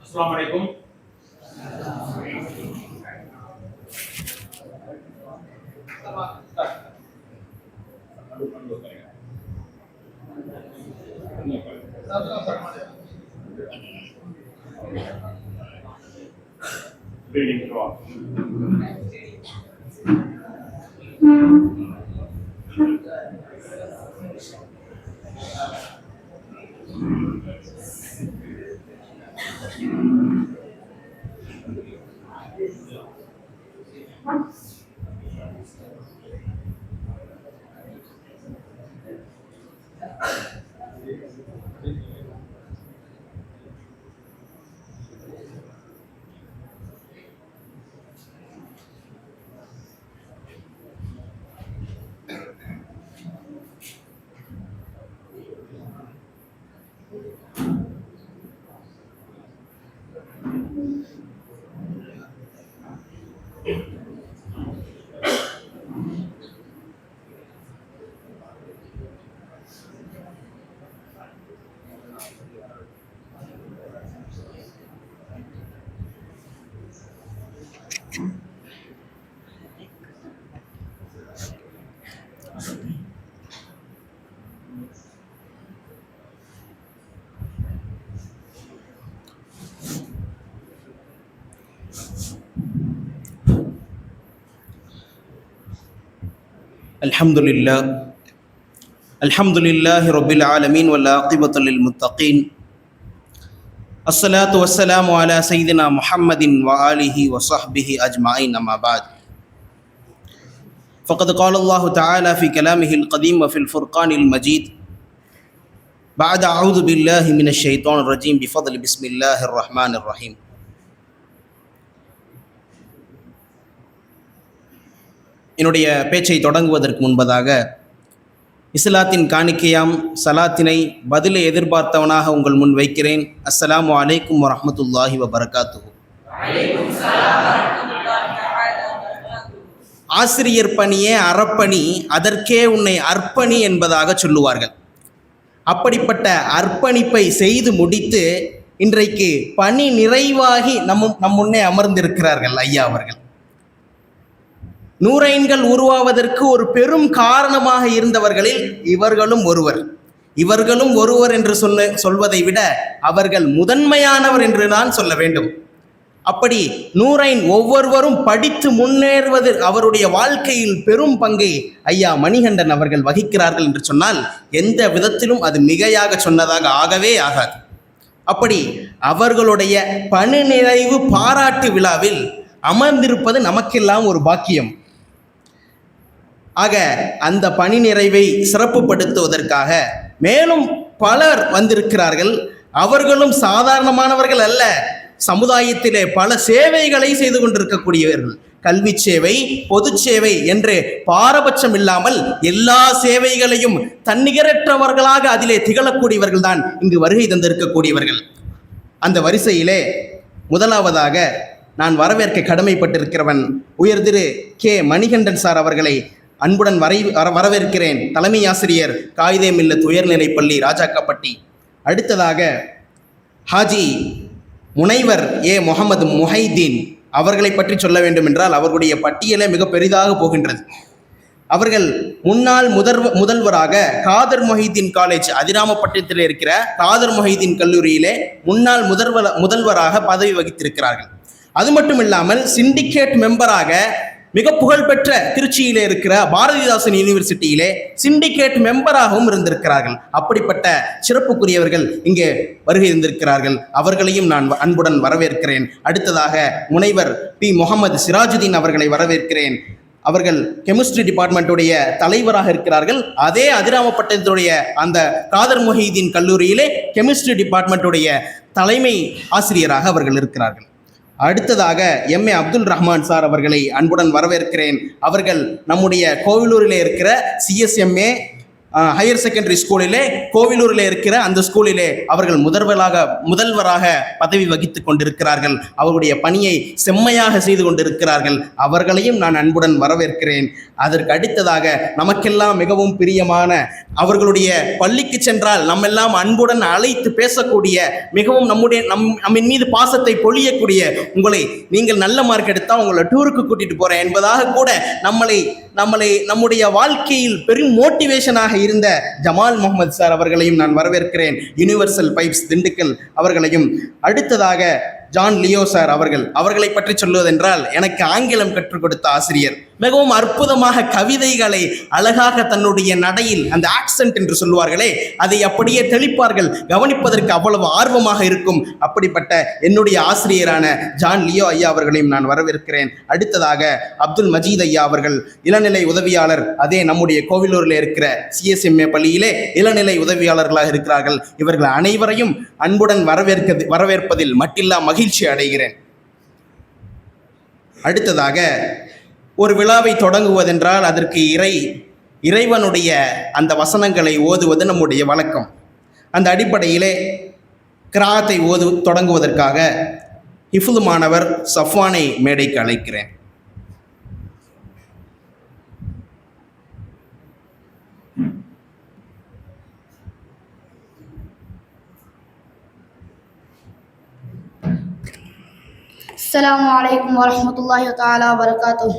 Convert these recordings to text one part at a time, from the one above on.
अस्सलाम वालेकुम। अल्हम्दुलिल्लाह रब्बिल आलमीन वल आक़िबतु लिल मुत्तक़ीन अस्सलातु वस्सलामु अला सय्यिदिना मुहम्मदिन व आलिहि व सहबिहि अजमाइन अम्मा बाद फ़क़द क़ाल अल्लाहु तआला फ़ी कलामिहिल क़दीम व फ़िल फ़ुरक़ानिल मजीद बअद अऊज़ु बिल्लाहि मिनश शैतानिर रजीम बिफ़ज़्लि बिस्मिल्लाहिर रहमानिर रहीम। என்னுடைய பேச்சை தொடங்குவதற்கு முன்பதாக இஸ்லாத்தின் காணிக்கையாம் சலாத்தினை பதிலை எதிர்பார்த்தவனாக உங்கள் முன் வைக்கிறேன். அஸ்ஸலாமு அலைக்கும் வரஹ்மத்துல்லாஹி வபரகாத்துஹு. ஆசிரியர் பணியே அறப்பணி, அதற்கே உன்னை அர்ப்பணி என்பதாக சொல்லுவார்கள். அப்படிப்பட்ட அர்ப்பணிப்பை செய்து முடித்து இன்றைக்கு பணி நிறைவாகி நம் முன்னே அமர்ந்திருக்கிறார்கள் ஐயா அவர்கள். நூரைன்கள் உருவாவதற்கு ஒரு பெரும் காரணமாக இருந்தவர்களில் இவர்களும் ஒருவர் என்று சொல்வதை விட அவர்கள் முதன்மையானவர் என்று நான் சொல்ல வேண்டும். அப்படி நூரைன் ஒவ்வொருவரும் படித்து முன்னேறுவது அவருடைய வாழ்க்கையில் பெரும் பங்கை ஐயா மணிகண்டன் அவர்கள் வகிக்கிறார்கள் என்று சொன்னால் எந்த விதத்திலும் அது மிகையாக சொன்னதாக ஆகவே ஆகாது. அப்படி அவர்களுடைய பணி நிறைவு பாராட்டு விழாவில் அமர்ந்திருப்பது நமக்கெல்லாம் ஒரு பாக்கியம். ஆக அந்த பணி நிறைவை சிறப்புப்படுத்துவதற்காக மேலும் பலர் வந்திருக்கிறார்கள். அவர்களும் சாதாரணமானவர்கள் அல்ல. சமுதாயத்திலே பல சேவைகளை செய்து கொண்டிருக்கக்கூடியவர்கள். கல்வி சேவை, பொது சேவை என்று பாரபட்சம் இல்லாமல் எல்லா சேவைகளையும் தன்னிகரற்றவர்களாக அதிலே திகழக்கூடியவர்கள் தான் இங்கு வருகை தந்திருக்கக்கூடியவர்கள். அந்த வரிசையிலே முதலாவதாக நான் வரவேற்க கடமைப்பட்டிருக்கிறவன் உயர் திரு கே மணிகண்டன் சார் அவர்களை அன்புடன் வரவேற்கிறேன். தலைமை ஆசிரியர் காயிதே மில்லத் உயர்நிலைப்பள்ளி ராஜாக்கப்பட்டி. அடுத்ததாக ஹாஜி முனைவர் ஏ முகமது முஹைதீன் அவர்களை பற்றி சொல்ல வேண்டும் என்றால் அவர்களுடைய பட்டியலே மிக பெரிதாக போகின்றது. அவர்கள் முன்னாள் முதல்வராக காதர் மொஹிதீன் காலேஜ் அதிராமப்பட்டினத்தில் இருக்கிற காதர் மொஹிதீன் கல்லூரியிலே முன்னாள் முதல்வராக பதவி வகித்திருக்கிறார்கள். அது மட்டும் இல்லாமல் சிண்டிகேட் மெம்பராக மிக புகழ்பெற்ற திருச்சியிலே இருக்கிற பாரதிதாசன் யூனிவர்சிட்டியிலே சிண்டிகேட் மெம்பராகவும் இருந்திருக்கிறார்கள். அப்படிப்பட்ட சிறப்புக்குரியவர்கள் இங்கே வருகை இருந்திருக்கிறார்கள். அவர்களையும் நான் அன்புடன் வரவேற்கிறேன். அடுத்ததாக முனைவர் பி முகமது சிராஜுதீன் அவர்களை வரவேற்கிறேன். அவர்கள் கெமிஸ்ட்ரி டிபார்ட்மெண்ட்டுடைய தலைவராக இருக்கிறார்கள். அதே அதிராமப்பட்டினத்துடைய அந்த காதர் மொஹிதீன் கல்லூரியிலே கெமிஸ்ட்ரி டிபார்ட்மெண்ட்டுடைய தலைமை ஆசிரியராக அவர்கள் இருக்கிறார்கள். அடுத்ததாக எம்ஏ அப்துல் ரஹ்மான் சார் அவர்களை அன்புடன் வரவேற்கிறேன். அவர்கள் நம்முடைய கோவிலூரில் இருக்கிற சிஎஸ்எம்ஏ ஹையர் செகண்டரி ஸ்கூலிலே கோவிலூரில் இருக்கிற அந்த ஸ்கூலிலே அவர்கள் முதல்வராக பதவி வகித்து கொண்டிருக்கிறார்கள். அவருடைய பணியை செம்மையாக செய்து கொண்டிருக்கிறார்கள். அவர்களையும் நான் அன்புடன் வரவேற்கிறேன். அதற்கு அடுத்ததாக நமக்கெல்லாம் மிகவும் பிரியமான, அவர்களுடைய பள்ளிக்கு சென்றால் நம்மெல்லாம் அன்புடன் அழைத்து பேசக்கூடிய, மிகவும் நம்மின் மீது பாசத்தை பொழியக்கூடிய, உங்களை நீங்கள் நல்ல மார்க் எடுத்தால் உங்களை டூருக்கு கூட்டிட்டு போறேன் என்பதாக கூட நம்முடைய வாழ்க்கையில் பெரும் மோட்டிவேஷனாக இருந்த ஜமால் முகமது சார் அவர்களையும் நான் வரவேற்கிறேன். யுனிவர்சல் பைப்ஸ் திண்டுக்கல் அவர்களையும். அடுத்ததாக ஜான் லியோ சார் அவர்களை பற்றி சொல்வதென்றால், எனக்கு ஆங்கிலம் கற்றுக் கொடுத்த ஆசிரியர். மிகவும் அற்புதமாக கவிதைகளை அழகாக தன்னுடைய நடையில், அந்த ஆக்சென்ட் என்று சொல்லுவார்களே, அதை அப்படியே தெளிப்பார்கள். கவனிப்பதற்கு அவ்வளவு ஆர்வமாக இருக்கும். அப்படிப்பட்ட என்னுடைய ஆசிரியரான ஜான் லியோ ஐயா அவர்களையும் நான் வரவேற்கிறேன். அடுத்ததாக அப்துல் மஜீத் ஐயா அவர்கள், இளநிலை உதவியாளர், அதே நம்முடைய கோவிலூரில் இருக்கிற CSMA பள்ளியிலே இளநிலை உதவியாளர்களாக இருக்கிறார்கள். இவர்கள் அனைவரையும் அன்புடன் வரவேற்பதில் மட்டில்லா மகிழ்ச்சி அடைகிறேன். அடுத்ததாக, ஒரு விழாவை தொடங்குவதென்றால் அதற்கு இறைவனுடைய அந்த வசனங்களை ஓதுவது நம்முடைய வழக்கம். அந்த அடிப்படையிலே கிராத்தை தொடங்குவதற்காக ஹிஃபுல் மாணவர் சஃப்வானை மேடைக்கு அழைக்கிறேன். السلام عليكم ورحمة الله تعالى وبركاته.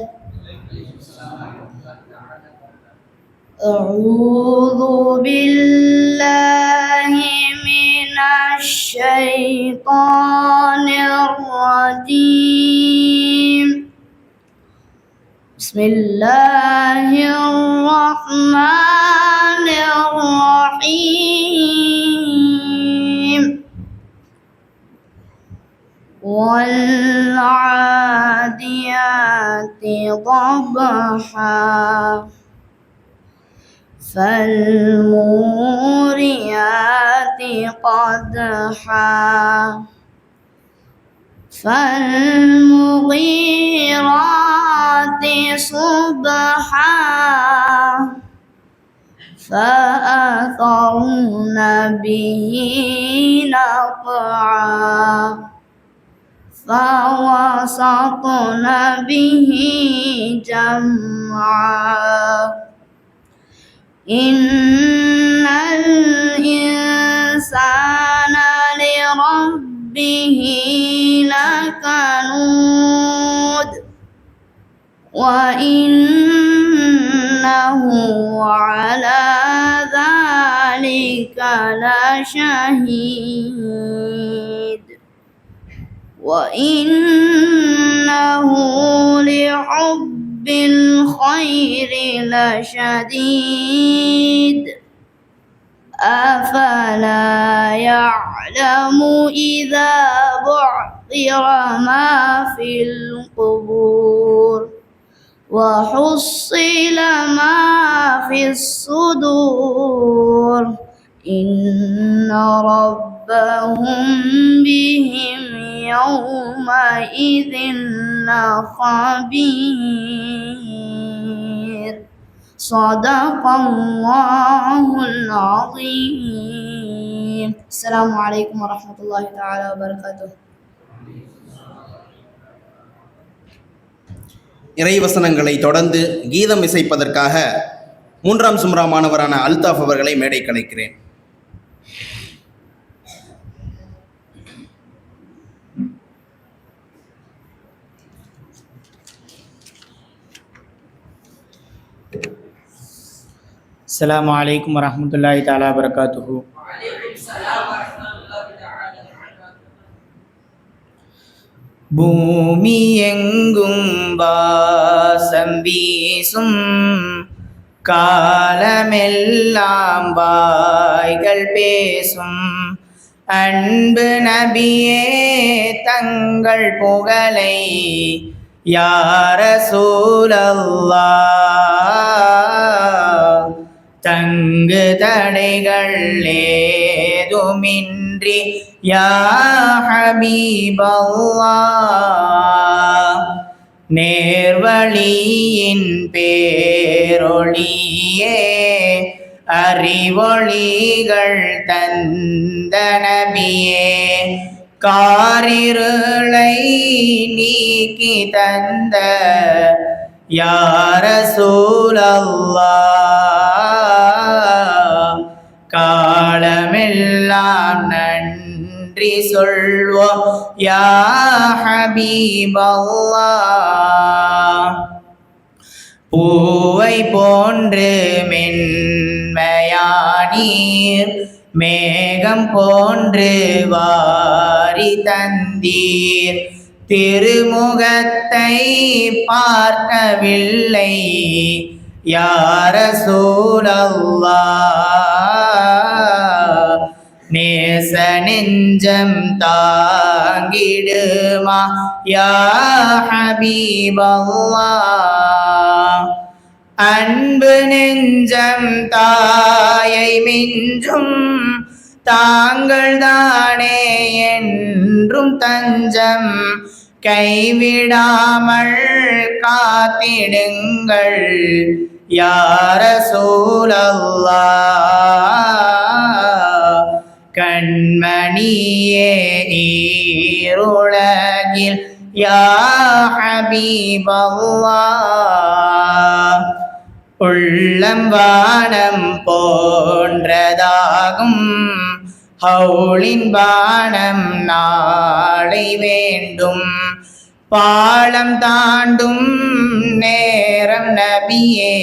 أعوذ بالله من الشيطان الرجيم. بسم الله الرحمن الرحيم. والعاديات ضبحا فالموريات قدحا فالمغيرات صبحا فأثرن به نقعا فوسطن به جمعا إن الإنسان لربه لكنود وإنه على ذلك لشهيد وإنه لحب الخير لشديد أفلا يعلم إذا بعثر ما في القبور وحصل ما في الصدور إن ربهم بهم يومئذ لخبير. صدق الله العظيم. السلام عليكم ورحمة الله تعالى وبركاته. இறைவசனங்களை தொடர்ந்து கீதம் இசைப்பதற்காக 3ஆம் சும்ரா மாணவரான அல்தாஃப் அவர்களை மேடை கலைக்கிறேன். அஸ்ஸலாமு அலைக்கும் வரஹ்மத்துல்லாஹி தஆலா வபரகாத்துஹு. பூமி எங்கும் வாசம் வீசும் காலமெல்லாம் வாய்கள் பேசும் அன்பு நபியே தங்கள் புகழை யா ரசூலல்லாஹ் தங்கு தடைகள் ஏதுமின்றி யா ஹபீபல்லாஹ் நேர்வழியின் பேரொளியே அறிவொளிகள் தந்த நபியே காரிருளை நீக்கி தந்த யா ரசூலல்லாஹ் காலமெல்லாம் நன்றி சொல்வோம் யா ஹபீபல்லாஹ் பூவை போன்று மென்மையானீர் மேகம் போன்று வாரி தந்தீர் திருமுகத்தை பார்க்கவில்லை யா ரசூலல்லாஹ் நேச நெஞ்சம் தாங்கிடுமா யா ஹபீபல்லாஹ் அன்பு நெஞ்சம் தாயை மிஞ்சும் தாங்கள் தானே என்றும் தஞ்சம் கைவிடாமல் காத்திடுங்கள் யா ரசூலல்லாஹ் கண்மணியே ஈருலகில் யா ஹபீபல்லாஹ் உள்ளம் வானம் போன்றதாகும் ஹவுளின் பானம் நாளை வேண்டும் பாலம் தாண்டும் நேரம் நபியே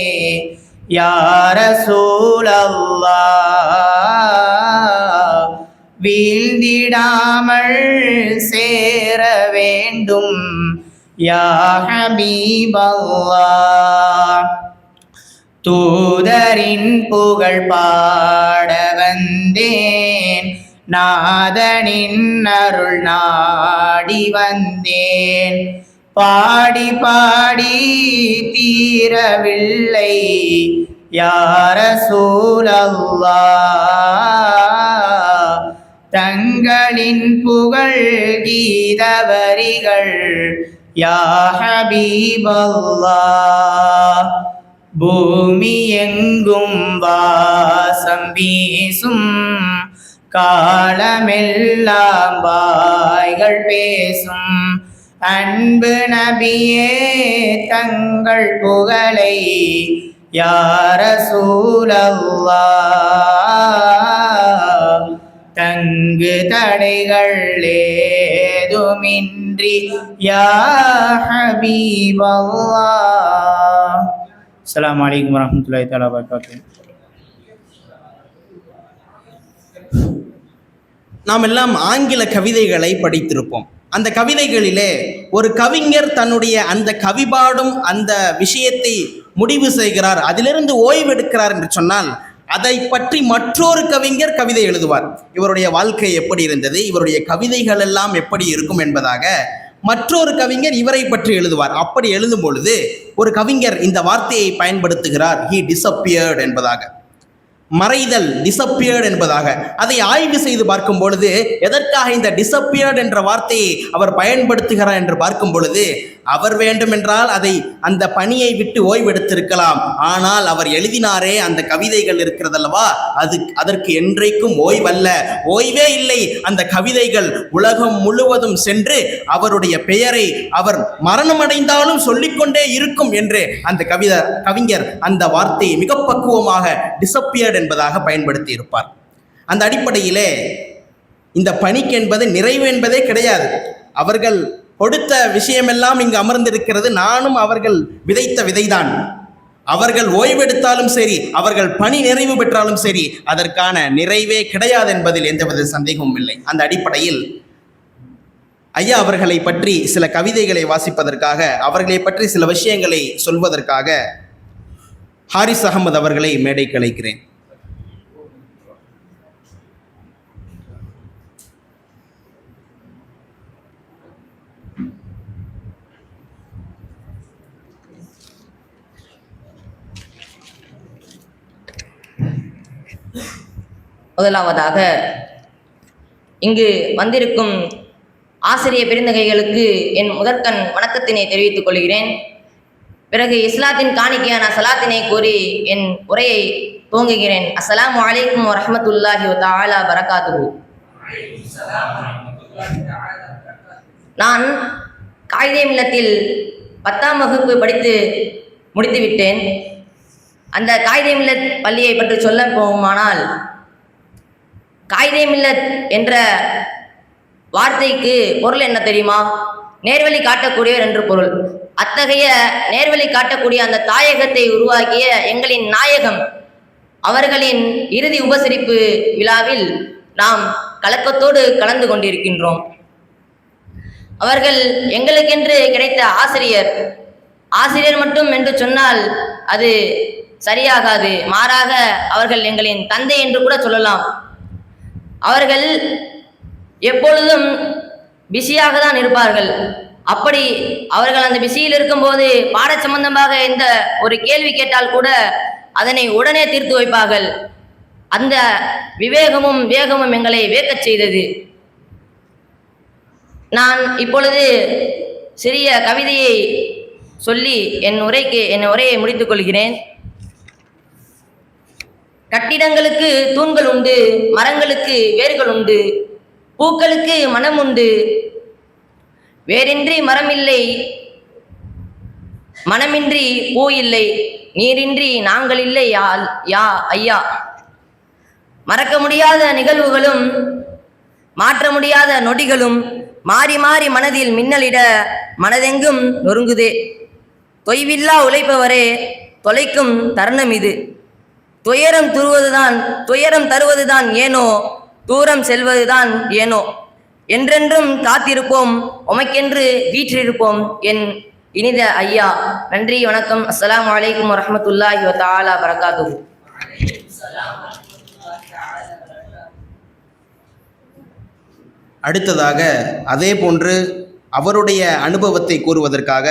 யா ரசூலல்லாஹ் வீழ்ந்திடாமல் சேர வேண்டும் யா ஹபீபல்லாஹ் தூதரின் புகழ் பாட வந்தேன் நாதனின் அருள் நாடி வந்தேன் பாடி பாடி தீரவில்லை யா ரசூலல்லாஹ் தங்களின் புகழ் கீத வரிகள் யா ஹபீபல்லாஹ் பூமி எங்கும் வாசம் வீசும் காலமெல்லாம் வாய்கள் பேசும் அன்பு நபியே தங்கள் புகழை யா ரசூலல்லாஹ் தங்கு தடைகள் ஏதுமின்றி யா ஹபீபல்லாஹ். அஸ்ஸலாமு அலைக்கும் வரஹ்மத்துல்லாஹி தஆலா வபரகாத்துஹு. நாம் எல்லாம் ஆங்கில கவிதைகளை படித்திருப்போம். அந்த கவிதைகளிலே ஒரு கவிஞர் தன்னுடைய அந்த கவிபாடும் அந்த விஷயத்தை முடிவு செய்கிறார், அதிலிருந்து ஓய்வெடுக்கிறார் என்று சொன்னால் அதை பற்றி மற்றொரு கவிஞர் கவிதை எழுதுவார். இவருடைய வாழ்க்கை எப்படி இருந்தது, இவருடைய கவிதைகள் எல்லாம் எப்படி இருக்கும் என்பதாக மற்றொரு கவிஞர் இவரை பற்றி எழுதுவார். அப்படி எழுதும் பொழுது ஒரு கவிஞர் இந்த வார்த்தையை பயன்படுத்துகிறார், ஹி டிசப்பியர்ட் என்பதாக, மறைதல், டிசப்பியர்ட் என்பதாக. அதை ஆய்வு செய்து பார்க்கும் பொழுது எதற்காக இந்த டிசப்பியர்ட் என்ற வார்த்தையை அவர் பயன்படுத்துகிறார் என்று பார்க்கும் பொழுது, அவர் வேண்டுமென்றால் அதை அந்த பணியை விட்டு ஓய்வெடுத்திருக்கலாம். ஆனால் அவர் எழுதினாரே அந்த கவிதைகள் இருக்கிறதல்லவா, அதற்கு என்றைக்கும் ஓய்வல்ல, ஓய்வே இல்லை. அந்த கவிதைகள் உலகம் முழுவதும் சென்று அவருடைய பெயரை அவர் மரணமடைந்தாலும் சொல்லிக்கொண்டே இருக்கும் என்று அந்த கவிஞர் அந்த வார்த்தையை மிக பக்குவமாக டிசப்பியர்ட் என்பதாக பயன்படுத்தி இருப்பார். அந்த அடிப்படையிலே இந்த பணிக்கு என்பது நிறைவு என்பதே கிடையாது. அவர்கள் கொடுத்த விஷயமெல்லாம் இங்கு அமர்ந்திருக்கிறது, நானும் அவர்கள் விதைத்த விதைதான். அவர்கள் ஓய்வெடுத்தாலும் சரி, அவர்கள் பணி நிறைவு பெற்றாலும் சரி, அதற்கான நிறைவே கிடையாது என்பதில் எந்தவித சந்தேகமும் இல்லை. அந்த அடிப்படையில் ஐயா அவர்களை பற்றி சில கவிதைகளை வாசிப்பதற்காக, அவர்களை பற்றி சில விஷயங்களை சொல்வதற்காக ஹாரிஸ் அகமது அவர்களை மேடைக்கு அழைக்கிறேன். முதலாவதாக இங்கு வந்திருக்கும் ஆசிரிய பெருந்தகைகளுக்கு என் முதற்கண் வணக்கத்தினை தெரிவித்துக் கொள்கிறேன். பிறகு இஸ்லாத்தின் காணிக்கையான சலாத்தினை கூறி என் உரையை துவங்குகிறேன். அஸ்ஸலாமு அலைக்கும் வரஹ்மத்துல்லாஹி வதஆலா பரகாத்துஹு. நான் காயிதே மில்லத்தில் 10ஆம் வகுப்பு படித்து முடித்துவிட்டேன். அந்த காயிதே மில்லத் பள்ளியை பற்றி சொல்ல போகுமானால், காயிதே மில்லத் என்ற வார்த்தைக்கு பொருள் என்ன தெரியுமா? நேர்வழி காட்டக்கூடியவர் என்று பொருள். அத்தகைய நேர்வழி காட்டக்கூடிய அந்த தாயகத்தை உருவாக்கிய எங்களின் நாயகம் அவர்களின் இறுதி உபசரிப்பு விழாவில் நாம் கலக்கத்தோடு கலந்து கொண்டிருக்கின்றோம். அவர்கள் எங்களுக்கென்று கிடைத்த ஆசிரியர் மட்டும் என்று சொன்னால் அது சரியாகாது. மாறாக அவர்கள் எங்களின் தந்தை என்று கூட சொல்லலாம். அவர்கள் எப்பொழுதும் பிஸியாக தான் இருப்பார்கள். அப்படி அவர்கள் அந்த பிஸியில் இருக்கும்போது பாட சம்பந்தமாக இந்த ஒரு கேள்வி கேட்டால் கூட அதனை உடனே தீர்த்து வைப்பார்கள். அந்த விவேகமும் வேகமும் எங்களை வியக்கச் செய்தது. நான் இப்பொழுது சிறிய கவிதையை சொல்லி என் உரையை முடித்துக் கொள்கிறேன். கட்டிடங்களுக்கு தூண்கள் உண்டு, மரங்களுக்கு வேர்கள் உண்டு, பூக்களுக்கு மனம் உண்டு, வேரின்றி மரமில்லை, மனமின்றி பூ இல்லை, நீரின்றி நாங்கள் இல்லை யா ஐயா. மறக்க முடியாத நிகழ்வுகளும் மாற்ற முடியாத நொடிகளும் மாறி மாறி மனதில் மின்னலிட மனதெங்கும் நொறுங்குதே. தொய்வில்லா உழைப்பவரே தொலைக்கும் தருணம் இது. துயரம் தருவதுதான் ஏனோ, தூரம் செல்வதுதான் ஏனோ. என்றென்றும் காத்திருப்போம், உமக்கென்று வீற்றிருப்போம் என் இனித ஐயா. நன்றி, வணக்கம். அஸ்ஸலாமு அலைக்கும் வரஹ்மத்துல்லாஹி வதஆலா பரகாத்துஹு. அடுத்ததாக அதே போன்று அவருடைய அனுபவத்தை கூறுவதற்காக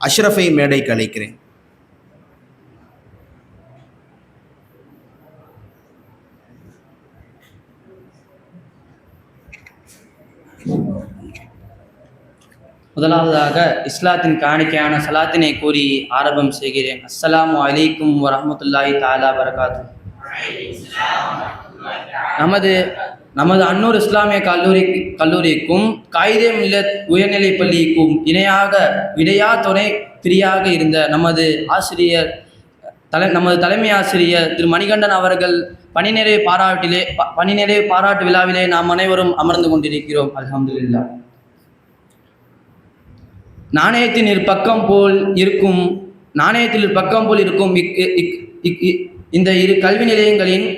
அஷ்ரஃபை மேடைக்கு அழைக்கிறேன். முதலாவதாக இஸ்லாத்தின் காணிக்கையான சலாத்தினை கூறி ஆரம்பம் செய்கிறேன். அஸ்ஸலாமு அலைக்கும் வரஹ்மத்துல்லாஹி தஆலா பரகாத்துஹு. நமது அன்னூர் இஸ்லாமிய கல்லூரிக்கும் காயிதே மில்லத் உயர்நிலைப் பள்ளிக்கும் இடையா துணை பிரியாக இருந்த நமது தலைமை ஆசிரியர் திரு மணிகண்டன் அவர்கள் பணி நிறைவு பாராட்டு விழாவிலே நாம் அனைவரும் அமர்ந்து கொண்டிருக்கிறோம். அல்ஹம்துலில்லாஹ். நாணயத்தின் இரு பக்கம் போல் இருக்கும் இந்த இரு கல்வி நிலையங்களின்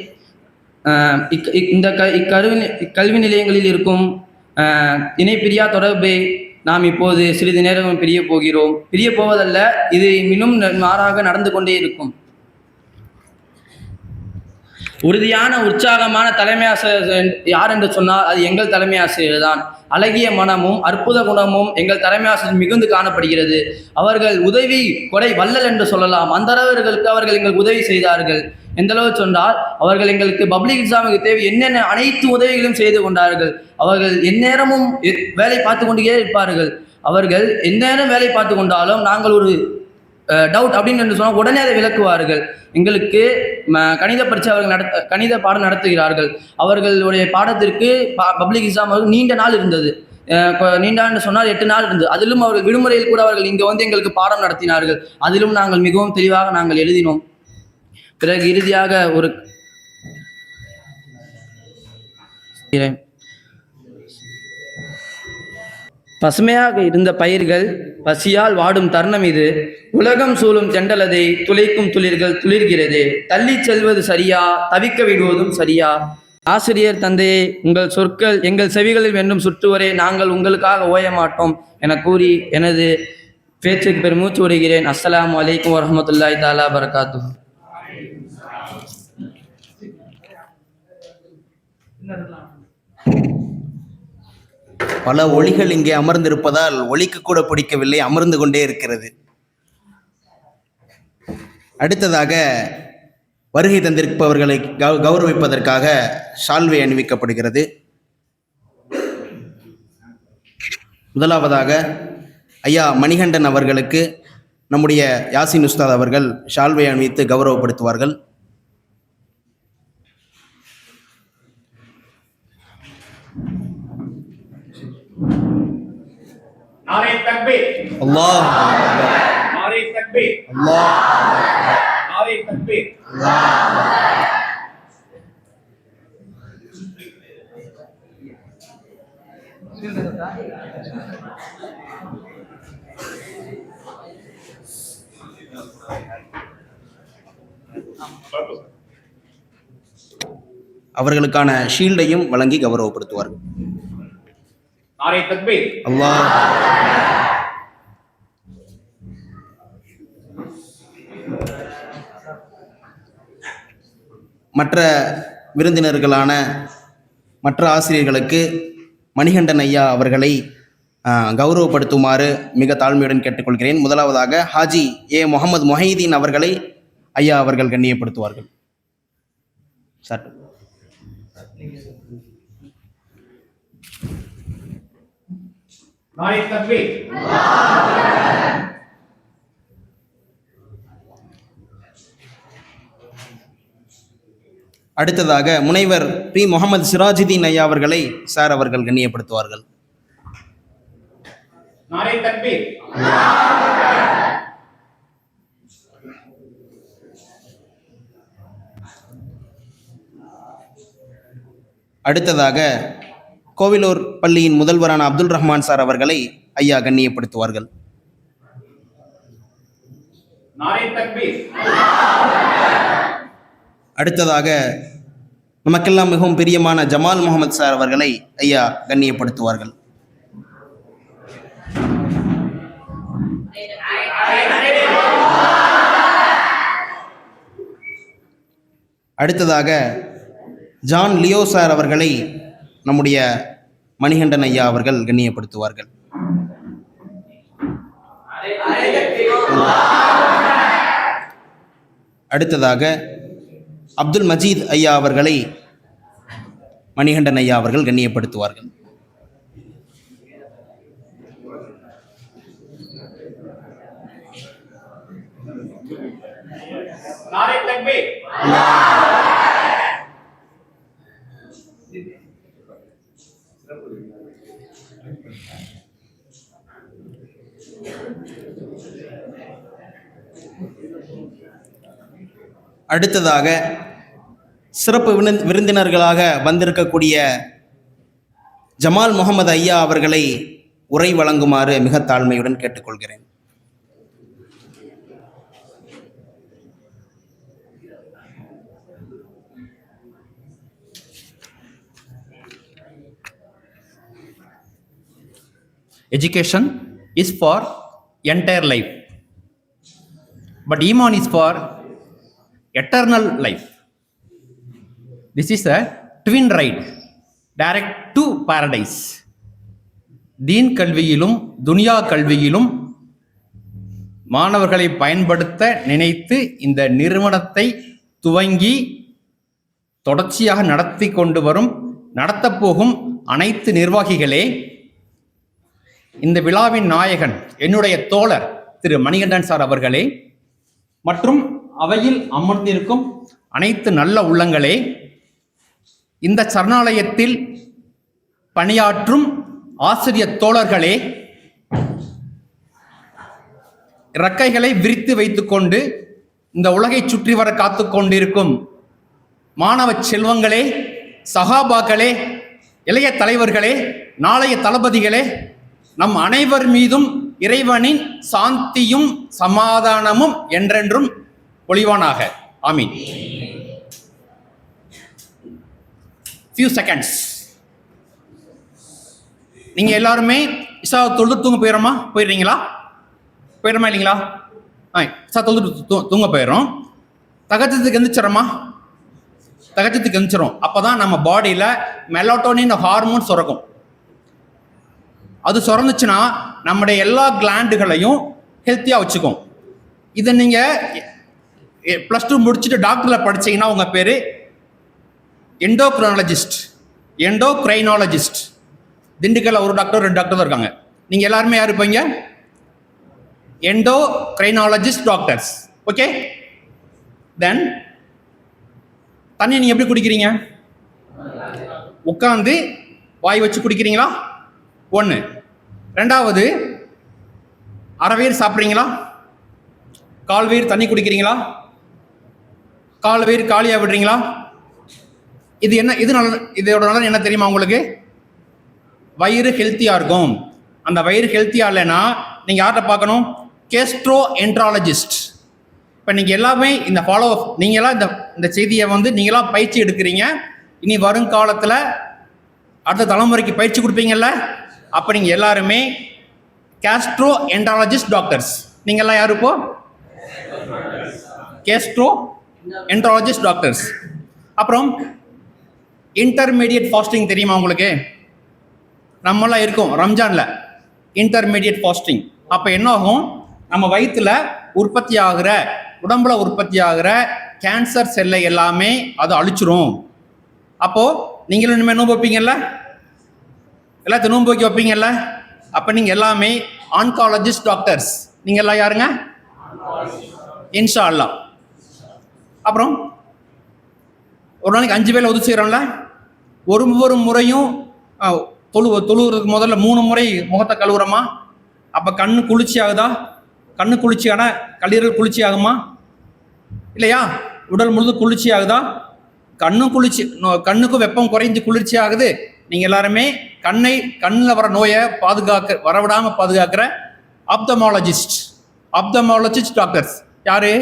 இக்கல்வி நிலையங்களில் இருக்கும் இணைப்பிரியா தொடர்பை நாம் இப்போது சிறிது நேரம் பிரிய போவதல்ல, இது இன்னும் மாறாக நடந்து கொண்டே இருக்கும். உறுதியான உற்சாகமான தலைமை ஆசிரியர் யார் என்று சொன்னால் அது எங்கள் தலைமை ஆசிரியர் தான். அழகிய மனமும் அற்புத குணமும் எங்கள் தலைமை ஆசிரியர் மிகுந்து காணப்படுகிறது. அவர்கள் உதவி கொடை வள்ளல் என்று சொல்லலாம். அந்த அளவர்களுக்கு அவர்கள் எங்களுக்கு உதவி செய்தார்கள். எந்த அளவு சொன்னால் அவர்கள் எங்களுக்கு பப்ளிக் எக்ஸாமுக்கு தேவை என்னென்ன அனைத்து உதவிகளும் செய்து கொண்டார்கள். அவர்கள் எந்நேரமும் வேலை பார்த்து கொண்டே இருப்பார்கள். அவர்கள் எந்நேரம் வேலை பார்த்து கொண்டாலும் நாங்கள் ஒரு டவுட் அப்படின்னு சொன்னால் உடனே அதை விளக்குவார்கள். எங்களுக்கு கணித பரீட்சை அவர்கள் கணித பாடம் நடத்துகிறார்கள். அவர்களுடைய பாடத்திற்கு பப்ளிக் எக்ஸாம் நீண்ட நாள் இருந்தது. நீண்டான்னு சொன்னால் 8 நாள் இருந்தது. அதிலும் அவர்கள் விடுமுறையில் கூட அவர்கள் இங்கே வந்து எங்களுக்கு பாடம் நடத்தினார்கள். அதிலும் நாங்கள் மிகவும் தெளிவாக நாங்கள் எழுதினோம். பிறகு இறுதியாக ஒரு பசுமையாக இருந்த பயிர்கள் பசியால் வாடும் தருணம் இது. உலகம் சூழும் செண்டலதை துளைக்கும் துளிர்கள் துளிர்கிறது. தள்ளி செல்வது சரியா, தவிக்க விடுவதும் சரியா? ஆசிரியர் தந்தையே, உங்கள் சொற்கள் எங்கள் செவிகளில் வென்றும் சுற்றுவரே நாங்கள் உங்களுக்காக ஓய மாட்டோம் என கூறி எனது பேச்சுக்கு பெருமூச்சு விடுகிறேன். அஸ்ஸலாமு அலைக்கும் வரஹ்மத்துல்லாஹி தஆலா பரகாத்துஹு. பல ஒளிகள் இங்கே அமர்ந்திருப்பதால் ஒளிக்கு கூட பிடிக்கவில்லை, அமர்ந்து கொண்டே இருக்கிறது. அடுத்ததாக வருகை தந்திருப்பவர்களை கௌரவிப்பதற்காக ஷால்வை அணிவிக்கப்படுகிறது. முதலாவதாக ஐயா மணிகண்டன் அவர்களுக்கு நம்முடைய யாசின் உஸ்தாத் அவர்கள் ஷால்வை அணிவித்து கௌரவப்படுத்துவார்கள். नारे तकबीर அல்லாஹ் नारे तकबीर அல்லாஹ் नारे तकबीर அவர்களுக்கான ஷீல்டையும் வழங்கி கௌரவப்படுத்துவார்கள். नारे तकबीर அல்லாஹ் மற்ற விருந்தினர்களான மற்ற ஆசிரியர்களுக்கு மணிகண்டன் ஐயா அவர்களை கௌரவப்படுத்துமாறு மிக தாழ்மையுடன் கேட்டுக்கொள்கிறேன். முதலாவதாக ஹாஜி ஏ முகமது மொஹீதீன் அவர்களை ஐயா அவர்கள் கண்ணியப்படுத்துவார்கள். சார் नारे तकबीर அடுத்ததாக முனைவர் பி முகமது சிராஜுதீன் ஐயா அவர்களை சார் அவர்கள் கண்ணியப்படுத்துவார்கள். नारे तकबीर அடுத்ததாக கோவிலூர் பள்ளியின் முதல்வரான அப்துல் ரஹ்மான் சார் அவர்களை ஐயா கண்ணியப்படுத்துவார்கள். नारे तकबीर அடுத்ததாக நமக்கெல்லாம் மிகவும் பிரியமான ஜமால் முகமது சார் அவர்களை ஐயா கண்ணியப்படுத்துவார்கள். அடுத்ததாக ஜான் லியோ சார் அவர்களை நம்முடைய மணிகண்டன் ஐயா அவர்கள் கண்ணியப்படுத்துவார்கள். அடுத்ததாக அப்துல் மஜீத் ஐயா அவர்களை மணிகண்டன் ஐயா அவர்கள் கண்ணியப்படுத்துவார்கள். नारे तकबीर அடுத்ததாக சிறப்பு விருந்தினர்களாக வந்திருக்கக்கூடிய ஜமால் முகமது ஐயா அவர்களை உரை வழங்குமாறு மிக தாழ்மையுடன் கேட்டுக்கொள்கிறேன். Education is for entire life, but Iman is for eternal life. This is a twin ride, direct to paradise. தீன் கல்வியிலும் துனியா கல்வியிலும் மாணவர்களை பயன்படுத்த நினைத்து இந்த நிறுவனத்தை துவங்கி தொடர்ச்சியாக நடத்தி கொண்டு வரும் நடத்தப்போகும் அனைத்து நிர்வாகிகளே, இந்த விழாவின் நாயகன் என்னுடைய தோழர் திரு மணிகண்டன் சார் அவர்களே, மற்றும் அவையில் அமர்ந்திருக்கும் அனைத்து நல்ல உள்ளங்களே, இந்த சரணாலயத்தில் பணியாற்றும் ஆசிரியர் தோழர்களே, இறக்கைகளை விரித்து வைத்துக்கொண்டு இந்த உலகை சுற்றி வர காத்து கொண்டிருக்கும் மாணவ செல்வங்களே, சகாபாக்களே, இளைய தலைவர்களே, நாளைய தளபதிகளே, நம் அனைவர் மீதும் இறைவனின் சாந்தியும் சமாதானமும் என்றென்றும் பொழிவானாக. ஆமீன். few seconds. நீங்க எல்லாருமே இஷா தொழுது தூங்க போயிடுறீங்களா? போயிடுறோமா இல்லைங்களா? இஷா தொழுது தூங்க போயிடுறோம். தகஜத்துக்கு எந்திரிச்சிடறோமா? தகஜத்துக்கு எந்திரிச்சிடும். அப்பதான் நம்ம பாடியில மெலட்டோனின் ஹார்மோன் சுரக்கும். அது சுரந்துச்சுன்னா நம்முடைய எல்லா கிளாண்டுகளையும் ஹெல்த்தியா வச்சுக்கும். இதை நீங்க +2 முடிச்சுட்டு டாக்டர்ல படிச்சீங்கன்னா உங்க பேரு எண்டோக்ரைனாலஜிஸ்ட். திண்டுக்கல்ல ஒரு டாக்டர் 2 டாக்டர் தான் இருக்காங்க. நீங்க எல்லாருமே யார் இருப்பீங்க? Endocrinologist doctors. ஓகே, தென் தண்ணி நீங்கள் எப்படி குடிக்கிறீங்க? உட்காந்து வாய் வச்சு குடிக்கிறீங்களா? ஒன்று. ரெண்டாவது, அரை வயிறு சாப்பிட்றீங்களா? கால் வயிறு தண்ணி குடிக்கிறீங்களா? கால் வயிறு காலியாக விடுறீங்களா? இது என்ன, இது நல்ல, இதோட நல்லது என்ன தெரியுமா உங்களுக்கு? வயிறு ஹெல்த்தியாக இருக்கும். அந்த வயிறு ஹெல்த்தியாக இல்லைன்னா நீங்கள் யார்கிட்ட பார்க்கணும்? Castro enterologist. இப்போ நீங்கள் எல்லாமே இந்த ஃபாலோ, நீங்களாம் இந்த செய்தியை நீங்களாம் பயிற்சி எடுக்கிறீங்க. இனி வருங்காலத்தில் அடுத்த தலைமுறைக்கு பயிற்சி கொடுப்பீங்கல்ல, அப்போ நீங்கள் எல்லாருமே கேஸ்ட்ரோ என்ட்ராலஜிஸ்ட் டாக்டர்ஸ். நீங்கள்லாம் யார் இப்போ? Castro enterologist doctors. அப்புறம் இன்டர்மீடியட் ஃபாஸ்டிங் தெரியுமா உங்களுக்கு? நம்மளாம் இருக்கோம் ரம்ஜானில் இன்டர்மீடியட் ஃபாஸ்டிங். அப்போ என்ன ஆகும்? நம்ம வயிற்றில் உற்பத்தி ஆகிற, உடம்புல உற்பத்தி ஆகிற கேன்சர் செல்லை எல்லாமே அதை அழிச்சிரும். அப்போது நீங்களும் இனிமேல் நோன்பு வைப்பீங்கல்ல, எல்லாத்தையும் நோன்பு வைக்க வைப்பீங்கல்ல, அப்போ நீங்கள் எல்லாமே ஆன்காலஜிஸ்ட் டாக்டர்ஸ். நீங்கள் எல்லாம் யாருங்க? இன்ஷா அல்லாஹ். அப்புறம் ஒரு நாளைக்கு 5 வேளை உதவி செய்கிறோம்ல, ஒரு முறையும் தொழுவுறதுக்கு முதல்ல 3 முறை முகத்தை கழுவுறோமா? அப்போ கண்ணு குளிர்ச்சி ஆகுதா? கண்ணு குளிர்ச்சியான கல்லீரல் குளிர்ச்சி ஆகுமா? இல்லையா? உடல் முழுது குளிர்ச்சி ஆகுதா? கண்ணுக்கும் வெப்பம் குறைஞ்சு குளிர்ச்சி ஆகுது. நீங்கள் எல்லாருமே கண்ணில் வர நோயை வரவிடாமல் பாதுகாக்கிற ஆப்தமாலஜிஸ்ட் டாக்டர்ஸ். யாரு?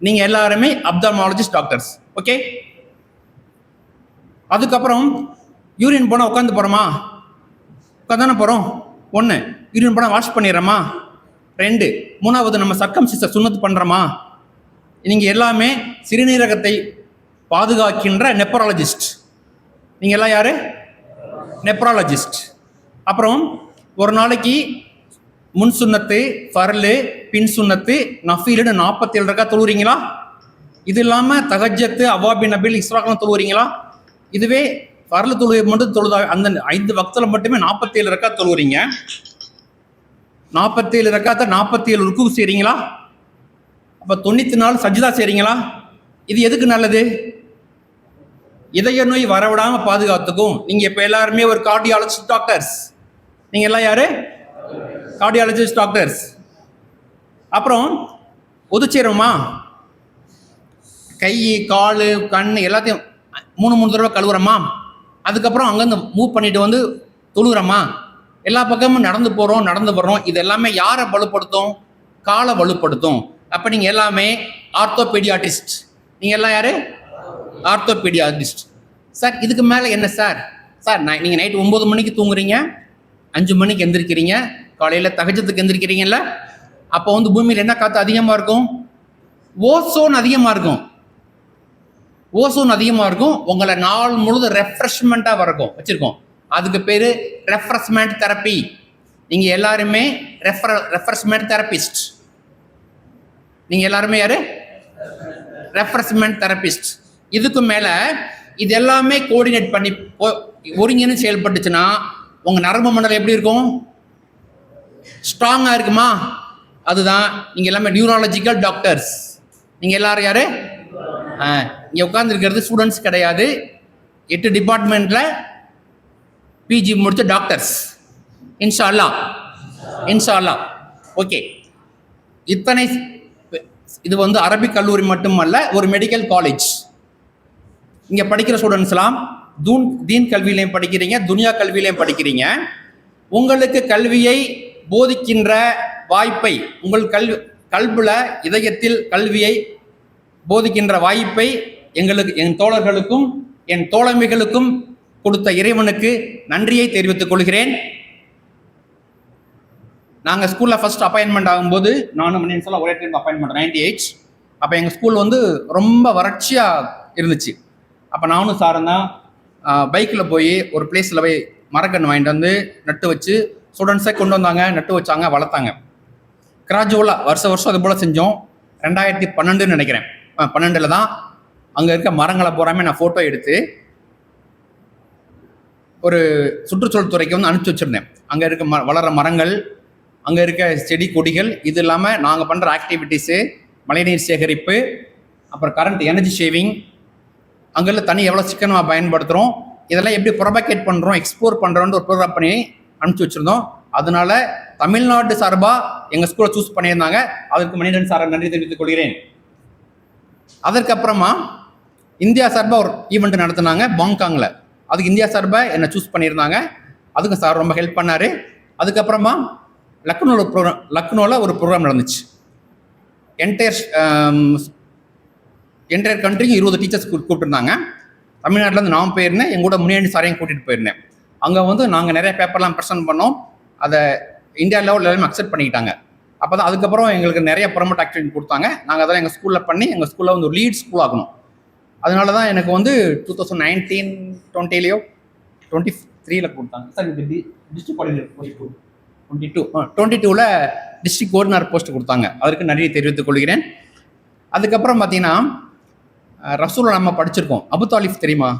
நீங்கள் எல்லாருமே ஆப்தமாலஜிஸ்ட் டாக்டர்ஸ். ஓகே. அதுக்கப்புறம் யூரின் போனால் உட்காந்து போகிறோமா? உட்காந்தானே போகிறோம். 1. யூரின் போனால் வாஷ் பண்ணிடுறோமா? 2. 3வது, நம்ம சர்க்கம்சிஷன் சுன்னத்து பண்ணுறோமா? நீங்கள் எல்லாமே சிறுநீரகத்தை பாதுகாக்கின்ற நெப்ராலஜிஸ்ட். நீங்கள் எல்லாம் யார்? நெப்ராலஜிஸ்ட். அப்புறம் ஒரு நாளைக்கு முன் சுன்னத்து, ஃபர்லு, பின் சுன்னத்து, நஃபீலுன்னு 47 ரக்கா தொழுவுறீங்களா? இது இல்லாமல் தஹஜ்ஜத்து, அவாபி நபில், இஸ்ராக்லாம் தொழுவுறீங்களா? இதுவே ஃபர்லு தொழுகை மட்டும் தொழுதா அந்த 5 வக்தில் மட்டுமே 47 ரக்கா தொழுவுறீங்க. 47 ரக்காத்தை 47 ருக்கு செய்கிறீங்களா? அப்போ 94 சஜ்தா செய்கிறீங்களா? இது எதுக்கு நல்லது? இதய நோய் வரவிடாமல் பாதுகாத்துக்கும். நீங்கள் இப்போ எல்லாருமே ஒரு கார்டியாலஜிஸ்ட் டாக்டர்ஸ். நீங்கள் எல்லாம் யாரு? Cardiologist doctors. அப்புறம் ஒதுச்சிடுறோமா? கை, கால், கண் எல்லாத்தையும் 3 தடவை கழுவுறோமா? அதுக்கப்புறம் அங்கேருந்து மூவ் பண்ணிட்டு தொழுகிறோமா? எல்லா பக்கமும் நடந்து போகிறோம், நடந்து வர்றோம். இது எல்லாமே யாரை வலுப்படுத்தும்? காலை வலுப்படுத்தும். அப்போ நீங்கள் எல்லாமே ஆர்த்தோபீடியாட்ரிஸ்ட். நீங்கள் எல்லாம் யார்? ஆர்த்தோபீடியாட்ரிஸ்ட். சார் இதுக்கு மேலே என்ன சார்? நீங்கள் நைட்டு 9 மணிக்கு தூங்குறீங்க, 5 மணிக்கு எந்திரிக்கிறீங்க, காலையில் தஹஜ்ஜுதுக்கு எந்திரிக்கிறீங்கல்ல, அப்போ பூமியில் என்ன காற்று அதிகமாக இருக்கும்? ஓசோன் அதிகமாக இருக்கும். ஓசோன் அதிகமாக இருக்கும். உங்களை நாள் முழுதும் ரெஃப்ரெஷ்மெண்ட்டாக வச்சிருக்கோம். அதுக்கு பேர் ரெஃப்ரெஷ்மெண்ட் தெரப்பி. நீங்கள் எல்லாருமே ரெஃப்ரெஷ்மெண்ட் தெரப்பிஸ்ட். நீங்கள் எல்லாருமே யார்? Refreshment therapist. இதுக்கு மேலே இது எல்லாமே கோஆர்டினேட் பண்ணி ஒருங்கிணைந்து செயல்பட்டுச்சுன்னா உங்கள் நரம்பு மண்டலம் எப்படி இருக்கும்? ஸ்ட்ராங்காக இருக்குமா? அதுதான் நீங்கள் எல்லாமே நியூராலஜிக்கல் டாக்டர்ஸ். நீங்கள் எல்லாரும் யார்? இங்கே உட்காந்துருக்கிறது ஸ்டூடெண்ட்ஸ் கிடையாது. 8 டிபார்ட்மெண்ட்டில் பிஜி முடித்த டாக்டர்ஸ். இன்ஷா அல்லாஹ். ஓகே. இத்தனை இது அரபிக் கல்லூரி மட்டுமல்ல, ஒரு மெடிக்கல் காலேஜ். இங்கே படிக்கிற ஸ்டூடெண்ட்ஸ்லாம் தீன் கல்வியிலையும் படிக்கிறீங்க, துனியா கல்வியிலையும் படிக்கிறீங்க. உங்களுக்கு கல்வியை போதிக்கின்ற வாய்ப்பை, உங்கள் கல்வியில் இதயத்தில் கல்வியை போதிக்கின்ற வாய்ப்பை என் தோழர்களுக்கும் என் தோழமைகளுக்கும் கொடுத்த இறைவனுக்கு நன்றியை தெரிவித்துக் கொள்கிறேன். நாங்கள் ஸ்கூலில் ஃபஸ்ட் அப்பாயின்மெண்ட் ஆகும்போது நானும் மணியன்ஸெல்லாம் ஒரே டைம் அப்பாயின்மெண்ட் 98. அப்போ எங்கள் ஸ்கூல் ரொம்ப வறட்சியாக இருந்துச்சு. அப்போ நானும் சாரும் தான் பைக்கில் போய் ஒரு பிளேஸில் போய் மரக்கன்று வாங்கிட்டு நட்டு வச்சு ஸ்டூடெண்ட்ஸை கொண்டு வந்தாங்க, நட்டு வச்சாங்க, வளர்த்தாங்க. கிராஜுவலாக வருஷம் அது போல் செஞ்சோம். 2012 நினைக்கிறேன், 12 தான் அங்கே இருக்க மரங்களை போகாமல் நான் ஃபோட்டோ எடுத்து ஒரு சுற்றுச்சூழல் துறைக்கு அனுப்பிச்சி வச்சுருந்தேன். அங்கே இருக்க வளர்கிற மரங்கள், அங்கே இருக்க செடி கொடிகள், இது இல்லாமல் நாங்கள் பண்ணுற ஆக்டிவிட்டீஸு, மழைநீர் சேகரிப்பு, அப்புறம் கரண்ட் எனர்ஜி சேவிங், அங்கெல்லாம் தண்ணி எவ்வளோ சிக்கனமாக பயன்படுத்துகிறோம், இதெல்லாம் எப்படி ப்ரொபகேட் பண்ணுறோம், எக்ஸ்ப்ளோர் பண்ணுறோன்னு ஒரு ப்ரோக்ராம் பண்ணி அனுப்பிச்சி வச்சுருந்தோம். அதனால தமிழ்நாடு சார்பாக எங்கள் ஸ்கூலை சூஸ் பண்ணியிருந்தாங்க. அதற்கு மணிகண்டன் சாரை நன்றி தெரிவித்துக் கொள்கிறேன். அதற்கப்புறமா இந்தியா சார்பாக ஒரு ஈவெண்ட் நடத்தினாங்க பாங்காங்கில். அதுக்கு இந்தியா சார்பாக என்னை சூஸ் பண்ணியிருந்தாங்க. அதுக்கு சார் ரொம்ப ஹெல்ப் பண்ணார். அதுக்கப்புறமா லக்னோவில் ஒரு ப்ரோக்ராம் நடந்துச்சு. என்டையர் கண்ட்ரிக்கு 20 டீச்சர்ஸ் கூப்பிட்டுருந்தாங்க. தமிழ்நாட்டிலேருந்து நான் போயிருந்தேன், எங்கூட முனியாண்டி சாரையும் கூட்டிகிட்டு போயிருந்தேன். அங்கே வந்து நாங்கள் நிறைய பேப்பர்லாம் ப்ரெசென்ட் பண்ணோம். அதை இந்தியா லெவலில் எல்லாமே அக்செப்ட் பண்ணிக்கிட்டாங்க. அப்போ தான் அதுக்கப்புறம் எங்களுக்கு நிறைய ப்ரொமோட் ஆக்டிவிட்டி கொடுத்தாங்க. நாங்கள் அதெல்லாம் எங்கள் ஸ்கூலில் பண்ணி எங்கள் ஸ்கூலில் வந்து ஒரு லீட் ஸ்கூல் ஆகணும். அதனால தான் எனக்கு வந்து 2019-20 23 கொடுத்தாங்க சார். இது டிஸ்ட்ரிக்ட் கோஆர்டினேட்டர் போஸ்ட் 22ல் டிஸ்ட்ரிக்ட் கோஆர்டினேட்டர் போஸ்ட் கொடுத்தாங்க. அதற்கு நன்றி தெரிவித்துக் கொள்கிறேன். அதுக்கப்புறம் பார்த்தீங்கன்னா ரசூலை நம்ம படிச்சிருக்கோம். அபு தாலிஃப் தெரியுமா?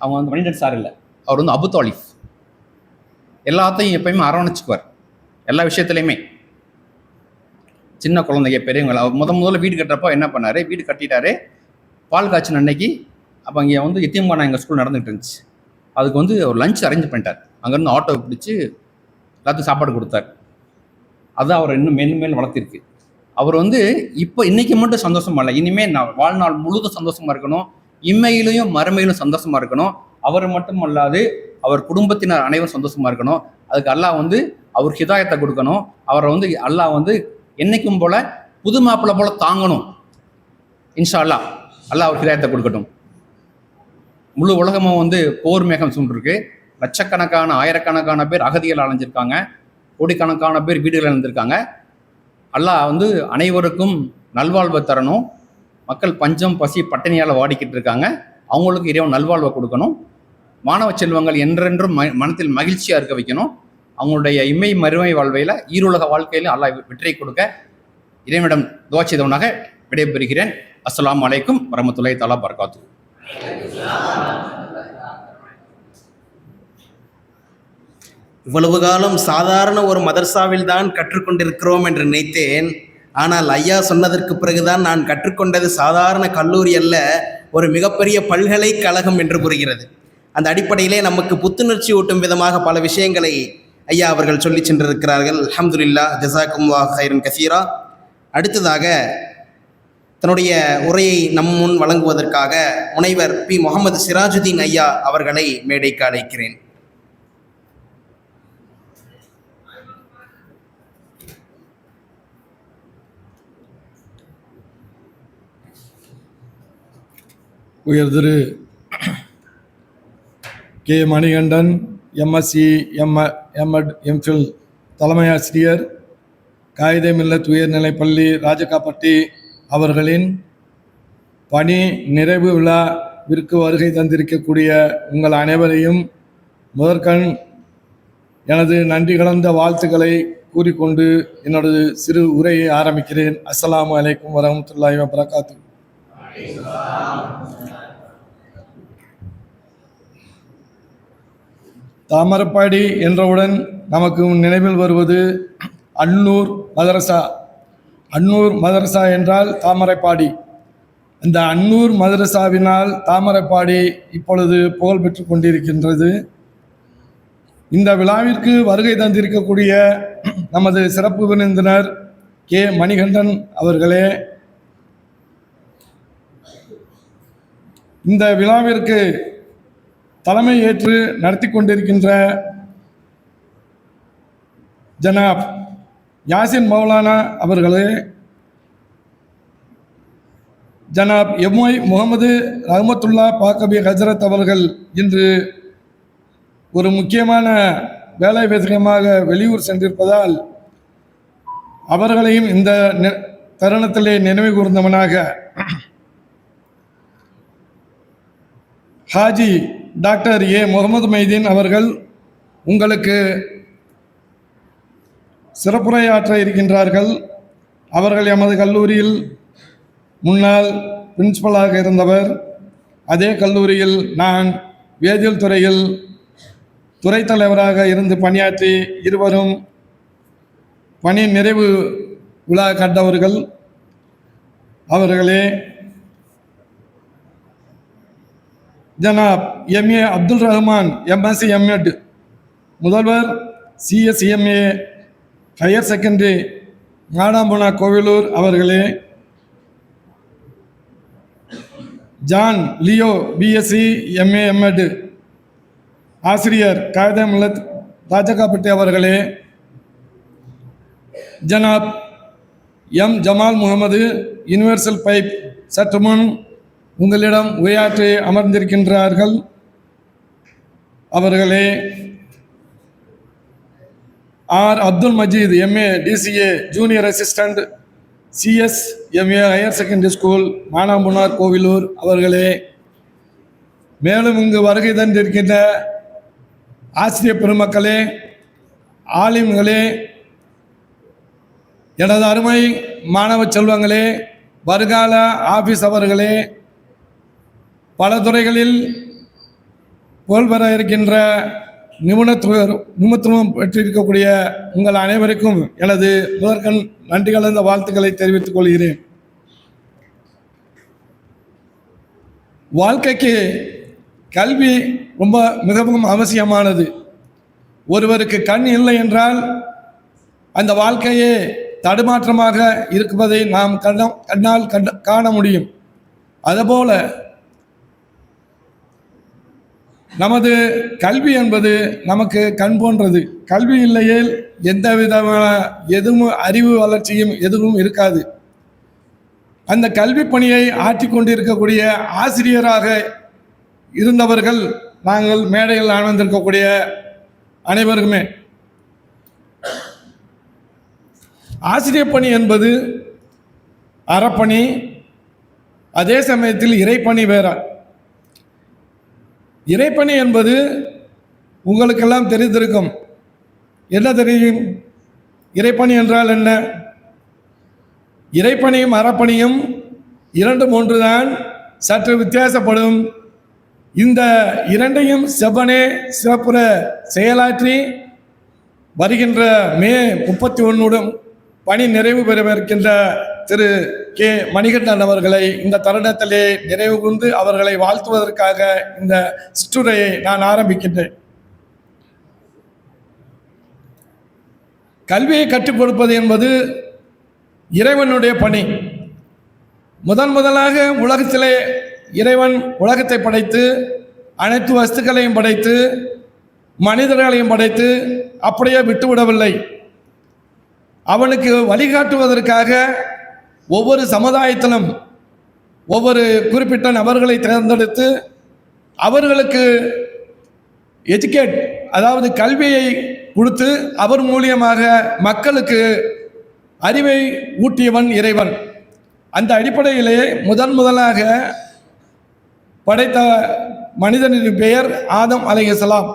அவங்க வந்து மணிகண்டன் சார் இல்லை, அவர் வந்து அபு தாலிஃப். எல்லாத்தையும் எப்பயுமே அரவணைச்சுக்குவார், எல்லா விஷயத்துலையுமே. சின்ன குழந்தைங்க பெரியவங்க அவர் முதல்ல வீடு கட்டுறப்போ என்ன பண்ணார், வீடு கட்டிட்டாரு, பால் காய்ச்சின அன்னைக்கு. அப்போ இங்கே வந்து எத்தியம்பானா எங்கள் ஸ்கூல் நடந்துகிட்டு இருந்துச்சு. அதுக்கு வந்து ஒரு லஞ்ச் அரேஞ்ச் பண்ணிட்டார். அங்கேருந்து ஆட்டோ பிடிச்சி எல்லாத்துக்கும் சாப்பாடு கொடுத்தார். அதுதான் அவர் இன்னும் மேலும் வளர்த்திருக்கு. அவர் வந்து இப்போ இன்றைக்கி மட்டும் சந்தோஷமா இல்லை, இனிமேல் நான் வாழ்நாள் முழுதும் சந்தோஷமாக இருக்கணும், இம்மையிலையும் மறுமையிலும் சந்தோஷமாக இருக்கணும். அவர் மட்டும் அல்லாது அவர் குடும்பத்தினர் அனைவரும் சந்தோஷமாக இருக்கணும். அதுக்கு அல்லாஹ் வந்து அவர் ஹிதாயத்தை கொடுக்கணும். அவரை வந்து அல்லாஹ் வந்து என்றைக்கும் போல் புது மாப்பிள்ளை போல் தாங்கணும். இன்ஷா அல்லாஹ் அவர் ஹிதாயத்தை கொடுக்கட்டும். முழு உலகமும் வந்து போர் மேகம் சூழ்ந்துருக்கு. லட்சக்கணக்கான ஆயிரக்கணக்கான பேர் அகதிகள் அலைஞ்சிருக்காங்க, கோடிக்கணக்கான பேர் வீடுகள் இழந்திருக்காங்க. அல்லாஹ் வந்து அனைவருக்கும் நல்வாழ்வை தரணும். மக்கள் பஞ்சம் பசி பட்டினியால் வாடிக்கிட்டு இருக்காங்க, அவங்களுக்கு இறைவன் நல்வாழ்வை கொடுக்கணும். மாணவ செல்வங்கள் என்றென்றும் மனத்தில் மகிழ்ச்சியாக இருக்க வைக்கணும். அவங்களுடைய இம்மை மறுமை வாழ்வையில் ஈருலக வாழ்க்கையில் அல்லாஹ் வெற்றி கொடுக்க இறைவனிடம் துஆ செய்தவனாக விடைபெறுகிறேன். அஸ்ஸலாமு அலைக்கும் வரஹ்மத்துல்லாஹி தஆலா பரகாத்துஹு. இவ்வளவு காலம் சாதாரண ஒரு மதர்சாவில் தான் கற்றுக்கொண்டிருக்கிறோம் என்று நினைத்தேன். ஆனால் ஐயா சொன்னதற்கு பிறகுதான் நான் கற்றுக்கொண்டது சாதாரண கல்லூரி அல்ல, ஒரு மிகப்பெரிய பல்கலைக்கழகம் என்று புரிகிறது. அந்த அடிப்படையிலே நமக்கு புத்துணர்ச்சி ஊட்டும் விதமாக பல விஷயங்களை ஐயா அவர்கள் சொல்லி சென்றிருக்கிறார்கள். அல்ஹம்துலில்லாஹ், ஜஸாக்குமுல்லாஹ் கைரன் கசீரா. அடுத்ததாக தன்னுடைய உரையை நம் முன் வழங்குவதற்காக முனைவர் பி முகமது சிராஜுதீன் ஐயா அவர்களை மேடைக்கு அழைக்கிறேன். உயர்திரு K Manikandan MSc MEd MPhil தலைமை ஆசிரியர், காயிதே மில்லத் உயர்நிலைப்பள்ளி ராஜகாப்பட்டி அவர்களின் பணி நிறைவு விழாவிற்கு வருகை தந்திருக்கக்கூடிய உங்கள் அனைவரையும் முதற்கண் எனது நன்றி கலந்த வாழ்த்துக்களை கூறிக்கொண்டு என்னோட சிறு உரையை ஆரம்பிக்கிறேன். அஸ்ஸலாமு அலைக்கும் வரஹ்மத்துல்லாஹி வபரகாத்துஹு. தாமரப்பாடி என்றவுடன் நமக்கு நினைவில் வருவது அன்னூர் மதரசா. அன்னூர் மதரசா என்றால் தாமரைப்பாடி. இந்த அன்னூர் மதரசாவினால் தாமரைப்பாடி இப்பொழுது புகழ் பெற்று கொண்டிருக்கின்றது. இந்த விழாவிற்கு வருகை தந்திருக்கக்கூடிய நமது சிறப்பு விருந்தினர் கே மணிகண்டன் அவர்களே, இந்த விழாவிற்கு தலைமை ஏற்று நடத்தி கொண்டிருக்கின்ற ஜனாப் யாசின் மௌலானா அவர்களே, ஜனாப் எம்ஒய் முகமது ரஹ்மத்துல்லா பாக்கபி ஹஜரத் அவர்கள் இன்று ஒரு முக்கியமான வேலை விஷயமாக வெளியூர் சென்றிருப்பதால் அவர்களையும் இந்த தருணத்திலே நினைவு கூர்ந்தவனாக ஹாஜி டாக்டர் ஏ முகமது மைதீன் அவர்கள் உங்களுக்கு சிறப்புரையாற்ற இருக்கின்றார்கள். அவர்கள் எமது கல்லூரியில் முன்னாள் பிரின்சிபலாக இருந்தவர். அதே கல்லூரியில் நான் வேதியியல் துறையில் துறை தலைவராக இருந்து பணியாற்றி இருவரும் பணி நிறைவு விழா கண்டவர்கள் அவர்களே Janab MA Abdul Rahman MSc MEd முதல்வர் CSMA higher secondary Madampuna Kovilur அவர்களே, John Leo BSc MA MEd ஆசிரியர் காயிதே மில்லத் ராஜகாப்பட்டி அவர்களே, Janab M Jamal Mohammed universal pipe சற்று முன் உங்களிடம் உரையாற்றி அமர்ந்திருக்கின்றார்கள் அவர்களே, R Abdul Majeed MA DCA junior assistant CS MA higher secondary school Manambunar Kovilur அவர்களே, மேலும் இங்கு வருகை தந்திருக்கின்ற ஆசிரியர் பெருமக்களே, ஆலிம்களே, எனது அருமை மாணவ செல்வங்களே, வருங்கால ஆபீஸ் அவர்களே, பல துறைகளில் புகழ்பெற இருக்கின்ற நிபுணத்துவம் பெற்றிருக்கக்கூடிய உங்கள் அனைவருக்கும் எனது முதற்கண் நன்றி கலந்த வாழ்த்துக்களை தெரிவித்துக் கொள்கிறேன். வாழ்க்கைக்கு கல்வி ரொம்ப மிகவும் அவசியமானது. ஒருவருக்கு கண் இல்லை என்றால் அந்த வாழ்க்கையே தடுமாற்றமாக இருப்பதை நாம் கண்ணால் காண முடியும். அதுபோல நமது கல்வி என்பது நமக்கு கண் போன்றது. கல்வி இல்லையேல் எந்த விதமான எதுவும் அறிவு வளர்ச்சியும் எதுவும் இருக்காது. அந்த கல்வி பணியை ஆற்றிக்கொண்டிருக்கக்கூடிய ஆசிரியராக இருந்தவர்கள் நாங்கள் மேடையில் அமர்ந்திருக்கக்கூடிய அனைவருக்குமே ஆசிரியர் பணி என்பது அறப்பணி, அதே சமயத்தில் இறைப்பணி வேற. இறைப்பணி என்பது உங்களுக்கெல்லாம் தெரிந்திருக்கும். என்ன தெரியும்? இறைப்பணி என்றால் என்ன? இறைப்பணியும் அறப்பணியும் இரண்டும் ஒன்றுதான், சற்று வித்தியாசப்படும். இந்த இரண்டையும் செவ்வனே சிறப்புற செயலாற்றி வருகின்ற மே 31 பணி நிறைவு பெறவிருக்கின்ற திரு கே மணிகண்டன் அவர்களை இந்த தருணத்திலே நிறைவு கொண்டு அவர்களை வாழ்த்துவதற்காக இந்த சிற்றுரையை நான் ஆரம்பிக்கின்றேன். கல்வியை கற்றுக் கொடுப்பது என்பது இறைவனுடைய பணி. முதலாக உலகத்திலே இறைவன் உலகத்தை படைத்து அனைத்து வஸ்துக்களையும் படைத்து மனிதர்களையும் படைத்து அப்படியே விட்டுவிடவில்லை. அவனுக்கு வழிகாட்டுவதற்காக ஒவ்வொரு சமுதாயத்திலும் ஒவ்வொரு குறிப்பிட்ட நபர்களை தேர்ந்தெடுத்து அவர்களுக்கு எஜுகேட், அதாவது கல்வியை கொடுத்து அவர் மூலியமாக மக்களுக்கு அறிவை ஊட்டியவன் இறைவன். அந்த அடிப்படையிலே முதலாக படைத்த மனிதனின் பெயர் ஆதம் அலைஹிஸ்ஸலாம்.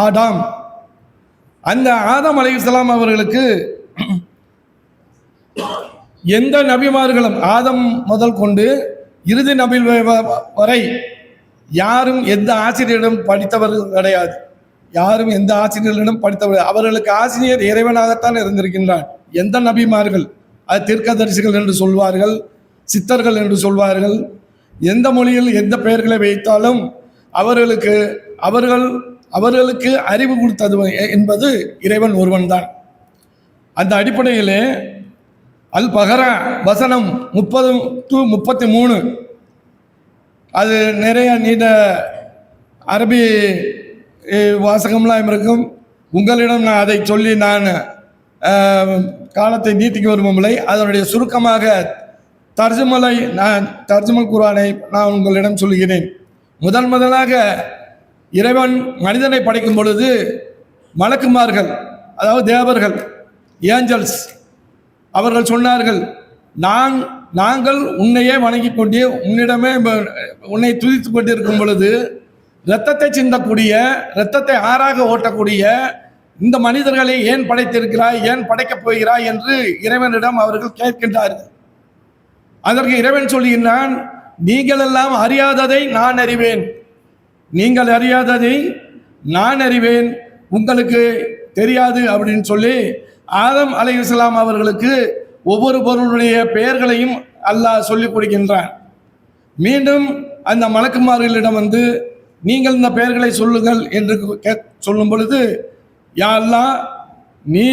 ஆடாம். அந்த ஆதம் அலைஹிஸ்ஸலாம் அவர்களுக்கு எந்த நபிமார்களும் ஆதம் முதல் கொண்டு இறுதி நபி வரை யாரும் எந்த ஆசிரியரிடம் படித்தவர்கள் கிடையாது. யாரும் எந்த ஆசிரியர்களிடம் படித்தவர்கள், அவர்களுக்கு ஆசிரியர் இறைவனாகத்தான் இருந்திருக்கின்றான். எந்த நபிமார்கள், அது தீர்க்கதரிசிகள் என்று சொல்வார்கள், சித்தர்கள் என்று சொல்வார்கள், எந்த மொழியில் எந்த பெயர்களை வைத்தாலும் அவர்களுக்கு அறிவு கொடுத்தது என்பது இறைவன் ஒருவன் தான். அந்த அடிப்படையிலே அல் பஹரா வசனம் 30-33 அது நிறைய நீண்ட அரபி வாசகம்லாம் இருக்கும். உங்களிடம் நான் அதை சொல்லி நான் காலத்தை நீட்டிக்க விரும்பவில்லை. அதனுடைய சுருக்கமாக தர்ஜுமல் குர்ஆனை நான் உங்களிடம் சொல்கிறேன். முதலாக இறைவன் மனிதனை படைக்கும் பொழுது மலக்குமார்கள், அதாவது தேவர்கள், ஏஞ்சல்ஸ், அவர்கள் சொன்னார்கள், நாங்கள் உன்னையே வணங்கி கொண்டே உன்னை துதித்து கொண்டிருக்கும் பொழுது இரத்தத்தை சிந்தக்கூடிய, இரத்தத்தை ஆறாக ஓட்டக்கூடிய இந்த மனிதர்களை ஏன் படைத்திருக்கிறாய், ஏன் படைக்கப் போகிறாய் என்று இறைவனிடம் அவர்கள் கேட்கின்றார்கள். அதற்கு இறைவன் சொல்லுகின்றான், நீங்கள் எல்லாம் அறியாததை நான் அறிவேன், நீங்கள் அறியாததை நான் அறிவேன், உங்களுக்கு தெரியாது அப்படின்னு சொல்லி ஆதம் அலைஹிஸ்ஸலாம் அவர்களுக்கு ஒவ்வொரு பொருளுடைய பெயர்களையும் அல்லாஹ் சொல்லிக் கொடுக்கின்றான். மீண்டும் அந்த மலக்குமார்களிடம் வந்து நீங்கள் இந்த பெயர்களை சொல்லுங்கள் என்று சொல்லும் பொழுது, யா அல்லாஹ், நீ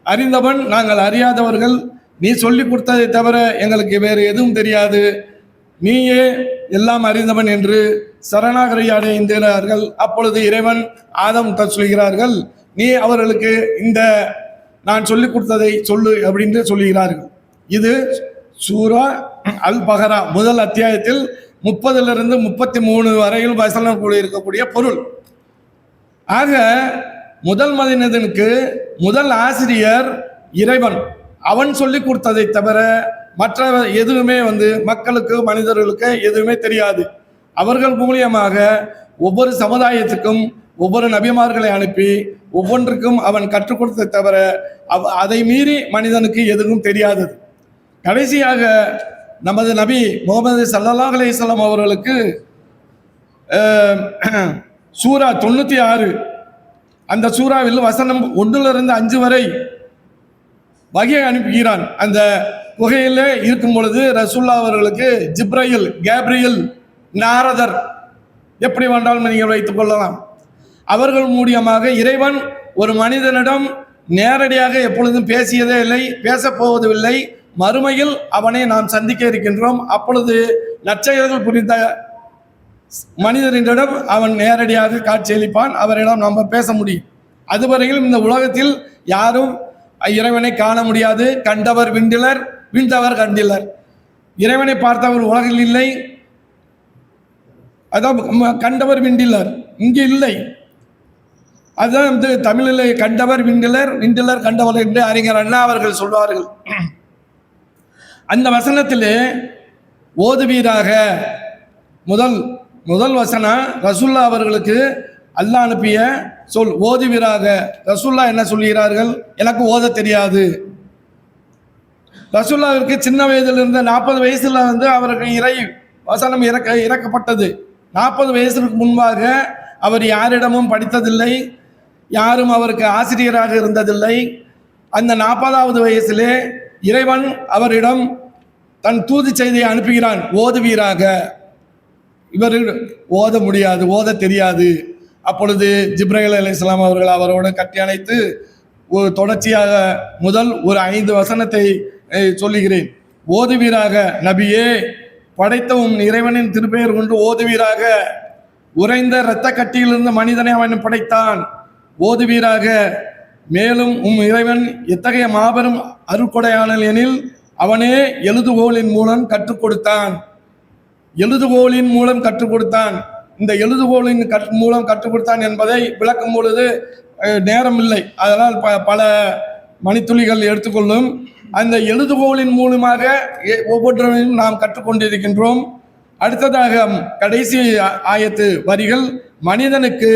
அறிந்தவன், நாங்கள் அறியாதவர்கள், நீ சொல்லி கொடுத்ததை தவிர எங்களுக்கு வேறு எதுவும் தெரியாது, நீயே எல்லாம் அறிந்தவன் என்று சரணாகதி அடைந்தார்கள். அப்பொழுது இறைவன் ஆதம் சொல்கிறார்கள், நீ அவர்களுக்கு இந்த நான் சொல்லிக் கொடுத்ததை சொல்லு அப்படின்னு சொல்லுகிறார்கள். இது சூரா அல் பஹரா முதல் அத்தியாயத்தில் 30 to 33 வரையில் வசனம் இருக்கக்கூடிய பொருள். ஆக முதல் மனிதனுக்கு முதல் ஆசிரியர் இறைவன். அவன் சொல்லிக் கொடுத்ததை தவிர மற்ற எதுவுமே மக்களுக்கு மனிதர்களுக்கு எதுவுமே தெரியாது. அவர்கள் மூலியமாக ஒவ்வொரு சமுதாயத்துக்கும் ஒவ்வொரு நபிமார்களை அனுப்பி ஒவ்வொன்றுக்கும் அவன் கற்றுக் கொடுத்ததை தவிர அதை மீறி மனிதனுக்கு எதுவும் தெரியாதது. கடைசியாக நமது நபி முகமது ஸல்லல்லாஹு அலைஹி வஸல்லம் அவர்களுக்கு சூரா 96 அந்த சூறாவில் வசனம் 1 to 5 வரை வகையை அனுப்புகிறான். அந்த குகையில் இருக்கும் பொழுது ரசூல்லா அவர்களுக்கு ஜிப்ரையில், கேப்ரியல், நாரதர் எப்படி வேண்டாலும் நீங்கள் வைத்துக் கொள்ளலாம். அவர்கள் மூலியமாக இறைவன் ஒரு மனிதனிடம் நேரடியாக எப்பொழுதும் பேசியதே இல்லை, பேசப்போவதில்லை. மறுமையில் அவனை நாம் சந்திக்க இருக்கின்றோம். அப்பொழுது நற்செயல்கள் புரிந்த மனிதரிடம் அவன் நேரடியாக காட்சியளிப்பான், அவரிடம் நாம் பேச முடியும். அதுவரையில் இந்த உலகத்தில் யாரும் இறைவனை காண முடியாது. கண்டவர் விண்டிலர், விண்டவர் கண்டிலர். இறைவனை பார்த்தவர் உலகில் இல்லை, அதான் கண்டவர் விண்டிலர் இங்கு இல்லை. அதுதான் தமிழில் கண்டவர் விண்டிலர், விண்டிலர் கண்டவர் என்று அறிஞர் அண்ணா அவர்கள் சொல்வார்கள். அந்த வசனத்திலே ஓதுவீராக முதல் வசனம் ரசூல்லா அவர்களுக்கு அல்லாஹ் அனுப்பிய சொல். ஓதுவீராக. ரசூல்லா என்ன சொல்கிறார்கள்? எனக்கு ஓத தெரியாது. ரசூல்லாவிற்கு சின்ன வயதிலிருந்து 40 வயசுல அவருக்கு இறை வசனம் இறக்கப்பட்டது. 40 வயசுக்கு முன்பாக அவர் யாரிடமும் படித்ததில்லை, யாரும் அவருக்கு ஆசிரியராக இருந்ததில்லை. அந்த 40வது வயசிலே இறைவன் அவரிடம் தன் தூது செய்தியை அனுப்புகிறான், ஓதுவீராக. இவர் ஓத முடியாது, ஓத தெரியாது. அப்பொழுது ஜிப்ரைல் அலைஹிஸ்ஸலாம் அவர்கள் அவரோடு கட்டி அணைத்து ஒரு தொடர்ச்சியாக முதல் ஒரு 5 வசனத்தை சொல்லுகிறேன். ஓதுவீராக நபியே, படைத்தவும் இறைவனின் திருப்பெயர் கொண்டு ஓதுவீராக. உறைந்த இரத்த கட்டியிலிருந்து மனிதனை அவன் படைத்தான், ஓதுவீராக. மேலும் இறைவன் எத்தகைய மாபெரும் அருட்கொடையாளன் எனில் அவனே எழுதுகோலின் மூலம் கற்றுக் கொடுத்தான். எழுதுகோலின் மூலம் கற்றுக் கொடுத்தான். இந்த எழுதுகோலின் மூலம் கற்றுக் கொடுத்தான் என்பதை விளக்கும் பொழுது நேரம் இல்லை, அதனால் பல மணித்துளிகள் எடுத்துக்கொள்ளும். அந்த எழுதுகோலின் மூலமாக ஒவ்வொன்றையும் நாம் கற்றுக்கொண்டிருக்கின்றோம். அடுத்ததாக கடைசி ஆயத்து வரிகள், மனிதனுக்கு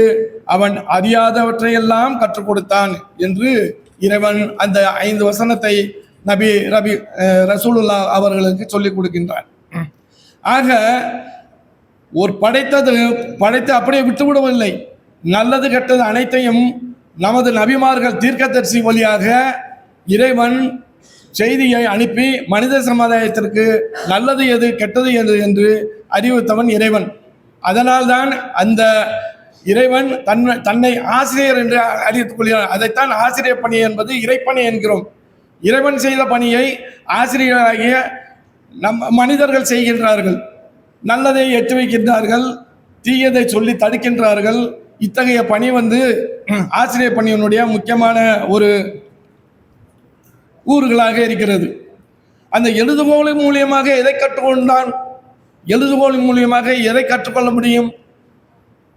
அவன் அறியாதவற்றையெல்லாம் கற்றுக் கொடுத்தான் என்று இறைவன் அந்த 5 வசனத்தை நபி ரசூலுல்லா அவர்களுக்கு சொல்லிக் கொடுக்கின்றான். ஆக ஒரு படைத்து அப்படியே விட்டுவிடவில்லை. நல்லது கெட்டது அனைத்தையும் நமது நபிமார்கள் தீர்க்கதரிசி வழியாக இறைவன் செய்தியை அனுப்பி மனித சமுதாயத்திற்கு நல்லது எது கெட்டது எது என்று அறிவித்தவன் இறைவன். அதனால்தான் அந்த இறைவன் தன்னை ஆசிரியர் என்று அறிவித்துக் கொள்கிறான். அதைத்தான் ஆசிரியர் பணி என்பது இறைப்பணி என்கிறோம். இறைவன் செய்த பணியை ஆசிரியராகிய மனிதர்கள் செய்கின்றார்கள். நல்லதை எட்டு வைக்கின்றார்கள், தீயதை சொல்லி தடுக்கின்றார்கள். இத்தகைய பணி ஆசிரியர் பணியினுடைய முக்கியமான ஒரு கூறுகளாக இருக்கிறது. அந்த எழுதுகோலின் மூலியமாக எதை கற்றுக்கொண்டான்? எழுதுகோலின் மூலியமாக எதை கற்றுக்கொள்ள முடியும்?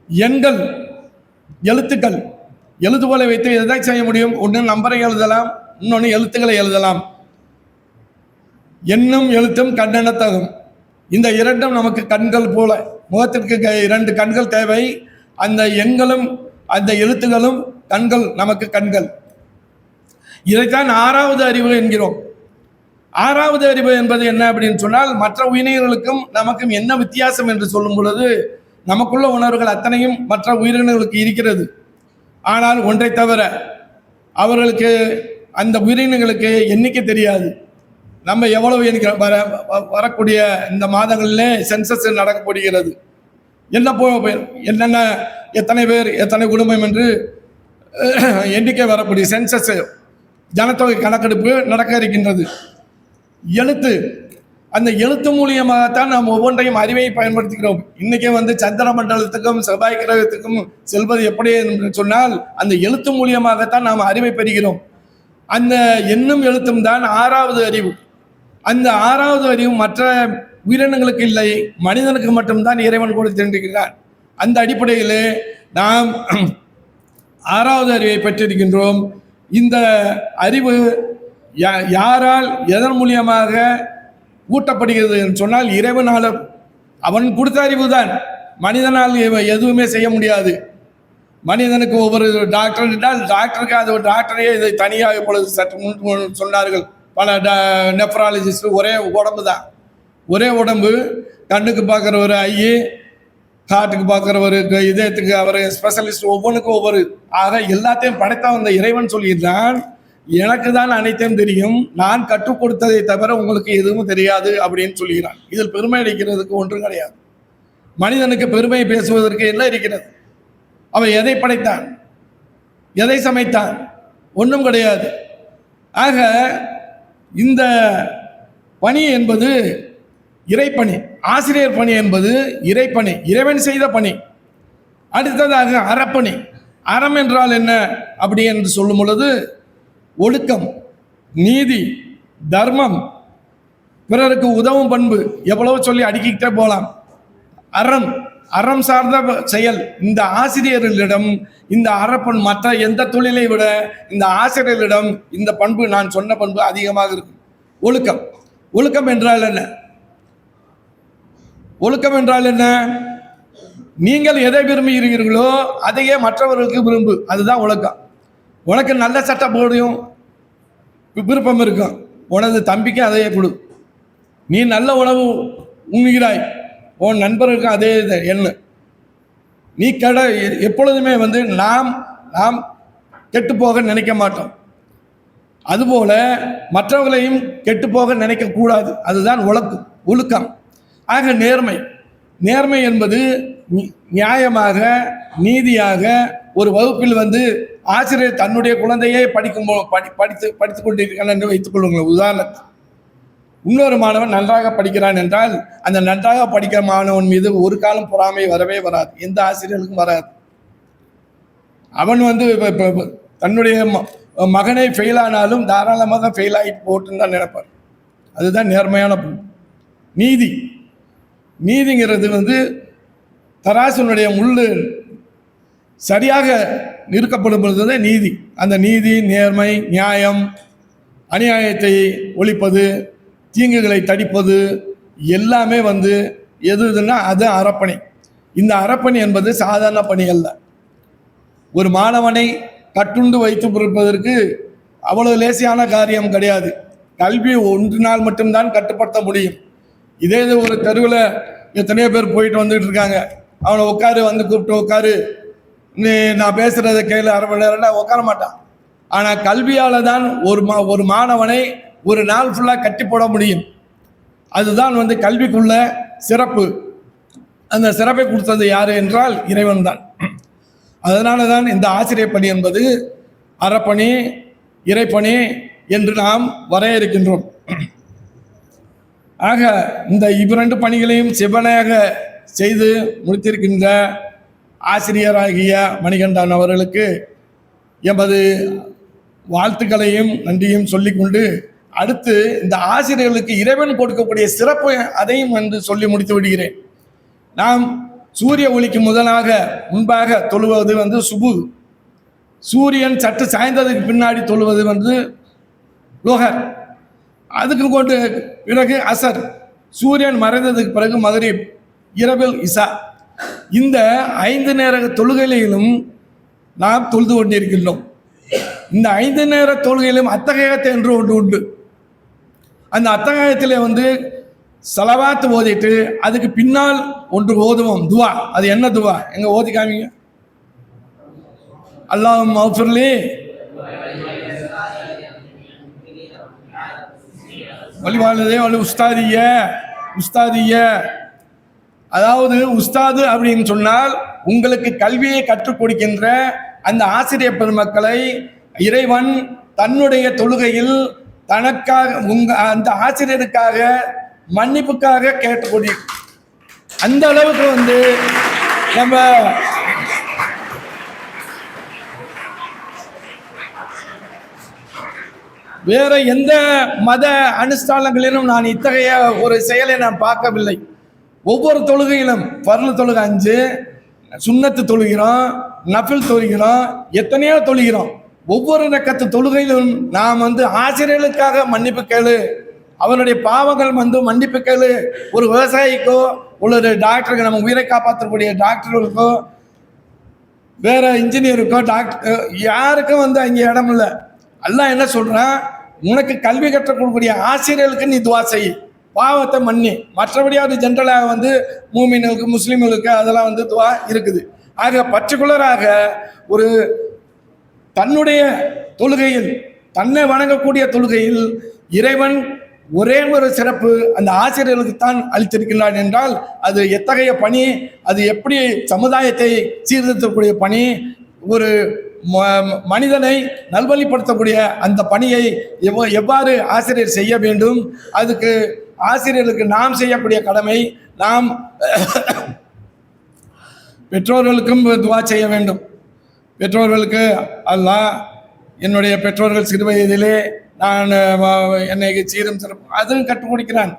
எண்கள், எழுத்துக்கள். எழுதுகோலை வைத்து எதை செய்ய முடியும்? ஒன்று நம்பரை எழுதலாம், இன்னொன்று எழுத்துக்களை எழுதலாம். எண்ணும் எழுத்தும் கண்ணெனத்தகும். இந்த இரண்டும் நமக்கு கண்கள் போல. முகத்திற்கு 2 கண்கள் தேவை. அந்த எண்களும் அந்த எழுத்துகளும் கண்கள், நமக்கு கண்கள். இதைத்தான் 6வது அறிவு என்கிறோம். 6வது அறிவு என்பது என்ன அப்படின்னு சொன்னால், மற்ற உயிரினங்களுக்கும் நமக்கும் என்ன வித்தியாசம் என்று சொல்லும் பொழுது, நமக்குள்ள உணர்வுகள் அத்தனையும் மற்ற உயிரினங்களுக்கு இருக்கிறது. ஆனால் ஒன்றை தவிர அவர்களுக்கு அந்த உயிரினங்களுக்கு எண்ணிக்கை தெரியாது. நம்ம எவ்வளவு எண்ணிக்கை வரக்கூடிய இந்த மாதங்களிலே சென்சஸ் நடக்கப்படுகிறது. என்னென்ன எத்தனை பேர் எத்தனை குடும்பம் என்று எண்ணிக்கை வரக்கூடிய சென்சஸ் ஜனத்தொகை கணக்கெடுப்பு நடக்க இருக்கின்றது. எழுத்து, அந்த எழுத்து மூலியமாகத்தான் நாம் ஒவ்வொன்றையும் அறிவை பயன்படுத்துகிறோம். இன்னைக்கு சந்திர மண்டலத்துக்கும் செவ்வாய் கிரகத்துக்கும் செல்வது எப்படி என்று சொன்னால் அந்த எழுத்து மூலியமாகத்தான் நாம் அறிவை பெறுகிறோம். அந்த எண்ணும் எழுத்தும் தான் 6வது அறிவு. அந்த 6வது அறிவு மற்ற உயிரினங்களுக்கு இல்லை, மனிதனுக்கு மட்டும்தான் இறைவன் கொடுத்திருக்கிறார். அந்த அடிப்படையில் நாம் 6வது அறிவை பெற்றிருக்கின்றோம். இந்த அறிவு யாரால் எதன் மூலியமாக ஊட்டப்படுகிறது என்று சொன்னால் இறைவனால். அவன் கொடுத்த அறிவு தான், மனிதனால் எதுவுமே செய்ய முடியாது. மனிதனுக்கு ஒவ்வொரு டாக்டர் என்றால் டாக்டருக்கு அது ஒரு டாக்டரையே இதை தனியாக இப்பொழுது சற்று முன் சொன்னார்கள். பல நெஃப்ராலஜிஸ்ட் ஒரே உடம்பு தான், ஒரே உடம்பு. கண்ணுக்கு பார்க்குற ஒரு ஐ, ஹார்ட்டுக்கு பார்க்குறவருக்கு, இதயத்துக்கு அவர் ஸ்பெஷலிஸ்ட், ஒவ்வொன்றுக்கும் ஒவ்வொரு. ஆக எல்லாத்தையும் படைத்த அந்த இறைவன் சொல்லியிருந்தான், எனக்கு தான் அனைத்தையும் தெரியும், நான் கற்றுக் கொடுத்ததை தவிர உங்களுக்கு எதுவும் தெரியாது அப்படின்னு சொல்கிறான். இதில் பெருமை அளிக்கிறதுக்கு ஒன்றும் கிடையாது. மனிதனுக்கு பெருமை பேசுவதற்கு என்ன இருக்கிறது? அவன் எதை படைத்தான், எதை சமைத்தான்? ஒன்றும் கிடையாது. ஆக இந்த பணி என்பது இறைப்பணி, ஆசிரியர் பணி என்பது இறைப்பணி, இறைவன் செய்த பணி. அடுத்ததாக அறப்பணி. அறம் என்றால் என்ன அப்படி என்று சொல்லும் பொழுது ஒழுக்கம், நீதி, தர்மம், பிறருக்கு உதவும் பண்பு, எவ்வளவு சொல்லி அடுக்கிக்கிட்டே போகலாம். அறம், அறம் சார்ந்த செயல். இந்த ஆசிரியர்களிடம் இந்த அறப்பண் மற்ற எந்த தொழிலை விட இந்த ஆசிரியர்களிடம் இந்த பண்பு, நான் சொன்ன பண்பு அதிகமாக இருக்கும். ஒழுக்கம். ஒழுக்கம் என்றால் என்ன? ஒழுக்கம் என்றால் என்ன? நீங்கள் எதை விரும்புகிறீர்களோ அதையே மற்றவர்களுக்கு விரும்பு, அதுதான் ஒழுக்கம். உனக்கு நல்ல சட்டை போடும் விருப்பம் இருக்கும், உனது தம்பிக்கு அதையே கொடு. நீ நல்ல உணவு உண்ணுகிறாய், உன் நண்பருக்கு அதே எண்ணு. நீ எப்பொழுதுமே நாம் நாம் கெட்டு போக நினைக்க மாட்டோம். அதுபோல மற்றவர்களையும் கெட்டு போக நினைக்கக்கூடாது, அதுதான் ஒழுக்கம். ஆக நேர்மை. நேர்மை என்பது நியாயமாக, நீதியாக ஒரு வகுப்பில் ஆசிரியர் தன்னுடைய குழந்தையை படித்து கொண்டிருக்கிறான் என்று வைத்துக் கொள்ளுங்கள். உதாரணத்துக்கு இன்னொரு மாணவன் நன்றாக படிக்கிறான் என்றால் அந்த நன்றாக படிக்கிற மாணவன் மீது ஒரு காலம் பொறாமை வரவே வராது, எந்த ஆசிரியருக்கும் வராது. அவன் தன்னுடைய மகனை ஃபெயில் ஆனாலும் தாராளமாக ஃபெயில் ஆகி போட்டுன்னு தான் நினைப்பார். அதுதான் நேர்மையான நீதி. நீதிங்கிறது தராசனுடைய முள்ளு சரியாக நிறுக்கப்படும் பொழுது நீதி. அந்த நீதி, நேர்மை, நியாயம், அநியாயத்தை ஒழிப்பது, தீங்குகளை தடிப்பது எல்லாமே எதுன்னா அது அறப்பணி. இந்த அறப்பணி என்பது சாதாரண பணி அல்ல. ஒரு மாணவனை கட்டுண்டு வைத்து பிறப்பதற்கு அவ்வளவு லேசியான காரியம் கிடையாது. கல்வி ஒன்றினால் மட்டும்தான் கட்டுப்படுத்த முடியும். இதே ஒரு தெருவில் எத்தனையோ பேர் போயிட்டு வந்துட்டு இருக்காங்க, அவனை உட்காரு கூப்பிட்டு உட்காரு, நீ நான் பேசுகிறத கேளு, அரை மணி நேரம் உட்கார மாட்டான். ஆனால் கல்வியால் தான் ஒரு மாணவனை ஒரு நாள் ஃபுல்லாக கட்டி போட முடியும். அதுதான் கல்விக்குள்ள சிறப்பு. அந்த சிறப்பை கொடுத்தது யார் என்றால் இறைவன் தான். அதனால தான் இந்த ஆசிரியர் பணி என்பது அறப்பணி, இறைப்பணி என்று நாம் வரையறுக்கின்றோம். ஆக இந்த இவ்விரண்டு பணிகளையும் செவ்வனையாக செய்து முடித்திருக்கின்ற ஆசிரியராகிய மணிகண்டன் அவர்களுக்கு எமது வாழ்த்துக்களையும் நன்றியும் சொல்லிக்கொண்டு, அடுத்து இந்த ஆசிரியர்களுக்கு இறைவன் கொடுக்கக்கூடிய சிறப்பு அதையும் சொல்லி முடித்து விடுகிறேன். நாம் சூரிய ஒளிக்கு முன்பாக தொழுவது சுபு. சூரியன் சற்று சாய்ந்ததுக்கு பின்னாடி தொழுவது லோகர். அதுக்கு கொண்டு பிறகு அசர். சூரியன் மறைந்ததுக்கு பிறகு மகரிப், இரவில் இசா. இந்த 5 நேர தொழுகையிலும் நாம் தொழுது கொண்டிருக்கின்றோம். இந்த 5 நேர தொழுகையிலும் அத்தகையத்தை என்று ஒன்று உண்டு. அந்த அத்தகையத்திலே சலவாத்து ஓதிட்டு அதுக்கு பின்னால் ஒன்று ஓதுவோம், துவா. அது என்ன துவா? எங்க ஓதி காமிங்க. அல்லாஹும்ம மஃபிர்லி வழிவாழ்ந்ததே வழி உஸ்தாதிய. அதாவது உஸ்தாது அப்படின்னு சொன்னால் உங்களுக்கு கல்வியை கற்றுக் கொடுக்கின்ற அந்த ஆசிரியர் பெருமக்களை இறைவன் தன்னுடைய தொழுகையில் தனக்காக அந்த ஆசிரியருக்காக மன்னிப்புக்காக கேட்டுக்கொடி அந்த அளவுக்கு நம்ம வேற எந்த மத அனுஷ்டானங்களிலும் நான் இத்தகைய ஒரு செயலை நான் பார்க்கவில்லை. ஒவ்வொரு தொழுகையிலும் பர்லு தொழுகை 5, சுன்னத்து தொழுகிறோம், நஃபில் தொழுகிறோம், எத்தனையோ தொழுகிறோம். ஒவ்வொரு ரக்கத்து தொழுகையிலும் நாம் ஆசிரியர்களுக்காக மன்னிப்பு கேளு, அவனுடைய பாவங்கள் மன்னிப்பு கேளு. ஒரு விவசாயிக்கோ ஒரு டாக்டருக்கு, நம்ம உயிரை காப்பாற்றக்கூடிய டாக்டர்களுக்கோ வேற இன்ஜினியருக்கோ டாக்டர் யாருக்கும் அங்கே இடம் இல்லை. அல்லாஹ் என்ன சொல்றான், உனக்கு கல்வி கற்றுக் கொடுக்கக்கூடிய ஆசிரியர்களுக்கு நீ துவா செய், பாவத்தை மன்னி. மற்றபடி அது ஜென்ரலாக மூமின்களுக்கு முஸ்லீம்களுக்கு அதெல்லாம் துவா இருக்குது. ஆக பர்டிகுலராக ஒரு தன்னுடைய தொழுகையில், தன்னை வணங்கக்கூடிய தொழுகையில் இறைவன் ஒரே ஒரு சிறப்பு அந்த ஆசிரியர்களுக்கு தான் அளித்திருக்கிறான் என்றால் அது எத்தகைய பணி, அது எப்படி சமுதாயத்தை சீர்திருத்தக்கூடிய பணி, ஒரு மனிதனை நல்வழிப்படுத்தக்கூடிய அந்த பணியை எவ்வாறு ஆசிரியர் செய்ய வேண்டும், அதுக்கு ஆசிரியர்களுக்கு நாம் செய்யக்கூடிய கடமை, நாம் பெற்றோர்களுக்கும் துவா செய்ய வேண்டும். பெற்றோர்களுக்கு அல்லாஹ் என்னுடைய பெற்றோர்கள் சிறு வயதிலே நான் என்னை சீரும் சிறப்பு அதுவும் கற்றுக் கொடுக்கிறான்.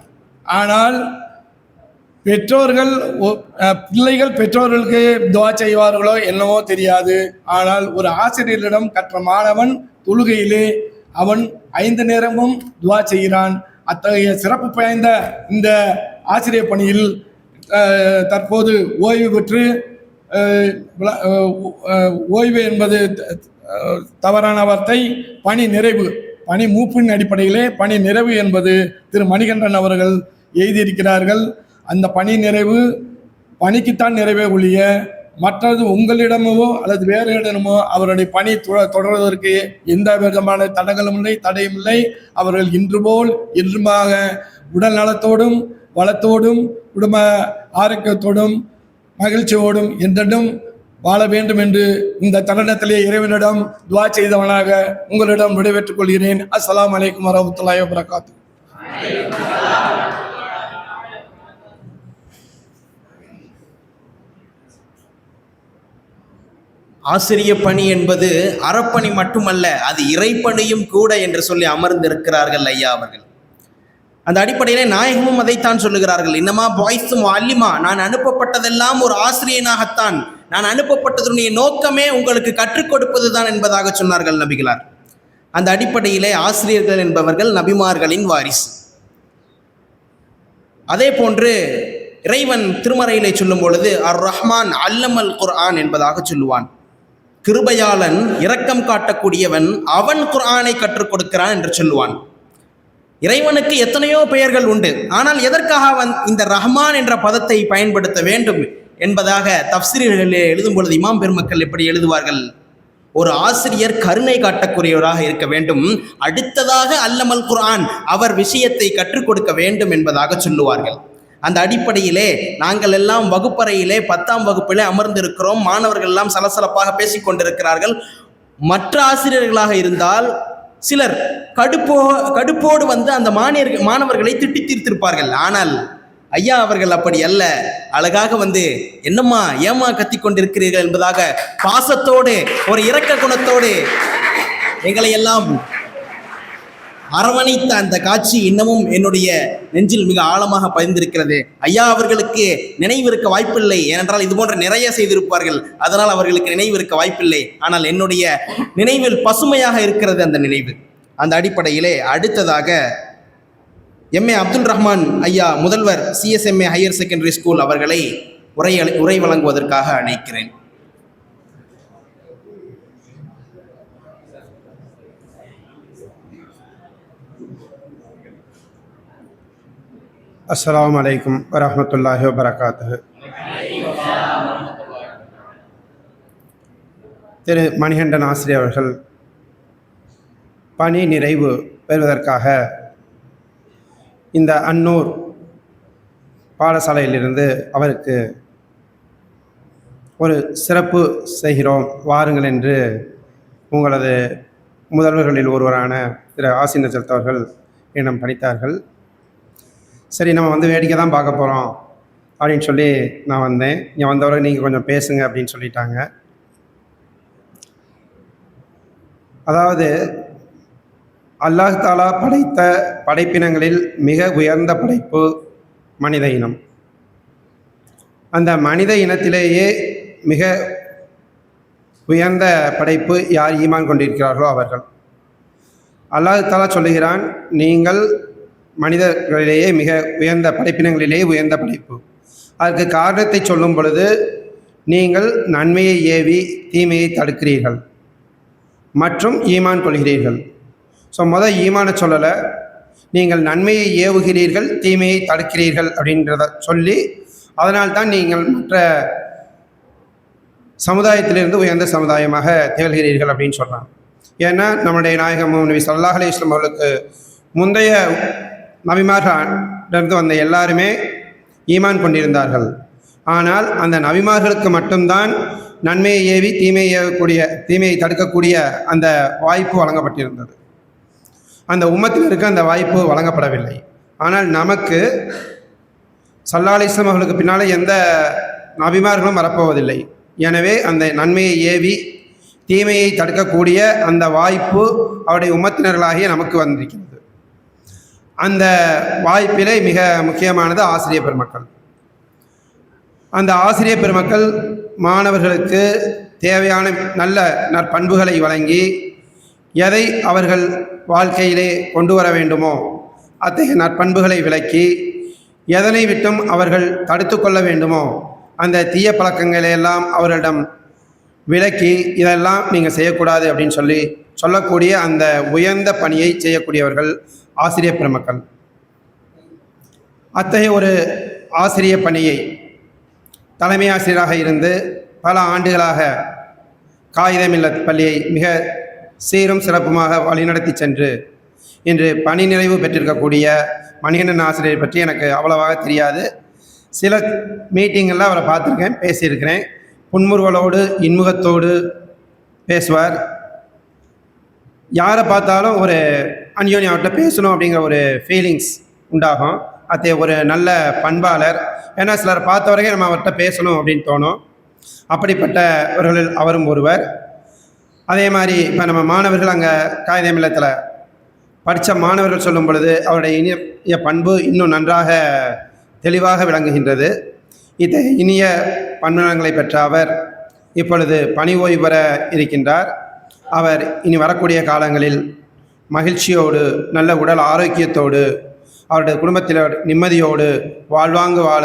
ஆனால் பிள்ளைகள் பெற்றோர்களுக்கு துவா செய்வார்களோ என்னவோ தெரியாது. ஆனால் ஒரு ஆசிரியரிடம் கற்ற மாணவன் தொழுகையிலே அவன் 5 நேரமும் துவா செய்கிறான். அத்தகைய சிறப்பு வாய்ந்த இந்த ஆசிரியர் பணியில் தற்போது ஓய்வு பெற்று, ஓய்வு என்பது தவறான வார்த்தை, பணி நிறைவு, பணி மூப்பின் அடிப்படையிலே பணி நிறைவு என்பது திரு மணிகண்டன் அவர்கள் எழுதியிருக்கிறார்கள். அந்த பணி நிறைவு பணிக்குத்தான் நிறைவே ஒழிய மற்றது உங்களிடமோ அல்லது வேறு இடமோ அவருடைய பணி தொடர்வதற்கு எந்த விதமான தடங்களும் இல்லை, தடையும் இல்லை. அவர்கள் இன்று போல் என்றுமாக உடல் நலத்தோடும் வளத்தோடும் குடும்ப ஆரோக்கியத்தோடும் மகிழ்ச்சியோடும் என்றென்றும் வாழ வேண்டும் என்று இந்த தருணத்திலே இறைவனிடம் துவா செய்தவனாக உங்களிடம் விடைபெற்றுக் கொள்கிறேன். அஸ்ஸலாமு அலைக்கும் வரஹ்மத்துல்லாஹி வபரகாத்துஹு. ஆசிரிய பணி என்பது அறப்பணி மட்டுமல்ல, அது இறைப்பணியும் கூட என்று சொல்லி அமர்ந்திருக்கிறார்கள் ஐயா அவர்கள். அந்த அடிப்படையிலே நாயகமும் அதைத்தான் சொல்லுகிறார்கள். இன்னமா பாய்ஸும் அல்லிமா, நான் அனுப்பப்பட்டதெல்லாம் ஒரு ஆசிரியனாகத்தான், நான் அனுப்பப்பட்டதனுடைய நோக்கமே உங்களுக்கு கற்றுக் கொடுப்பது தான் என்பதாக சொன்னார்கள் நபிகளார். அந்த அடிப்படையிலே ஆசிரியர்கள் என்பவர்கள் நபிமார்களின் வாரிசு. அதே போன்று இறைவன் திருமறையிலே சொல்லும் பொழுது அர் ரஹ்மான் அல்லமல் குர்ஆன் என்பதாக சொல்லுவான். கிருபையாளன், இரக்கம் காட்டக்கூடியவன், அவன் குர்ஆனை கற்றுக் கொடுக்கிறான் என்று சொல்லுவான். இறைவனுக்கு எத்தனையோ பெயர்கள் உண்டு. ஆனால் எதற்காக அவன் இந்த ரஹ்மான் என்ற பதத்தை பயன்படுத்த வேண்டும் என்பதாக தஃப்சீர்களிலே எழுதும் பொழுது இமாம் பெருமக்கள் எப்படி எழுதுவார்கள், ஒரு ஆசிரியர் கருணை காட்டக்கூடியவராக இருக்க வேண்டும், அடுத்ததாக அல்லமல் குர்ஆன் அவர் விஷயத்தை கற்றுக் கொடுக்க வேண்டும் என்பதாக சொல்லுவார்கள். அந்த அடிப்படையிலே நாங்கள் எல்லாம் வகுப்பறையிலே 10ஆம் வகுப்பிலே அமர்ந்திருக்கிறோம். மாணவர்கள் எல்லாம் சலசலப்பாக பேசிக்கொண்டிருக்கிறார்கள். மற்ற ஆசிரியர்களாக இருந்தால் சிலர் கடுப்போடு அந்த மாணவர்களை திட்டி தீர்த்திருப்பார்கள். ஆனால் ஐயா அவர்கள் அப்படி அல்ல, அழகாக என்னம்மா ஏமா கத்தி கொண்டிருக்கிறீர்கள் என்பதாக பாசத்தோடு ஒரு இரக்க குணத்தோடு எங்களை எல்லாம் அரவணைத்த அந்த காட்சி இன்னமும் என்னுடைய நெஞ்சில் மிக ஆழமாக பதிந்திருக்கிறது. ஐயா அவர்களுக்கு நினைவு இருக்க வாய்ப்பில்லை, ஏனென்றால் இது போன்ற நிறைய செய்திருப்பார்கள், அதனால் அவர்களுக்கு நினைவு இருக்க வாய்ப்பில்லை. ஆனால் என்னுடைய நினைவில் பசுமையாக இருக்கிறது அந்த நினைவு. அந்த அடிப்படையிலே அடுத்ததாக எம்ஏ அப்துல் ரஹ்மான் ஐயா முதல்வர் சிஎஸ்எம்ஏ ஹையர் செகண்டரி ஸ்கூல் அவர்களை உரை வழங்குவதற்காக அழைக்கிறேன். அஸ்ஸலாமு அலைக்கும் வரஹ்மத்துல்லாஹி வபரகாத்துஹு. திரு மணிகண்டன் ஆசிரியர் அவர்கள் பணி நிறைவு பெறுவதற்காக இந்த அன்னூர் பாடசாலையிலிருந்து அவருக்கு ஒரு சிறப்பு செய்கிறோம் வாருங்கள் என்று உங்களது முதல்வர்களில் ஒருவரான திரு ஆசின் நஜத் அவர்கள் என்னிடம் பணித்தார்கள். சரி, நம்ம வந்து வேடிக்கை தான் பார்க்க போகிறோம் அப்படின்னு சொல்லி நான் வந்தேன். இங்கே வந்தவரை நீங்கள் கொஞ்சம் பேசுங்க அப்படின்னு சொல்லிட்டாங்க. அதாவது அல்லாஹ் தாலா படைத்த படைப்பினங்களில் மிக உயர்ந்த படைப்பு மனித இனம். அந்த மனித இனத்திலேயே மிக உயர்ந்த படைப்பு யார் ஈமான் கொண்டிருக்கிறார்களோ அவர்கள். அல்லாஹ் தாலா சொல்லுகிறான், நீங்கள் மனிதர்களிலேயே மிக உயர்ந்த படைப்பினங்களிலேயே உயர்ந்த படைப்பு. அதற்கு காரணத்தை சொல்லும் பொழுது, நீங்கள் நன்மையை ஏவி தீமையை தடுக்கிறீர்கள் மற்றும் ஈமான் கொள்கிறீர்கள். ஸோ ஈமானை சொல்லலை, நீங்கள் நன்மையை ஏவுகிறீர்கள் தீமையை தடுக்கிறீர்கள் அப்படின்றத சொல்லி, அதனால்தான் நீங்கள் மற்ற சமுதாயத்திலிருந்து உயர்ந்த சமுதாயமாக திகழ்கிறீர்கள் அப்படின்னு சொல்கிறாங்க. ஏன்னா நம்முடைய நாயகம் நபி ஸல்லல்லாஹு அலைஹி வஸல்லம் அவர்களுக்கு முந்தைய நபிமார்களிருந்து வந்த எல்லாருமே ஈமான் கொண்டிருந்தார்கள். ஆனால் அந்த நபிமார்களுக்கு மட்டும்தான் நன்மையை ஏவி தீமையை தடுக்கக்கூடிய அந்த வாய்ப்பு வழங்கப்பட்டிருந்தது. அந்த உம்மத்தினருக்கு அந்த வாய்ப்பு வழங்கப்படவில்லை. ஆனால் நமக்கு ஸல்லல்லாஹு அலைஹி வஸல்லம் அவர்களுக்கு பின்னால் எந்த நபிமார்களும் வரப்போவதில்லை. எனவே அந்த நன்மையை ஏவி தீமையை தடுக்கக்கூடிய அந்த வாய்ப்பு அவருடைய உம்மத்தினர்களாகிய நமக்கு வந்திருக்கிறது. அந்த வாய்ப்பிலே மிக முக்கியமானது ஆசிரியர் பெருமக்கள். அந்த ஆசிரியர் பெருமக்கள் மாணவர்களுக்கு தேவையான நல்ல நற்பண்புகளை வழங்கி, எதை அவர்கள் வாழ்க்கையிலே கொண்டு வர வேண்டுமோ அத்தகைய நற்பண்புகளை விளக்கி, எதனை விட்டும் அவர்கள் தடுத்து கொள்ள வேண்டுமோ அந்த தீய பழக்கங்களையெல்லாம் அவர்களிடம் விளக்கி, இதெல்லாம் நீங்கள் செய்யக்கூடாது அப்படின்னு சொல்லக்கூடிய அந்த உயர்ந்த பணியை செய்யக்கூடியவர்கள் ஆசிரியர் பெருமக்கள். அத்தகைய ஒரு ஆசிரியர் பணியை தலைமை ஆசிரியராக இருந்து பல ஆண்டுகளாக காயிதே மில்லத் பள்ளியை மிக சீரும் சிறப்புமாக வழிநடத்தி சென்று இன்று பணி நிறைவு பெற்றிருக்கக்கூடிய மணிகண்டன் ஆசிரியரை பற்றி எனக்கு அவ்வளவாக தெரியாது. சில மீட்டிங்களில் அவரை பார்த்துருக்கேன், பேசியிருக்கிறேன். புன்முறுவலோடு இன்முகத்தோடு பேசுவார். யாரை பார்த்தாலும் ஒரு அந்யோன்யம் அவர்கிட்ட பேசணும் அப்படிங்கிற ஒரு ஃபீலிங்ஸ் உண்டாகும். அத்தகைய ஒரு நல்ல பண்பாளர். ஏன்னா சிலரை பார்த்த வரைக்கும் நம்ம அவர்கிட்ட பேசணும் அப்படின்னு தோணும். அப்படிப்பட்டவர்களில் அவரும் ஒருவர். அதே மாதிரி இப்போ நம்ம மாணவர்கள் அங்கே காயிதே மில்லத்தில் படித்த மாணவர்கள் சொல்லும் பொழுது அவருடைய இனிய பண்பு இன்னும் நன்றாக தெளிவாக விளங்குகின்றது. இத்தகைய இனிய பண்புகளை பெற்ற அவர் இப்பொழுது பணி ஓய்வு பெற இருக்கின்றார். அவர் இனி வரக்கூடிய காலங்களில் மகிழ்ச்சியோடு நல்ல உடல் ஆரோக்கியத்தோடு அவருடைய குடும்பத்தில் நிம்மதியோடு வாழ்வாங்கு வாழ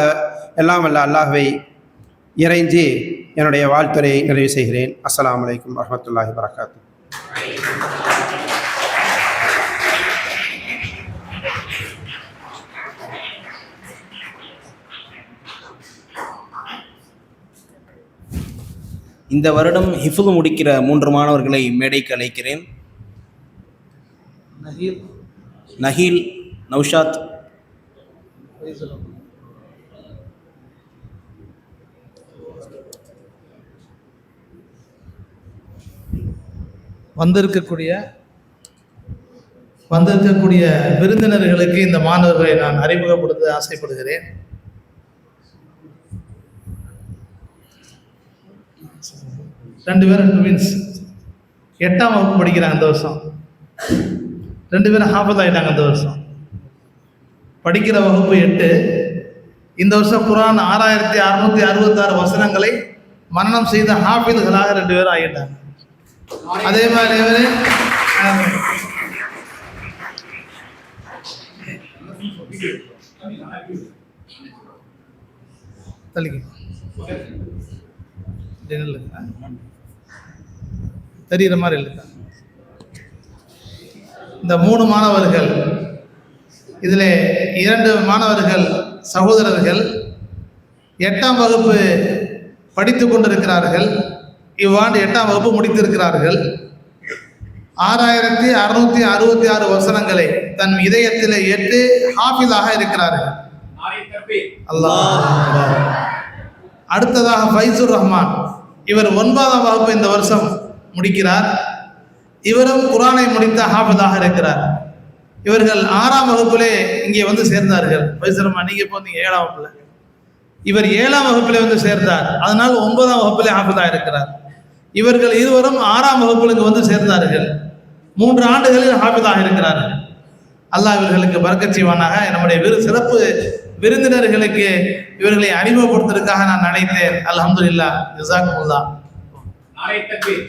எல்லாம் வல்ல அல்லாஹ்வை இறைஞ்சி என்னுடைய வாழ்த்துரை நிறைவு செய்கிறேன். அஸ்ஸலாமு அலைக்கும் வரஹ்மத்துல்லாஹி வபரகாத்துஹு. இந்த வருடம் ஹிஃபுல் முடிக்கிற 3 மாணவர்களை மேடைக்கு அழைக்கிறேன். நஹீல், நௌஷாத், வந்திருக்கக்கூடிய விருந்தினர்களுக்கு இந்த மாணவர்களை நான் அறிமுகப்படுத்த ஆசைப்படுகிறேன். ரெண்டு பேரும் ட்வின்ஸ், 8ஆம் வகுப்பு படிக்கிறாங்க இந்த வருஷம். 2 பேரும் ஹாஃபிஸ் ஆகிட்டாங்க இந்த வருஷம். படிக்கிற வகுப்பு 8. இந்த வருஷம் குர்ஆன் 6666 வசனங்களை மனனம் செய்த ஹாஃபிதுகளாக 2 பேரும் ஆகிட்டாங்க. அதே மாதிரி தெரிகிற மாதிரி இல்லை. இந்த 3 மாணவர்கள், இதில் 2 மாணவர்கள் சகோதரர்கள் 8ஆம் வகுப்பு படித்து கொண்டிருக்கிறார்கள். இவ்வாண்டு 8ஆம் வகுப்பு முடித்திருக்கிறார்கள். 6666 வசனங்களை தன் இதயத்தில் ஏற்று ஹாஃபிஸாக இருக்கிறார்கள். नारे तकबीर அல்லாஹ். அடுத்ததாக ஃபைசுர் ரஹ்மான், இவர் 9ஆம் வகுப்பு இந்த வருஷம் முடிக்கிறார். இவரும் குர்ஆனை முடித்த ஹாஃபிஸாக இருக்கிறார். இவர்கள் 6ஆம் வகுப்பிலே இங்கே வந்து சேர்ந்தார்கள். ஃபைசுர் ரஹ்மான், நீங்க இப்போ நீங்க 7ஆம் வகுப்புல, இவர் 7ஆம் வகுப்பிலே வந்து சேர்ந்தார். அதனால் 9ஆம் வகுப்பிலே ஹாஃபிஸாக இருக்கிறார். இவர்கள் இருவரும் 6ஆம் வகுப்பில் இங்கு வந்து சேர்ந்தார்கள். 3 ஆண்டுகளில் ஹாஃபிஸாக இருக்கிறார்கள். அல்லாஹ் இவர்களுக்கு பரக்கத் செய்வானாக. நம்முடைய சிறப்பு விருந்தினர்களுக்கு இவர்களை அறிமுகப்படுத்துவதற்காக நான் நினைத்தேன். அல்ஹம்துலில்லாஹ், ஜஸாக்குமுல்லாஹ். नारे तकबीर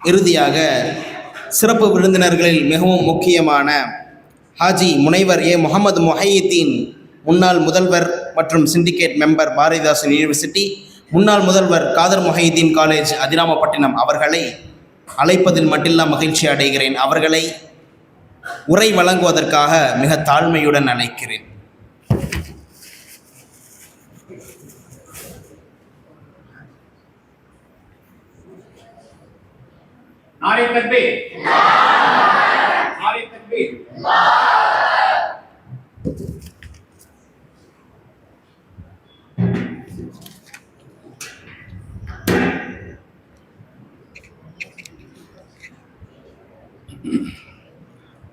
இறுதியாக சிறப்பு விருந்தினர்களில் மிகவும் முக்கியமான ஹாஜி முனைவர் ஏ முகமது முஹையீத்தீன், முன்னாள் முதல்வர் மற்றும் சிண்டிகேட் மெம்பர் பாரதிதாசன் யூனிவர்சிட்டி, முன்னாள் முதல்வர் காதர் முஹையீத்தீன் காலேஜ் அதிராமப்பட்டினம் அவர்களை அழைப்பதில் மட்டில்லா மகிழ்ச்சி அடைகிறேன். அவர்களை உரை வழங்குவதற்காக மிக தாழ்மையுடன் அழைக்கிறேன். नारे तकबीर नारे तकबीर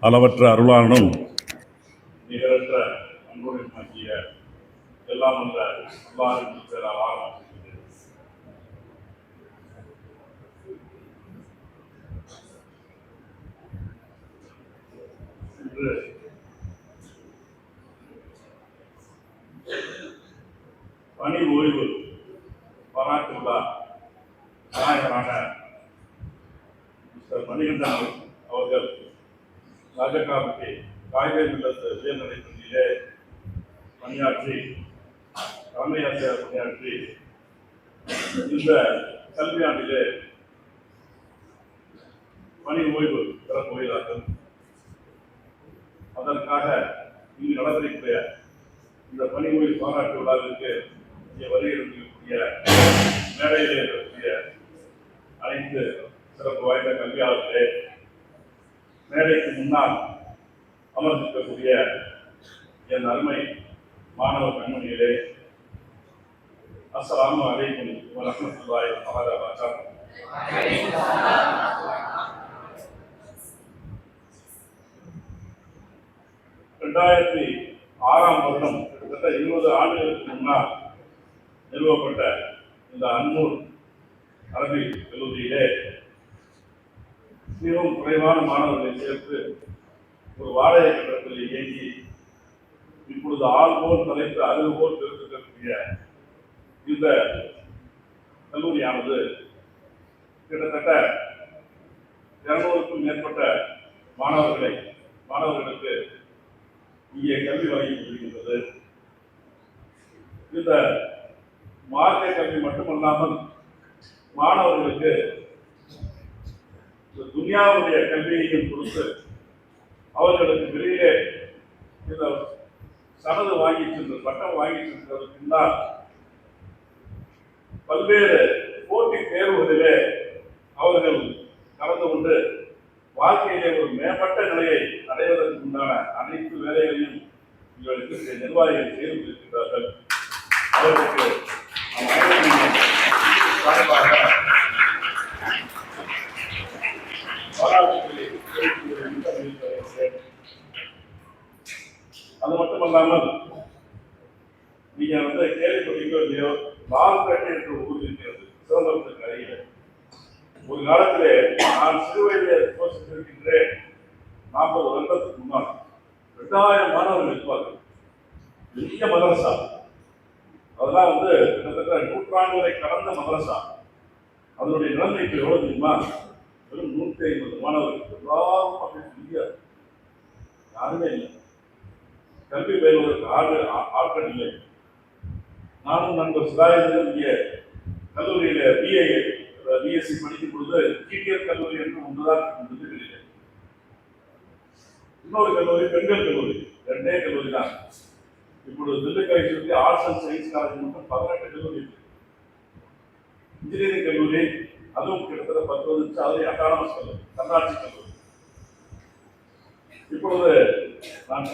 அளவற்ற அருளாளனும் நிகரற்ற அன்புடன் ஆகிய எல்லாம் வல்ல அல்லாஹ்வின் பெயரால் ஆரம்பிக்கிறேன். இன்று பணி ஓய்வு பாராட்டு விழா நாயகரான மிஸ்டர் மணிகண்டன் அவர்கள் ராஜகாபதி காய்கறி இல்லத்து உயர்நிலை பள்ளியிலே பணியாற்றி தலைமை ஆசிரியர் பணியாற்றி இந்த கல்வியாண்டிலே பணி ஓய்வு பெறப் போகிறார்கள். அதற்காக இங்கு நடைபெறக்கூடிய இந்த பணி ஓய்வு பாராட்டு விழாவிற்கு இங்கே வருகிறக்கூடிய மேடையிலே இருக்கக்கூடிய அனைத்து சிறப்பு வாய்ந்த கல்வியாளர்களே, மேடைக்கு முன்னால் அமர்ந்திருக்கக்கூடிய என் அருமை மாணவ கண்மணிகளே, அஸ்ஸலாமு அலைக்கும் வரஹ்மத்துல்லாஹி தஆலா வபரகாத்துஹு. 2006ஆம் வருடம் கிட்டத்தட்ட 20 ஆண்டுகளுக்கு முன்னால் நிறுவப்பட்ட இந்த அன்னூர் அரபி கல்லூரியிலே மிகவும் குறைவான மாணவர்களை சேர்த்து ஒரு வாடகை கட்டடத்தில் இயங்கி இப்பொழுது ஆள் போல் தலைத்து அறிவு போல் தெரிவிக்கக்கூடிய இந்த கல்லூரியானது கிட்டத்தட்ட 200க்கும் மேற்பட்ட மாணவர்களுக்கு இங்கே கல்வி வழங்கி கொண்டிருக்கின்றது. இந்த மார்க்க கல்வி மட்டுமல்லாமல் மாணவர்களுக்கு துனியாவுடைய கல்வியையும் கொடுத்து அவர்களுக்கு வெளியிலே இந்த சனது வாங்கி சென்ற பட்டம் வாங்கி சென்றதற்கு பின்னால் பல்வேறு போட்டி தேர்வுகளிலே அவர்கள் கலந்து கொண்டு வாழ்க்கையிலே ஒரு மேம்பட்ட நிலையை அடைவதற்கு உண்டான அனைத்து வேலைகளையும் எங்களுக்கு நிர்வாகிகள் செய்து கொண்டிருக்கிறார்கள். அவர்களுக்கு அது மட்டுமல்லாமல் நீங்க கேள்விப்பட்டீங்களோ இல்லையோ, லால்பேட்டை என்ற ஊர் இருக்கிறது சிதம்பரத்துக்கு அருகில். ஒரு காலத்திலே நான் சிறு வயதிலே யோசித்திருக்கின்றேன். 40 வருடத்துக்கு முன்னால் 2000 மாணவர்கள் இருப்பார்கள். பெரிய மதரசா, அதெல்லாம் கிட்டத்தட்ட நூற்றாண்டுகளை கடந்த மதரசா. அதனுடைய நிலைமை இப்போ எவ்வளவு தெரியுமா? வெறும் 150 மாணவர்கள், எல்லாரும் அப்படி தெரியாது, யாருமே இல்லை. கல்வி பயில்வதற்கு ஆட்கள் இல்லை. நானும் நண்பர் சிதாயத்தில் இங்கே கல்லூரியில பிஎஸ்சி படிக்கும் பொழுது ஜிடிஎஸ் கல்லூரி என்று ஒன்றுதான் இருந்தது. இன்னொரு கல்லூரி பெண்கள் கல்லூரி, 2 கல்லூரி தான். இப்பொழுது திண்டுக்கலை சுற்றி ஆர்ட்ஸ் அண்ட் சயின்ஸ் காலேஜ் மட்டும் 18 கல்லூரி இருக்கு. இன்ஜினியரிங் கல்லூரி, அதுவும் கிட்டத்தட்ட 10 வருஷம் அது அட்டானமஸ் கல்லூரி, தன்னாட்சி கல்லூரி. இப்பொழுது நான்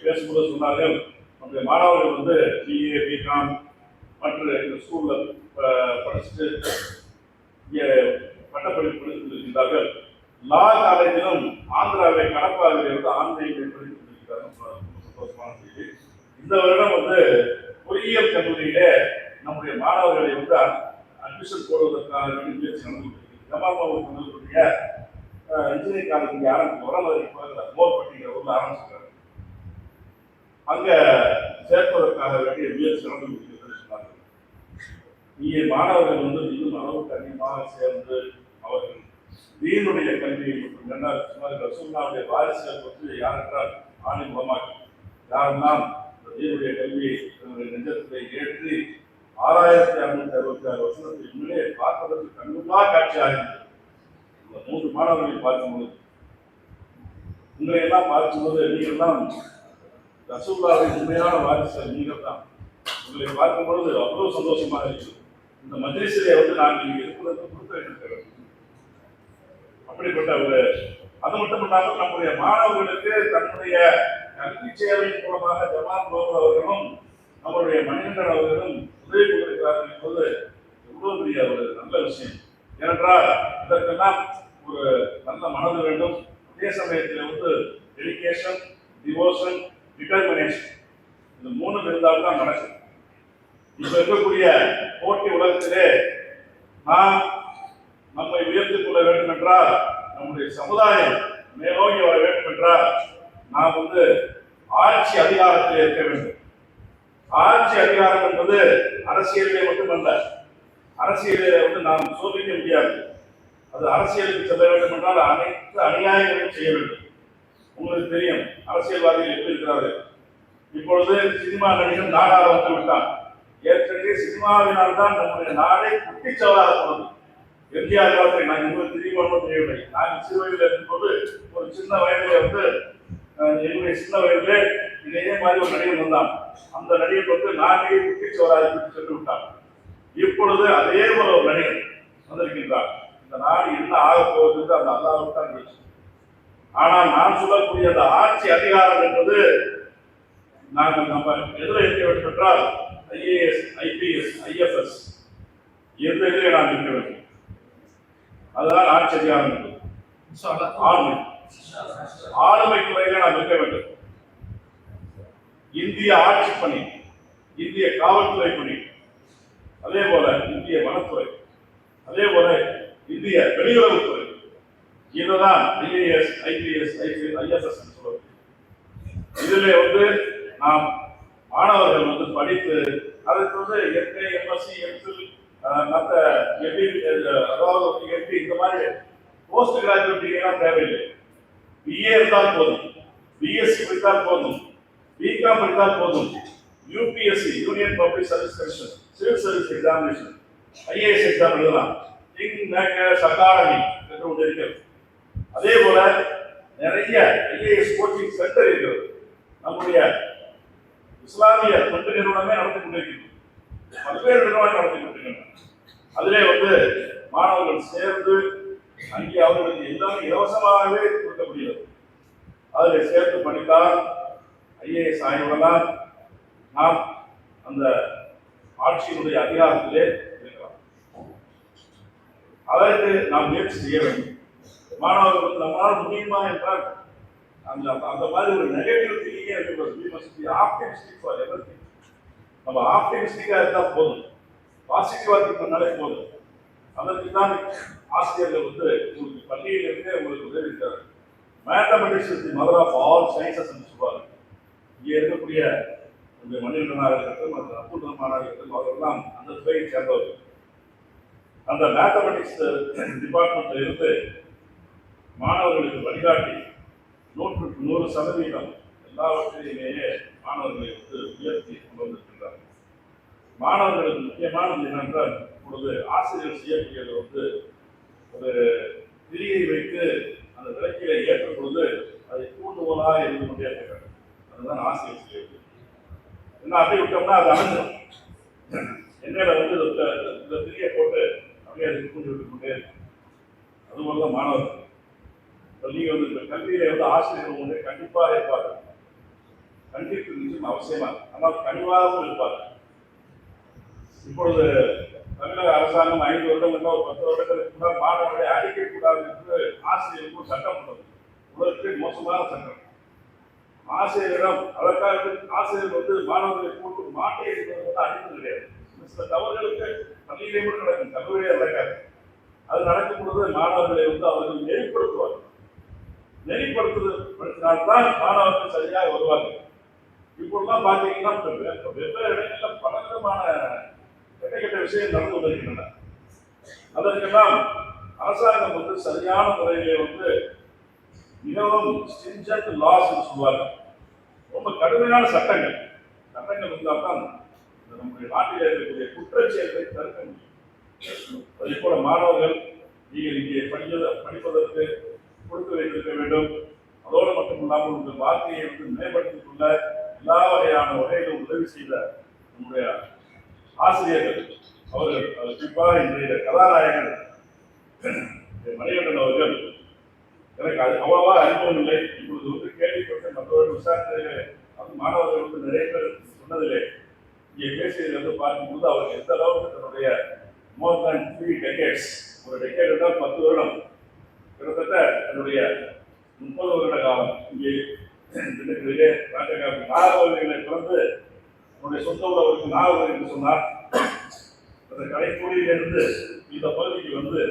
பேசும்போது சொன்னார்கள், நம்முடைய மாணவர்கள் வந்து பிஏ, பிகாம் மற்ற ஸ்கூல்ல படிச்சுட்டு இங்கே பட்டப்படிப்பு படித்திருக்கின்றார்கள். லா காலேஜிலும் ஆந்திராவை கடப்பாவில் இருந்து ஆன்லைனில் படித்திருக்கிறார்கள். சந்தோஷமான செய்தி. இந்த வருடம் வந்து பொறியியல் கல்லூரியிலே நம்முடைய மாணவர்களை வந்து அட்மிஷன் போடுவதற்காக முயற்சி நடந்துள்ளது. ஜமால் கல்லூரிய இன்ஜினியரிங் காலேஜ் ஆரம்பிச்சு வர மோர்பட்டிங்கிற ஊரில் ஆரம்பிச்சிருக்காங்க. அங்க சேர்ப்பதற்காக வேண்டிய முயற்சி நடந்து சொன்னார்கள். இங்கே மாணவர்கள் வந்து இன்னும் அளவுக்கு அதிகமாக சேர்ந்து அவர்கள் தீனுடைய கல்வியை சொன்னார்கள். ரசூலுல்லாஹ்வுடைய வாரிசுகள் பற்றி யாரென்றால் ஆணின் உலமாக்கள் யாரெல்லாம் தீனுடைய கல்வியை தன்னுடைய நெஞ்சத்தை ஏற்றி 6666 வசனத்தை உண்மையிலே பார்ப்பதற்கு கண்ணுள்ளா காட்சியாக இருந்தது. இந்த 3 மாணவர்களை பார்க்கும்போது, உங்களை எல்லாம் பார்க்கும்போது நீங்கள் தான் ரசூலுல்லாஹ்வின் உண்மையான வாரிசுகள், நீங்கள் தான். உங்களை பார்க்கும் பொழுது அவ்வளவு சந்தோஷமாக இருக்குது. இந்த மஜ்லிஸிலே வந்து நாங்கள் இங்கே இருப்பதற்கு கொடுத்து அப்படிப்பட்ட ஒரு, அது மட்டும் இல்லாமல் நம்முடைய மாணவர்களுக்கு தன்னுடைய கல்வி சேவையின் மூலமாக ஜமால் அவர்களும் நம்முடைய மணிகண்டன் அவர்களும் உதவி கொடுக்கிறார்கள் என்பது எவ்வளவு பெரிய ஒரு நல்ல விஷயம். ஏனென்றால் இதற்கெல்லாம் ஒரு நல்ல மனது வேண்டும். அதே சமயத்தில் வந்து டெடிகேஷன், டிவோஷன், டிட்டர்மினேஷன், இந்த 3 இருந்தால்தான் நடக்கும். இப்ப இருக்கக்கூடிய போட்டி உலகத்திலே நாம் நம்மை உயர்த்திக் கொள்ள வேண்டும் என்றால், நம்முடைய சமுதாயம் மேலோங்கி வர வேண்டும் என்றால், நாம் வந்து ஆட்சி அதிகாரத்தில் இருக்க வேண்டும். ஆட்சி அதிகாரம் என்பது அரசியலிலே மட்டுமல்ல. அரசியலிலே வந்து நாம் சோதிக்க முடியாது. அது அரசியலுக்கு செல்ல வேண்டும் என்றால் அனைத்து அநியாயங்களையும் செய்ய வேண்டும். உங்களுக்கு தெரியும் அரசியல்வாதிகள் எப்படி இருக்கிறார்கள். இப்பொழுது சினிமா நடிகர் நாடாக வந்து விட்டான். ஏற்கனவே சினிமாவினால் தான் நம்முடைய நாடை குட்டிச்சவராக போனது. எம்ஜிஆர் காலத்தை நான் உங்களுக்கு தெரியுமா தெரியவில்லை. நான் சிறு வயதில் இருக்கும்போது ஒரு சின்ன வயதிலே வந்து என்னுடைய சின்ன வயதிலே இதே மாதிரி ஒரு நடிகர் வந்தான். அந்த நடிகர் வந்து நாடை குட்டிச்சவராக சென்று விட்டான். இப்பொழுது அதே போல ஒரு நடிகர் வந்திருக்கின்றார். இந்த நாடு என்ன ஆக போகுது அந்த அல்லாஹ்வுக்கு தான் தெரியும். ஆனால் நான் சொல்லக்கூடிய அந்த ஆட்சி அதிகாரம் என்பது நாங்கள் நம்ம எதில் இருக்க வேண்டும் என்றால் ஐஏஎஸ், ஐபிஎஸ், ஐஎஃப்எஸ் எந்த இதிலே நாம் இருக்க வேண்டும். அதுதான் ஆட்சி அதிகாரம் என்பது. ஆளுமை துறையில நாம் இருக்க வேண்டும். இந்திய ஆட்சி பணி, இந்திய காவல்துறை பணி, அதே போல இந்திய வனத்துறை, அதே போல இந்திய வெளியுறவுத்துறை, இதுதான் ஐஏஎஸ், ஐபிஎஸ், ஐஎஃப்எஸ் சொல்வது. இதிலே வந்து நாம் மாணவர்கள் வந்து படித்து அதுக்கு வந்து எம்ஏ, எம்எஸ்சி, எம்ஃபில், மற்ற அதாவது எம்பி இந்த மாதிரி போஸ்ட் கிராஜுவேட் டிகிரிலாம் தேவையில்லை. பிஏ இருந்தால் போதும், பிஎஸ்சி படித்தால் போதும், பிகாம் படித்தால் போதும். UPSC, union public service commission, civil service examination, IAS exam எழுதலாம். கிங் மேக்கர்ஸ் அகாடமி என்று ஒன்று இருக்கிறது. அதே போல நிறைய ஐஏஎஸ் கோச்சிங் சென்டர் இருக்கிறது. நம்முடைய இஸ்லாமிய தொண்டு நிறுவனமே நடத்தி கொண்டிருக்கிறது. பல்வேறு நிறுவனம் நடத்தி கொண்டிருக்கின்றன. அதிலே வந்து மாணவர்கள் சேர்ந்து அங்கே அவர்களுக்கு எல்லாமே இலவசமாகவே கொடுக்கப்படுகிறது. அதில் சேர்த்து படித்தால் ஐஏஎஸ் ஆகிவிடலாம். நாம் அந்த ஆட்சியினுடைய அதிகாரத்திலே இருக்கலாம். அதற்கு நாம் முயற்சி செய்ய வேண்டும். மாணவர்கள் நம்மளால் முடியுமா என்றால் அந்த மாதிரி ஒரு நெகட்டிவ் திங்கிங்கே இருக்கக்கூடாது. Optimistic for everything. நம்ம ஆப்டிமிஸ்டிக்காக இருந்தால் போதும், பாசிட்டிவாக பண்ணாலே போதும். அதற்கு தான் ஆசிரியர்கள் வந்து உங்களுக்கு பள்ளியிலிருந்தே உங்களுக்கு உதவி இருக்கிறார். Mathematics is the mother of all sciences என்று சொல்வார்கள். இங்கே இருக்கக்கூடிய இந்த மணிகண்டனாக இருக்கட்டும், அந்த அப்துல் ரஹ்மானாக இருக்கட்டும், அவர்களெல்லாம் அந்த துறையை சேர்ந்தவர்கள். அந்த மேத்தமெட்டிக்ஸ் டிபார்ட்மெண்ட்டில் இருந்து மாணவர்களுக்கு வழிகாட்டி 100% 100% எல்லாவற்றையுமே மாணவர்களை வந்து உயர்த்தி கொண்டு வந்திருக்கின்றார்கள். மாணவர்களுக்கு முக்கியமானது என்னென்றால், இப்பொழுது ஆசிரியர் செய்யக்கூடியது வந்து ஒரு திரியை வைத்து அந்த விளக்கில ஏற்றும் பொழுது அதை தூண்டுகோலாக இருந்து கொண்டே இருக்கிறார். அதுதான் ஆசிரியர் செய்யக்கூடியது. என்ன அப்படி விட்டோம்னா அது அணைஞ்சிடும். எண்ணெயில வந்து இந்த திரியை போட்டு அப்படியே அதை கூட்டி விட்டு கொண்டே இருக்கும். அதுபோல தான் மாணவர்கள். நீங்க வந்து இந்த கல்வியில வந்து ஆசிரியர்கள் வந்து கண்டிப்பாக இருப்பார்கள். கண்டிப்பு நிச்சயம் அவசியமா, ஆனால் கனிவாகவும் இருப்பார்கள். இப்பொழுது தமிழக அரசாங்கம் 5 வருடம் ஒரு 10 வருடங்களுக்கு முன்னால் மாணவர்களை அடிக்கக்கூடாது என்று ஆசிரியருக்கு ஒரு சட்டம் உள்ளது. உலகத்தில் மோசமான சட்டம். ஆசிரியரிடம் அதற்காக ஆசிரியர் வந்து மாணவர்களை போட்டு மாட்டை என்பது வந்து அடிப்பது கிடையாது. சில தவறுகளுக்கு பள்ளியிலே கூட நடக்கும், கல்லூரியே நடக்காது. அது நடக்கும் பொழுது மாணவர்களை வந்து அவர்கள் நெறிப்படுத்துவார்கள். நெறிப்படுத்தினால்தான் மாணவர்கள் சரியாக வருவார்கள். இப்பொழுதுதான் பார்த்தீங்கன்னா வெவ்வேறு இடங்களில் பல விதமான கெட்ட விஷயம் நடந்து கொண்டிருக்கின்றன. அதற்கெல்லாம் அரசாங்கம் வந்து சரியான முறையிலே வந்து மிகவும் ஸ்ட்ரிஞ்சன்ட் லாஸ் என்று சொல்வார்கள். ரொம்ப கடுமையான சட்டங்கள் இருந்தால் தான் நம்முடைய நாட்டில் இருக்கக்கூடிய குற்றச்செயல்களை தடுக்க முடியும். அதே போல மாணவர்கள் நீங்கள் இங்கே படிப்பதற்கு கொடுத்து வைத்திருக்க வேண்டும். அதோடு மட்டும் இல்லாமல் உங்கள் வாழ்க்கையை வந்து மேம்படுத்திக் கொள்ள எல்லா வகையான வகையிலும் உதவி செய்த நம்முடைய ஆசிரியர்கள் அவர்கள் குறிப்பாக இன்றைய கதாநாயகன் மணிகண்டன் அவர்கள் எனக்கு அது அவ்வளவா அனுபவம் இல்லை. இப்பொழுது வந்து கேள்விப்பட்டு மற்றவர்கள் விசாரணையிலே அது மாணவர்கள் வந்து நிறைய பேர் சொன்னதிலே இங்கே பேசியதை வந்து பார்க்கும்போது அவர் எந்த அளவுக்கு தன்னுடைய மோர் தேன் 3 decades, ஒரு டெக்கேட் என்றால் 10 வருடம், கிட்டத்தட்ட என்னுடைய 30 வருட காலம் இங்கே திண்டுக்கல்லிலே நாகர்கோவிலை பிறந்து என்னுடைய சொந்த ஊர் அவருக்கு நாகர்கோவில் என்று சொன்னார். அந்த கடைக்கூடியிலிருந்து இந்த பகுதிக்கு வந்து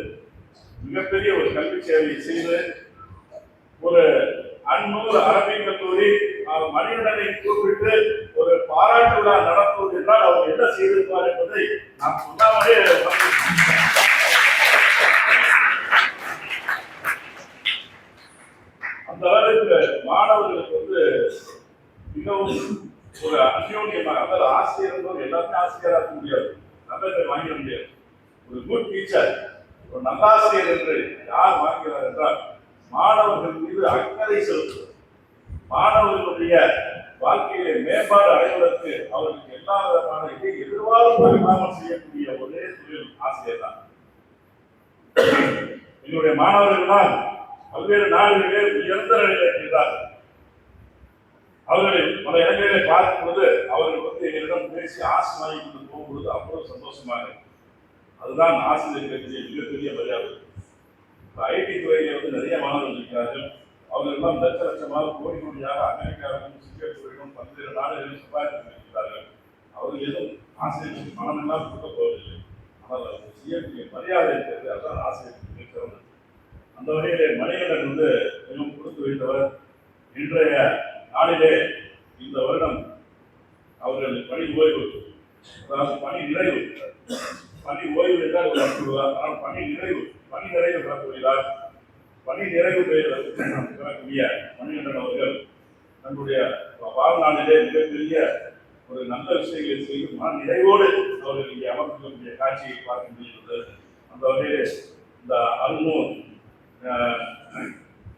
மிகப்பெரிய ஒரு கல்வி சேவையை செய்து ஒரு அந்நூறு அரபிக் கல்லூரி மணிகண்டனை கூப்பிட்டு ஒரு பாராட்டு விழா நடத்துவது என்றால் அவர் என்ன செய்திருப்பார் என்பதை நாம் சொன்னாலே அந்த அளவுக்கு மாணவர்களுக்கு வந்து மிகவும் ஒரு அந்யோன்யமாக, அதாவது ஆசிரியர் எல்லாருமே ஆசிரியராக இருக்க முடியாது, நல்ல பேர் வாங்கிட முடியாது. ஒரு குட் டீச்சர், ஒரு நல்லாசிரியர் என்று யார் வாங்குகிறார் என்றால் மாணவர்கள் மீது அக்கறை செலுத்துவது, மாணவர்களுடைய வாழ்க்கையிலே மேம்பாடு அடைவதற்கு அவர்களுக்கு எல்லா விதமான இதை எதிர்பார்ப்பு இல்லாமல் செய்யக்கூடிய ஒரே தொழில் ஆசிரியர் தான். என்னுடைய மாணவர்கள் தான் பல்வேறு நாடுகளிலே உயர்ந்த நிலையில் இருக்கிறார்கள். அவர்களை பல இடங்களிலே பார்க்கும் பொழுது அவர்கள் வந்து எங்களிடம் பேசி ஆசை வாங்கி கொண்டு போகும்பொழுது அவ்வளவு சந்தோஷமாக. அதுதான் ஆசிரியர்களுக்கு மிகப்பெரிய மரியாதை. ஐடி துறையிலே வந்து நிறைய மாணவர்கள் இருக்கிறார்கள். அவர்கள் எல்லாம் லட்ச லட்சமாக கோடி கோடியாக அமெரிக்காவிலும் சிங்கப்பூரிலும் பல்வேறு நாடுகளிலும் சம்பாதித்து இருக்கிறார்கள். அவர்கள் எதுவும் ஆசிரியர்களுக்கு பணம் எல்லாம் கொடுக்க போவதில்லை. ஆனால் அவர்கள் செய்யக்கூடிய மரியாதை இருக்கிறது, அதுதான் ஆசிரியர்களுக்கு இருக்கிறது. அந்த வகையிலே மணிகண்டன் வந்து மிகவும் கொடுத்து வைத்தவர். இன்றைய நாளிலே இந்த வருடம் அவர்கள் பணி ஓய்வு, அதாவது பணி நிறைவு, பணி ஓய்வு என்றால் ஒரு ஆனால் பணி நிறைவு பெறக்கூடியதால் பணி நிறைவு பெறக்கூடிய மணிகண்டன் அவர்கள் தன்னுடைய வாழ்நாளிலே மிகப்பெரிய ஒரு நல்ல விஷயங்களை செய்து மன நிறைவோடு அவர்கள் இங்கே அமர்ந்திருக்கக்கூடிய காட்சியை பார்க்க முடிகிறது. அந்த வகையிலே இந்த அல்நூர்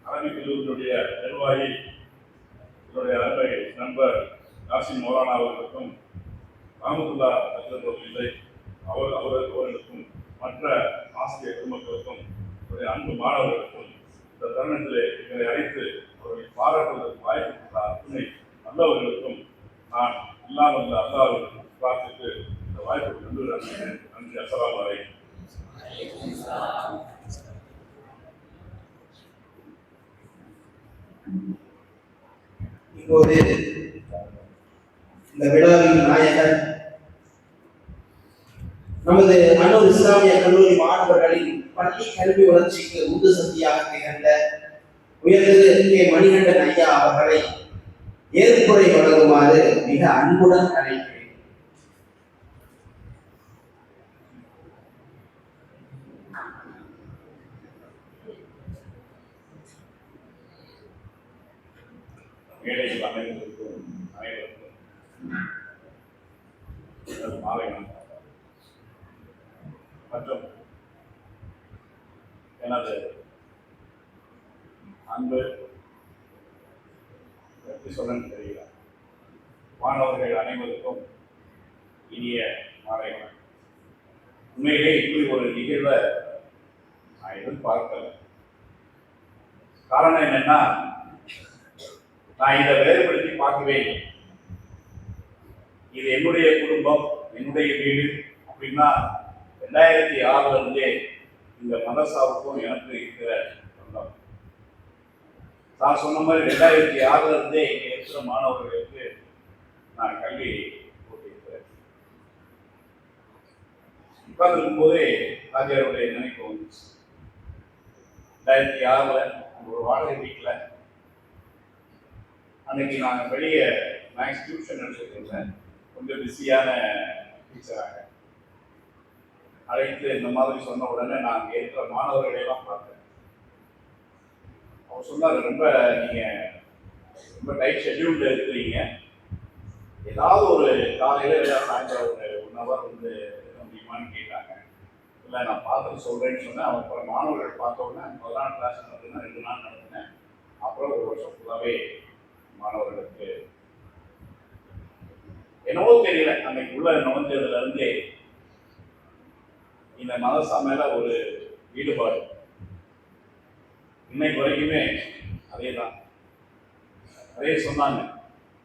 அரபிக் கல்லூரியினுடைய நிர்வாகி என்னுடைய அன்பை நண்பர் யாசின் மௌலானா அவர்களுக்கும் ரஹமத்துல்லா இல்லை அவர்களுக்கும் மற்ற ஆசிரியர் பெருமக்களுக்கும் அன்பு மாணவர்களுக்கும் இந்த தருணத்திலே எங்களை அழைத்து அவர்களை பாராட்டுவதற்கு வாய்ப்பு கொடுத்த அத்துணை நல்லவர்களுக்கும் நான் இல்லாமல் அல்லாஹ்வை பிரார்த்தித்து இந்த வாய்ப்பை கொண்டு நன்றி. அஸ்ஸலாமு அலைக்கும். இப்போது இந்த விழாவின் நாயகர் நமது அன்னூர் இஸ்லாமிய கல்லூரி மாணவர்களின் பள்ளி கல்வி வளர்ச்சிக்கு உந்து சக்தியாக திகழ்ந்த உயர்திரு கே. மணிகண்டன் ஐயா அவர்களை ஏற்புரை வழங்குமாறு மிக அன்புடன் அழைக்கிறேன். மேடையில் அமைந்திருக்கும் அனைவருக்கும் மாலை மற்றும் எனது அன்பு எப்படி சொல்ல தெரியல மாணவர்கள் அனைவருக்கும் இனிய மாலை வணக்கம். உண்மையிலே இப்படி ஒரு நிகழ்வை நான் எதிர்பார்க்கல. காரணம் என்னன்னா, நான் இதை வேறுபடுத்தி பார்க்கவே இல்லை. இது என்னுடைய குடும்பம், என்னுடைய வீடு அப்படின்னா 2006 இருந்தே இந்த மதரசாவுக்கும் எனக்கு இருக்கிற சொந்தம். நான் சொன்ன மாதிரி 2006 இருந்தே இங்கே இருக்கிற மாணவர்களுக்கு நான் கல்வி போட்டிருக்கிறேன். உட்கார்ந்துருக்கும் போதே ராஜாவுடைய நினைப்பு வந்துச்சு. 2006 ஒரு வாடகை வீட்டில் அன்னைக்கு நாங்கள் வெளியே மேக்ஸ் டியூஷன் எடுத்துட்டு இருந்தேன். கொஞ்சம் பிஸியான டீச்சராக அழைத்து இந்த மாதிரி சொன்ன உடனே நான் அங்கே இருக்கிற மாணவர்களையெல்லாம் பார்த்தேன். அவர் சொன்னார், ரொம்ப நீங்கள் ரொம்ப டைட் ஷெட்யூல்ல இருக்கிறீங்க, ஏதாவது ஒரு காலையில் ஏதாவது சாயந்தரம் ஒரு 1 ஹவர் வந்து முடியுமான்னு கேட்டாங்க. இல்லை நான் பார்த்துட்டு சொல்கிறேன்னு சொன்னேன். அவங்க அப்புறம் மாணவர்கள் பார்த்த உடனே முதலாம் கிளாஸ் நடத்தினா 2 நாள் நடத்தினேன். அப்புறம் 1 வருஷம் ஃபுல்லாகவே மாணவர்களுக்கு என்னவோ தெரியல, அன்னைக்கு உள்ள நுழைஞ்சதுல இருந்தே இந்த மதரசா மேல ஒரு ஈடுபாடு இன்னைக்கு வரைக்குமே அதே தான். அதே சொன்னாங்க,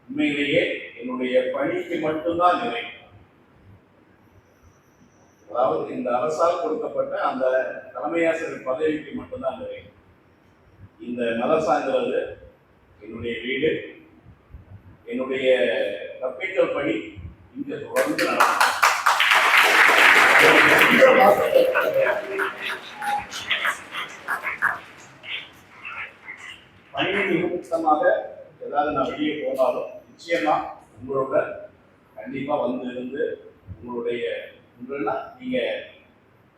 உண்மையிலேயே என்னுடைய பணிக்கு மட்டும்தான் நிறைவு. அதாவது இந்த அரசால் கொடுக்கப்பட்ட அந்த தலைமையாசிரியர் பதவிக்கு மட்டும்தான் நிறைவு. இந்த மதரசாங்கிறது என்னுடைய வீடு, என்னுடைய கற்பித்தல் பணி இங்கே தொடர்ந்து நடக்கும். பணியின் நிமித்தமாக ஏதாவது நான் வெளியே போனாலும் நிச்சயமா உங்களோட கண்டிப்பா வந்து இருந்து உங்களா நீங்க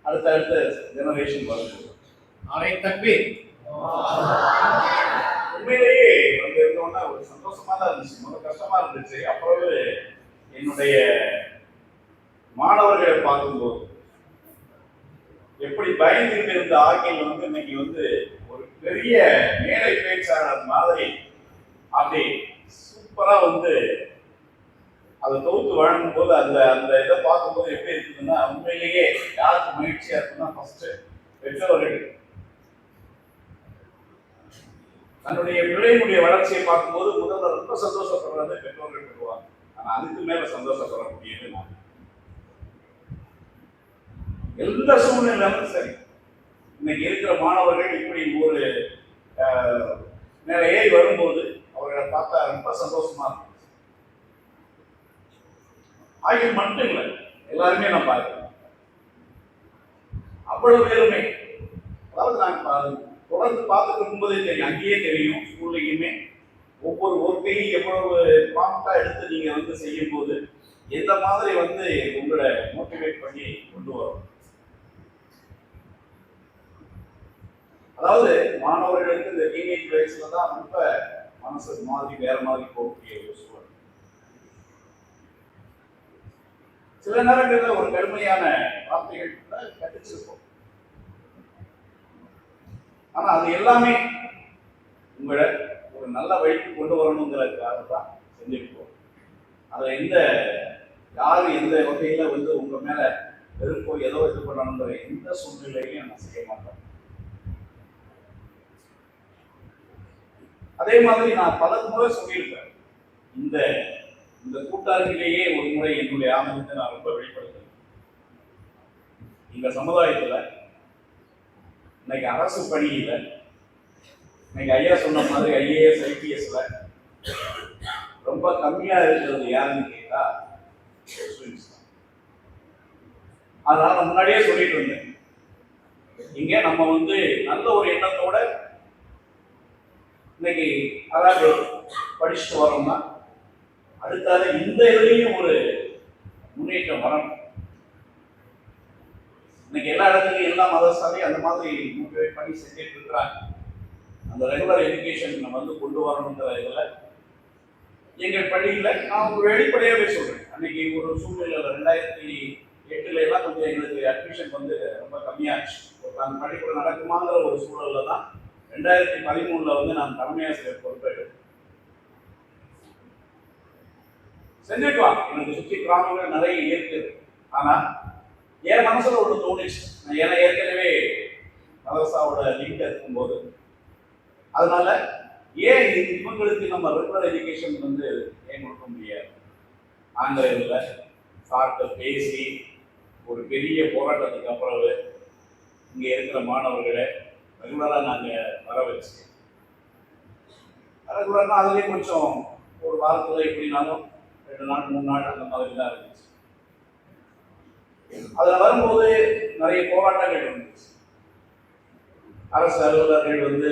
அடுத்த ஜெனரேஷன் வருது. நாளை தக்பீர். உண்மையிலேயே வந்து இருந்தோம்னா ஒரு சந்தோஷமா தான் இருந்துச்சு. முதல்ல கஷ்டமா இருந்துச்சு. அப்புறம் என்னுடைய மாணவர்களை பார்க்கும்போது எப்படி பயந்துகிட்டு இருந்த ஆகியில் வந்து இன்னைக்கு வந்து ஒரு பெரிய மேடை பேச்சாளர் மாதிரி அப்படி சூப்பரா வந்து அதை தொகுத்து வழங்கும் போது அந்த அந்த இதை பார்க்கும்போது எப்படி இருக்குதுன்னா, உண்மையிலேயே யாருக்கு மகிழ்ச்சியா இருக்குன்னா ஃபர்ஸ்ட் பெற்றோர்கள் தன்னுடைய பிள்ளையினுடைய வளர்ச்சியை பார்க்கும்போது முதல்ல ரொம்ப சந்தோஷப்படுறது பெற்றோர்கள் பெறுவாங்க. ஆனா அதுக்கு மேல சந்தோஷப்படக்கூடியது நான். எந்த சூழ்நிலையும் சரி, இன்னைக்கு இருக்கிற மாணவர்கள் இப்படி ஒரு மேல ஏறி வரும்போது அவர்களை பார்த்தா ரொம்ப சந்தோஷமா இருக்கும். ஆகிய மட்டும் இல்லை, எல்லாருமே நான் பார்க்கிறேன். அவ்வளவு பேருமே, அதாவது நான் தொடர்ந்து பார்த்துட்டு இருக்கும்போதே தெரியும், அங்கேயே தெரியும், ஸ்கூல்லையுமே ஒவ்வொரு ஒர்க்கையும் எவ்வளவு ப்ராம்ப்டா எடுத்து நீங்க வந்து செய்யும் போது எந்த மாதிரி வந்து உங்களை மோட்டிவேட் பண்ணி கொண்டு வரும். அதாவது மாணவர்களுக்கு இந்த டீனேஜ் வயசுல தான் ரொம்ப மனசு மாதிரி வேற மாதிரி போகக்கூடிய ஒரு சூழல். சில நேரங்களில் ஒரு கடுமையான வார்த்தைகள் கூட கட்டிச்சிருப்போம். ஆனா அது எல்லாமே உங்களை ஒரு நல்ல வழிக்கு கொண்டு வரணுங்கிறதுக்காக தான் செஞ்சிருப்போம். அதை யாரு எந்த வகையில வந்து உங்க மேல வெறுப்போ ஏதோ இது பண்ணணுங்கிற எந்த சூழ்நிலையிலையும் நான் செய்ய மாட்டேன். அதே மாதிரி நான் பல முறை சொல்லியிருக்கேன். இந்த கூட்டாளிலேயே ஒரு முறை என்னுடைய ஆனந்தத்தை நான் ரொம்ப வெளிப்படுத்துறேன். இந்த சமுதாயத்துல இன்னைக்கு அரசு பணியில இன்னைக்கு ஐயா சொன்ன மாதிரி IAS IPSல ரொம்ப கம்மியா இருக்கிறது யாருன்னு கேட்டா முஸ்லிம்ஸ் தான். அதனால நான் முன்னாடியே சொல்லிட்டு இருந்தேன், இங்க நம்ம வந்து நல்ல ஒரு எண்ணத்தோட இன்னைக்கு அதாவது படிச்சுட்டு வரோம்னா அடுத்தால இந்த இதுலையும் ஒரு முன்னேற்றம் வரணும். இன்னைக்கு எல்லா இடத்துலையும் எல்லா மதரசாலையும் அந்த மாதிரி மோட்டிவேட் பண்ணி செஞ்சுட்டு இருக்கிறாங்க. அந்த ரெகுலர் எஜுகேஷன் நம்ம வந்து கொண்டு வரணுங்கிற இதுல எங்கள் பள்ளியில நான் ஒரு வெளிப்படையாகவே சொல்றேன். அன்னைக்கு ஒரு சூழ்நிலையில 2008 எல்லாம் கொஞ்சம் எங்களுக்கு அட்மிஷன் வந்து ரொம்ப கம்மியாச்சு. அந்த பள்ளிக்கூடம் நடக்குமாங்கிற ஒரு சூழல்ல தான் 2013 வந்து நான் தலைமையாசிரியர் பொறுப்பேற்று செஞ்சுட்டு எனக்கு சுற்றி கிராமங்கள் நிறைய இருக்குது. ஆனா என் மனசுல ஒன்று தோணுச்சு. ஏன்னா ஏற்கனவே மதரசாவோட லிங்க் இருக்கும்போது, அதனால ஏன் இவங்களுக்கு நம்ம ரெகுலர் எஜுகேஷன் வந்து ஏன் கொடுக்க முடியாது? ஆங்கிலேயர்ல சார்ட்ட பேசி ஒரு பெரிய போராட்டத்துக்கு அப்புறம் இங்கே இருக்கிற மாணவர்களை ரெகுலராக நாங்கள் வர வச்சு, ரெகுலர்னா அதுலேயும் கொஞ்சம் ஒரு வாரத்தில் எப்படினாலும் 2 நாள் 3 நாள் அந்த மாதிரி தான் இருந்துச்சு. அதில் வரும்போது நிறைய போராட்டங்கள் இருந்துச்சு. அரசு அலுவலர்கள் வந்து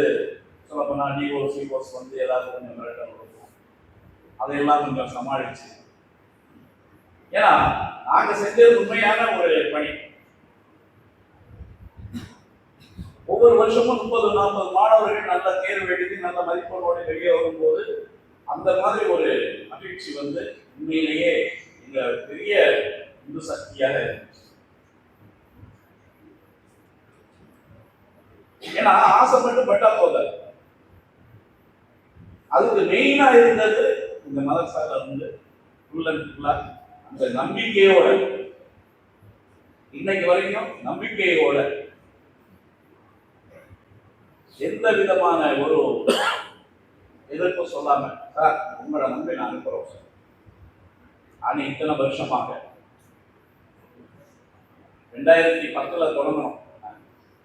சொல்லப்போனால் டிஓ சிஓஸ் வந்து ஏதாவது கொஞ்சம் மிரட்டல் கொடுக்கும். அதையெல்லாம் கொஞ்சம் சமாளிச்சு, ஏன்னா நாங்கள் செஞ்சது உண்மையான ஒரு பணி. ஒவ்வொரு வருஷமும் 30-40 மாணவர்கள் நல்ல தேர்வு எழுதி நல்ல மதிப்பெண்ணோடு வெளியே வரும்போது அந்த மாதிரி ஒரு மகிழ்ச்சி வந்து உண்மையிலேயே இந்த பெரிய இந்து சக்தியாக இருந்துச்சு. ஏன்னா ஆசைப்பட்டு பட்டா போதாது, அதுக்கு மெயினா இருந்தது இந்த மதரசால வந்து அந்த நம்பிக்கையோட, இன்னைக்கு வரைக்கும் நம்பிக்கையோட, எந்த விதமான ஒரு எதிர்ப்பு சொல்லாம, சார் உங்களோட நம்பி நான் அனுப்புறோம் சார். ஆனா இத்தனை வருஷமாக 2010 தொடங்கணும்,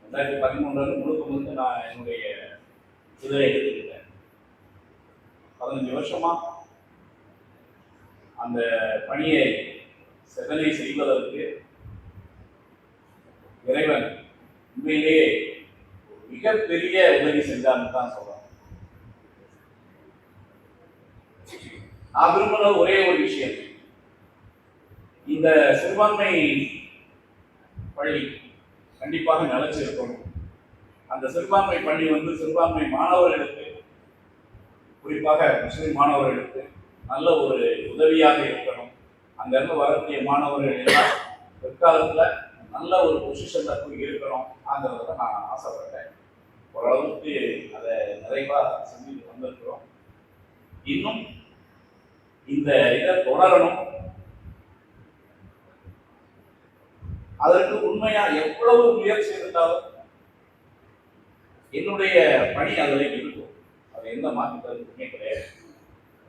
2013 முழுக்க நான் என்னுடைய இதை எடுத்துக்கிட்டேன். 15 வருஷமா அந்த பணியை செதனை செய்வதற்கு இறைவன் உண்மையிலேயே மிகப்பெரிய உதவி செஞ்சான்னு தான் சொல்றேன். நான் விரும்பின ஒரே ஒரு விஷயம், இந்த சிறுபான்மை பள்ளி கண்டிப்பாக நிலைச்சு இருக்கணும். அந்த சிறுபான்மை பள்ளி வந்து சிறுபான்மை மாணவர்களுக்கு, குறிப்பாக முஸ்லிம் மாணவர்களுக்கு நல்ல ஒரு உதவியாக இருக்கணும். அங்கிருந்து வரக்கூடிய மாணவர்கள் எல்லாம் பிற்காலத்துல நல்ல ஒரு பொசிஷன்ல போய் இருக்கணும்ங்கிறத நான் ஆசைப்பட்டேன். ஓரளவுக்கு அதை நிறைவா செஞ்சுட்டு வந்திருக்கிறோம். இன்னும் இந்த இதை தொடரணும். அதற்கு உண்மையா எவ்வளவு முயற்சி இருந்தாலும் என்னுடைய பணி அதில் இருக்கும். அது எந்த மாற்றத்துக்குமே கிடையாது.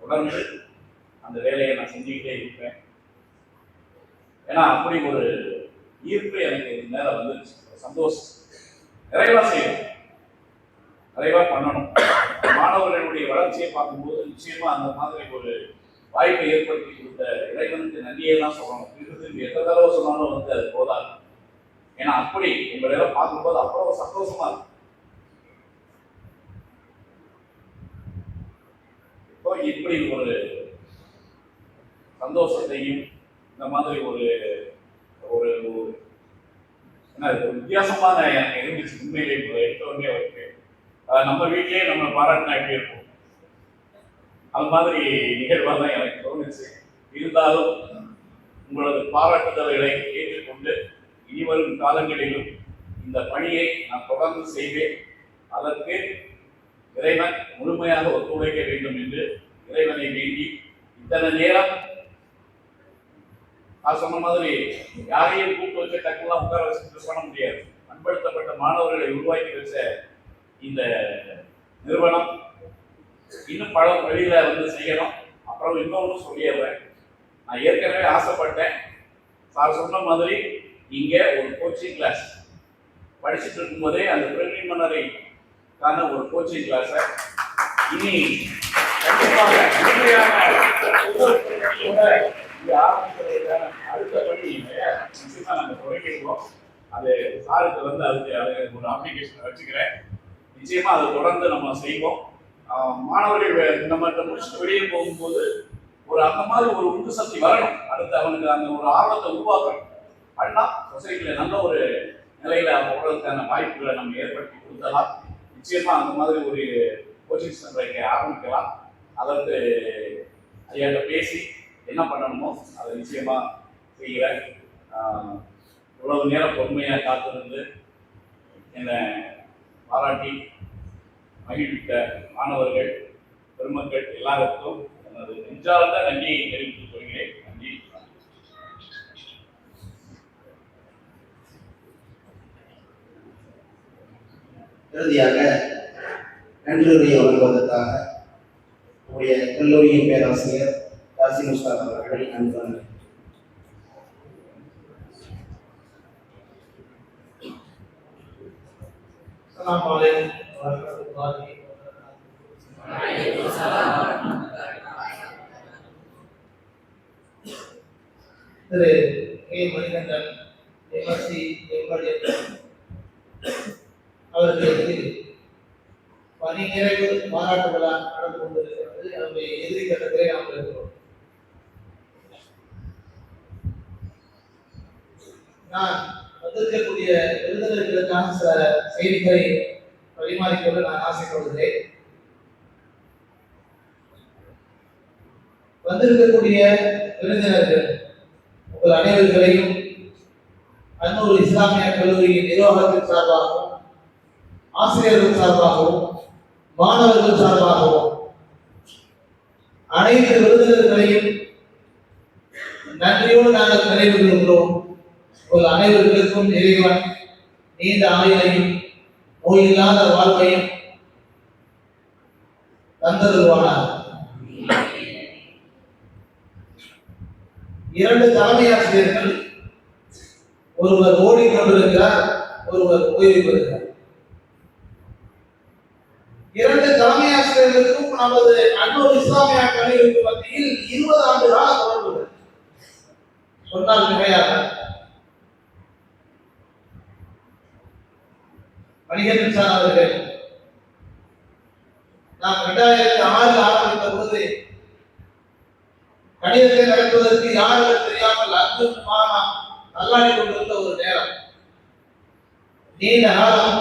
தொடர்ந்து அந்த வேலையை நான் செஞ்சுக்கிட்டே இருப்பேன். ஏன்னா அப்படி ஒரு ஈர்ப்பு எனக்கு நேரம் வந்துருச்சு. சந்தோஷம், நிறைவா செய்யணும், நிறைவா பண்ணணும். மாணவர்களுடைய வளர்ச்சியை பார்க்கும்போது நிச்சயமா அந்த மாதிரி ஒரு வாய்ப்பை ஏற்படுத்தி கொடுத்த இறைவனுக்கு நன்றியெல்லாம் சொல்லணும். திருப்பி எந்த தடவை சொன்னாலும் வந்து அது போதாது. ஏன்னா அப்படி உங்களெல்லாம் பார்க்கும்போது அவ்வளவு சந்தோஷமா இருக்கும். இப்போ இப்படி ஒரு சந்தோஷத்தையும் இந்த மாதிரி ஒரு ஒரு என்ன வித்தியாசமான எனக்கு இருந்துச்சு. உண்மையிலே எடுத்தோடனே இருக்கு. நம்ம வீட்டிலேயே நம்ம பாராட்டினா எப்படி இருக்கும், அது மாதிரி நிகழ்வாக தான் எனக்கு தோணுச்சு. இருந்தாலும் உங்களது பாராட்டுதல்களை ஏற்றுக்கொண்டு இனிவரும் காலங்களிலும் இந்த பணியை நான் தொடர்ந்து செய்வேன். அதற்கு இறைவன் முழுமையாக ஒத்துழைக்க வேண்டும் என்று இறைவனை வேண்டி, இத்தனை நேரம் நான் சொன்ன மாதிரி யாரையும் கூப்பிட்டு வச்சு டக்குலாம் உட்கார வச்சு பண்ண முடியாது. பண்படுத்தப்பட்ட மாணவர்களை உருவாக்கி வச்ச இந்த நிறுவனம் இன்னும் பல வழியில வந்து செய்யணும். அப்புறம் இன்னொன்று சொல்லிடுறேன், நான் ஏற்கனவே ஆசைப்பட்டேன். சார் சொன்ன மாதிரி இங்க ஒரு கோச்சிங் கிளாஸ் படிச்சுட்டு இருக்கும்போதே அந்த பிரிலிமினரிக்கான ஒரு கோச்சிங் கிளாஸை இனி கண்டிப்பாக அடுத்த பணி நிச்சயமா நாங்கள் தொடங்கிடுவோம். அது சாருக்கு வந்து அதுக்கு ஒரு அப்ளிகேஷன் வச்சுக்கிறேன். நிச்சயமா அதை தொடர்ந்து நம்ம செய்வோம். மாணவர்கள் நம்மகிட்ட முடிச்சுட்டு வெளியே போகும்போது ஒரு அந்த மாதிரி ஒரு உந்து சக்தி வரணும். அடுத்து அவனுக்கு அந்த ஒரு ஆர்வத்தை உருவாக்கணும். பண்ணா சொசைட்டியில நல்ல ஒரு நிலையில போடுறதுக்கான வாய்ப்புகளை நம்ம ஏற்படுத்தி கொடுத்தலாம். நிச்சயமா அந்த மாதிரி ஒரு கோச்சிங் சென்டரை ஆரம்பிக்கலாம். அதற்கு ஐயாட்ட பேசி என்ன பண்ணணுமோ அதை நிச்சயமா செய்கிறேன். இவ்வளவு நேரம் பொறுமையாக காத்திருந்து என்னை பாராட்டி மகிழ்வித்த மாணவர்கள் பெருமக்கள் எல்லாருக்கும் எனது நெஞ்சார்ந்த நன்றியை தெரிவித்துக் கொள்கிறேன். நன்றி. இறுதியாக நன்றியுரையை வழங்குவதற்காக நம்முடைய கல்லூரியின் பேராசிரியர் யாசின் உஸ்தாத் அவர்களை நன்றி. அஸ்ஸலாமு அலைக்கும் வரஹ்மத்துல்லாஹி திரு கே மணிகண்டன் எம்எஸ்சி எம்எல்ஏ அவர்களுக்கு பணி நிறைவு பாராட்டு விழா நடந்து கொண்டிருக்கிறது. அவருடைய இறுதி கட்டத்திலே நாம் இருக்கிறோம். நான் வந்திருக்கக்கூடிய விருந்தினர்களுக்கான சில செய்திகளை பரிமாறிக்கொள்ள நான் ஆசைப்படுகிறேன். வந்திருக்கக்கூடிய விருந்தினர்கள் உங்கள் அனைவர்களையும் அன்னூர் இஸ்லாமிய கல்லூரியின் நிர்வாகத்தின் சார்பாகவும் ஆசிரியர்கள் சார்பாகவும் மாணவர்கள் சார்பாகவும் அனைத்து விருந்தினர்களையும் நன்றியோடு நாங்கள் நிறைவு கொள்கிறோம். உங்கள் அனைவர்களுக்கும் இறைவன் நீண்ட ஆயுளையும் நோயில்லாத வாழ்க்கையும் தந்தருவானார். இரண்டு தலைமை ஆசிரியர்கள், ஒருவர் ஓடிக்கொண்டிருக்கிறார், ஒருவர் ஓய்வு பெறுகிறார். இரண்டு தலைமை ஆசிரியர்களுக்கும் நமது அன்னூர் இஸ்லாமிய கல்லூரிக்கு மத்தியில் 20 ஆண்டு கால தொடர்பு சொன்னால் மிகையாக. மணிகண்டன் சார் அவர்கள் நாம் 2006 ஆரம்பித்த போது கணிதத்தை நடத்துவதற்கு யாரும் தெரியாமல் அற்புதமாக நல்லாடி கொண்டிருந்த ஒரு நேரம். நீண்ட காலம்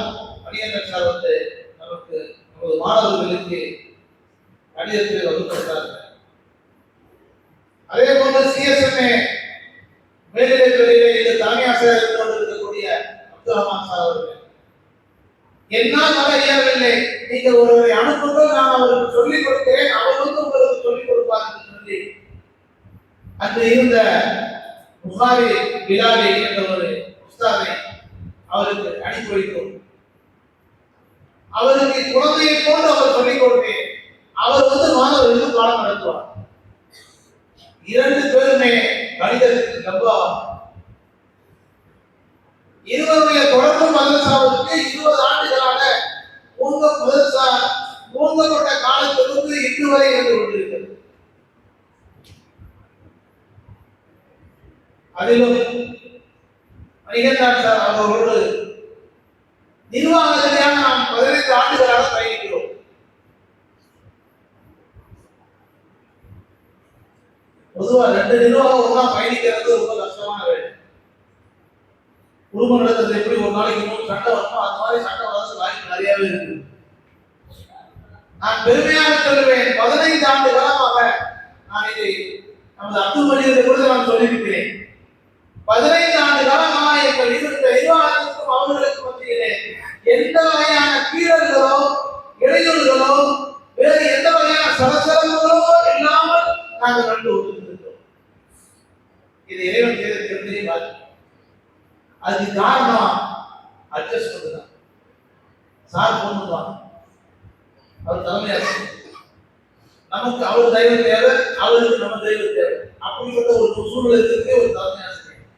மணிகண்டன் சார் வந்து நமக்கு நமது மாணவர்களுக்கு கணிதத்தில் வகுப்படுத்தார்கள். அதே போன்று சிஎஸ்எம்ஏ மேல்நிலைப் பள்ளியிலே இந்த தலைமை ஆசிரியர் கொண்டிருக்கக்கூடிய அப்துல் ரஹ்மான் சார் அவர்கள் என்னால் வர இயலவில்லை, நீங்கள் ஒருவரை அனுப்புங்கள், நான் அவருக்கு சொல்லிக் கொடுக்கிறேன், அவர் வந்து உங்களுக்கு சொல்லிக் கொடுப்பார் என்று சொல்லி அன்று இருந்த புகாரி பிலாலி என்ற ஒரு உஸ்தாதை அவருக்கு அனுப்பி வைத்தோம். அவருக்கு குழந்தையை போன்று அவர் சொல்லிக் கொடுத்தேன். அவர் வந்து மாணவர்களுக்கு பாடம் நடத்துவார். 2 பேருமே கணிதத்தில் கம்பம். இருவருடைய தொடர்பு மதரசாவுக்கு 20 ஆண்டுகளாக மூங்கப்பட்ட காலத்திலிருந்து இன்று வரை இருந்து கொண்டிருக்கிறது. அதிலும் மணிகண்டன் சார் அவர்களோடு நிர்வாக ரீதியாக நாம் 15 ஆண்டுகளாக பயணிக்கிறோம். பொதுவா 2 நிர்வாகம் ஒன்றா பயணிக்கிறது ரொம்ப கஷ்டமான வேலை. குடும்ப நடத்துறது எப்படி ஒரு நாளைக்கு 3 சண்டை வரணும், அந்த மாதிரி சண்டை வரது வாய்ப்பு நிறையவே இருக்கு. நான் பெருமையாக சொல்லுவேன், 15 ஆண்டு காலமாக நான் இதை நமது அப்துல் மஜீதை கூட நான் சொல்லியிருக்கிறேன். 15 ஆண்டு காலமாக எங்கள் இருந்த நிர்வாகத்திற்கும் அவர்களுக்கு மத்தியிலே எந்த வகையான கீழல்களோ இடையூறுகளோ வேறு எந்த வகையான சலசலங்களோ இல்லாமல் நாங்கள் கண்டு கொண்டிருக்கிறோம். இது இறைவன் செய்த திருப்தியை பார்த்து அதுக்கு காரணம் அட்ஜஸ்ட்மெண்ட் தான். சார் பொண்ணுதான், அவர் தலைமையாக நமக்கு அவர் தெய்வம் தேவை, அவருக்கு நம்ம தெய்வம் தேவை. அப்படிப்பட்ட ஒரு சூழ்நிலை இருக்கு. ஒரு தலைமை ஆசிரியர்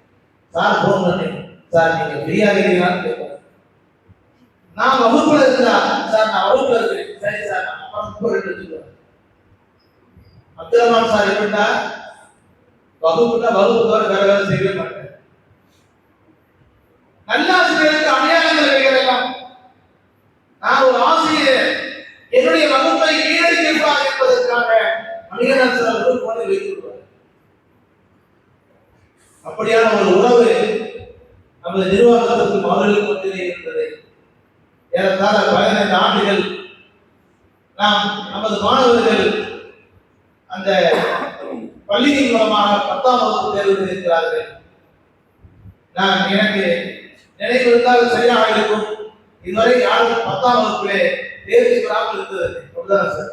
சார் போன் பண்ணி, சார் நீங்க ஃப்ரீயா இருக்கீங்களான்னு கேட்பாங்க. நான் வகுப்புல இருந்தா, சார் நான் வகுப்புல இருக்கிறேன், சரி சார் நான் அப்புறம் எடுத்துக்குவேன். அப்துல் ரஹ்மான் சார் எப்படின்னா வகுப்புனா வகுப்பு தவிர வேற வேலை செய்யவே மாட்டேன். நல்ல ஆசிரியருக்கு அடையாளங்கள் வைக்கலாம். நான் ஒரு ஆசிரியர் என்னுடைய வகுப்பை ஈடடிக்கிறார் என்பதற்காக மணிகண்டன் சார் அவர்கள் போனை வைத்துள்ளார். அப்படியான ஒரு உறவு நமது நிர்வாகத்திற்கும் அவர்களுக்கு மத்தியிலே இருந்தது. ஏறத்தாழ 15 ஆண்டுகள் நாம் நமது மாணவர்கள் அந்த பள்ளியின் மூலமாக 10ஆம் வகுப்பு தேர்வு இருக்கிறார்கள். நான் எனக்கு நினைவு இருந்தால் சரியாக இருக்கும், இதுவரை யாரும் 10ஆம் வகுப்பிலே தேர்ச்சி பெறாமல் இருந்தது. 100%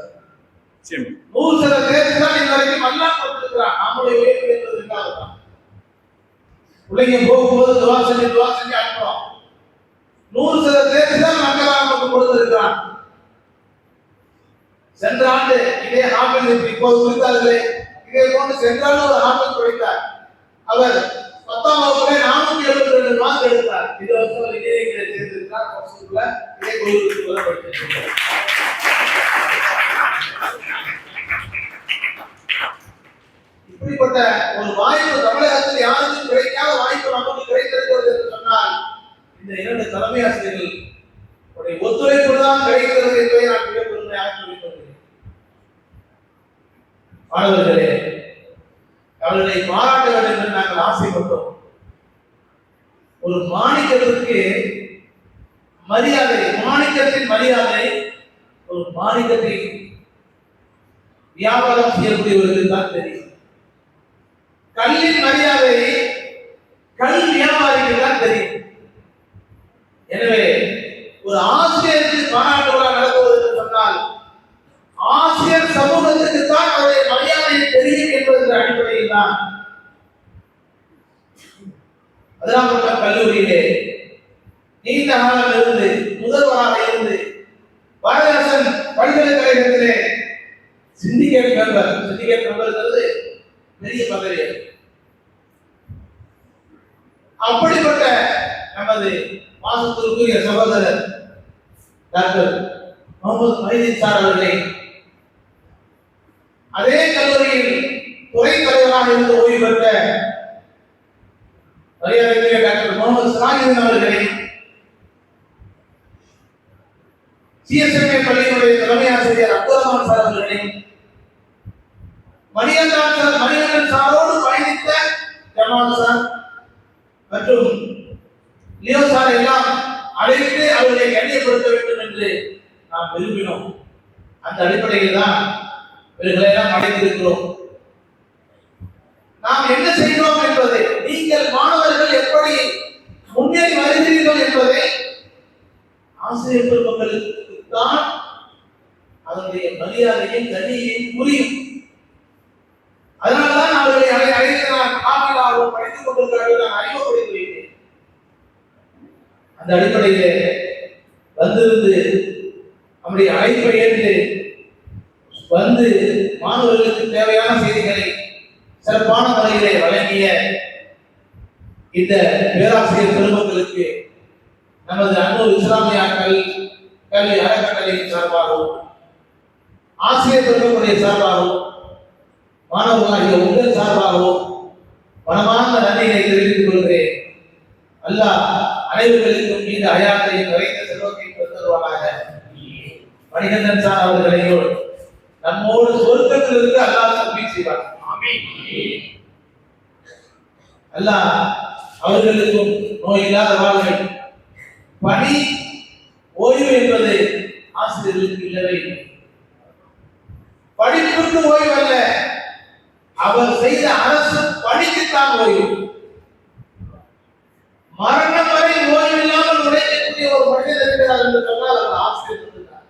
தேர்ச்சி தான் இதுவரைக்கும் நல்லா கொடுத்திருக்கிறார். நம்முடைய உயர்வு என்பது இல்லாததான். பிள்ளைங்க போகும்போது துவா செஞ்சு அனுப்புறோம். 100% தேர்ச்சி தான் நாங்கள் கொடுத்திருக்கிறான். சென்ற ஆண்டு இதே ஹாஃபிஸ் இப்போது குறித்தார்களே, இதே போன்று சென்ற ஆண்டு ஒரு ஹாஃபிஸ் படித்தார். அவர் 10ஆம் வகுப்பிலே 472 மார்க் எடுத்தார். இது வருஷம் இதே சேர்ந்திருக்கிறார். வருஷத்துக்குள்ள இதே குழுவுக்கு படித்திருக்கிறார். இப்படிப்பட்ட ஒரு வாய்ப்பு தமிழகத்தில் யாருக்கும் கிடைக்காத வாய்ப்பு நமக்கு கிடைத்திருக்கிறது என்று சொன்னால் இந்த 2 தலைமை ஆசிரியர்கள் ஒத்துழைப்பு தான் கிடைக்கிறது என்பதை நான் மிக பெருமையாக சொல்லிக் கொள்கிறேன். மாணவர்களே, அவர்களை பாராட்ட வேண்டும் என்று நாங்கள் ஆசைப்பட்டோம். ஒரு மாணிக்கத்திற்கு மரியாதை, மாணிக்கத்தின் மரியாதை ஒரு மாணிக்கத்தை வியாபாரம் செய்யக்கூடியவர்களுக்கு தான் தெரியும். கல்லின் மரியாதை கல் வியாபாரிக்கு தான் தெரியும். எனவே ஒரு ஆசிரியருக்கு பாராட்டு விழா நடத்துவது என்று சொன்னால் ஆசிரியர் சமூகத்துக்கு தான் அவருடைய மரியாதை தெரியும் என்பதற்கு அடிப்படையில் தான் அதிராம்பட்ட கல்லூரியிலே நீண்ட காலம் இருந்து முதல்வராக இருந்து பாரதிதாசன் பல்கலைக்கழகத்திலே சிண்டிகேட் மெம்பர் பெரிய பதவி. அப்படிப்பட்ட நமது மாசத்திற்குரிய சகோதரர் டாக்டர் முகமது மைதீன் சார் அவர்களை அதே கல்லூரியில் துறை தலைவராக இருந்து ஓய்வு பெற்ற மரியாதைக்குரிய டாக்டர் முகமது சிராஜுதீன் அவர்களை, சிஎஸ்எம்ஏ பள்ளியினுடைய தலைமை ஆசிரியர் அப்துல் ரஹ்மான் சார் அவர்களை, மணிகண்டன் சாரோடு பயணித்த ஜமால் சார் மற்றும் லியோ சார் எல்லாம் அழைத்து அவர்களை கண்ணியப்படுத்த வேண்டும் என்று நாம் விரும்பினோம். அந்த அடிப்படையில் தான் இவர்களை எல்லாம் அழைத்திருக்கிறோம். நாம் என்ன செய்கிறோம் என்பதை, நீங்கள் மாணவர்கள் எப்படி முன்னேறி வருகிறீர்கள் என்பதை ஆசிரியர் பெருமக்களுக்கு தான் அதனுடைய மரியாதையும் கண்ணியையும் புரியும். அதனால்தான் அவர்களை அழைத்து நான் காப்பிலாகவும் படித்துக் கொண்டிருக்கிறார்கள் நான் அறிமுகப்படுத்தி வைத்தேன். அந்த அடிப்படையிலே வந்திருந்து நம்முடைய அழைப்பை ஏற்று வந்து மாணவர்களுக்கு தேவையான செய்திகளை சிறப்பான முறையிலே வழங்கிய இந்த பேராசிரியர் பெருமக்களுக்கு நமது அன்னூர் இஸ்லாமிய கல்வி அறக்கட்டளையின் சார்பாகவும் ஆசிரியர் பெருமக்களுடைய சார்பாகவும் மாணவர்களாகிய உங்கள் சார்பாகவும் மனமார்ந்த நன்றியை தெரிவித்துக் கொள்கிறேன். அல்லாஹ் அனைவர்களுக்கும் இந்த அயாத்தையும் நிறைந்த செல்வத்தையும் பெறுவானாக. மணிகண்டன் சார் அவர்களையும் நம்மோடு சொர்க்கத்திலிருந்து அல்லாஹ் தௌஃபீக் செய்வார். அல்லாஹ் அவர்களுக்கும் நோயில்லாத வாழ்வை, பணி ஓய்வு என்பது ஆசிரியர்களுக்கு இல்லவே இல்லை. படிப்புக்கு ஓய்வு அல்ல, அவர் செய்த அரசு பணிக்குத்தான் ஓய்வு. மரணம் வரை ஓய்வு இல்லாமல் உழைக்கக்கூடிய ஒரு மனிதர் இருக்கிறார் என்று சொன்னால் அவர் ஆசிரியர் இருக்கிறார்.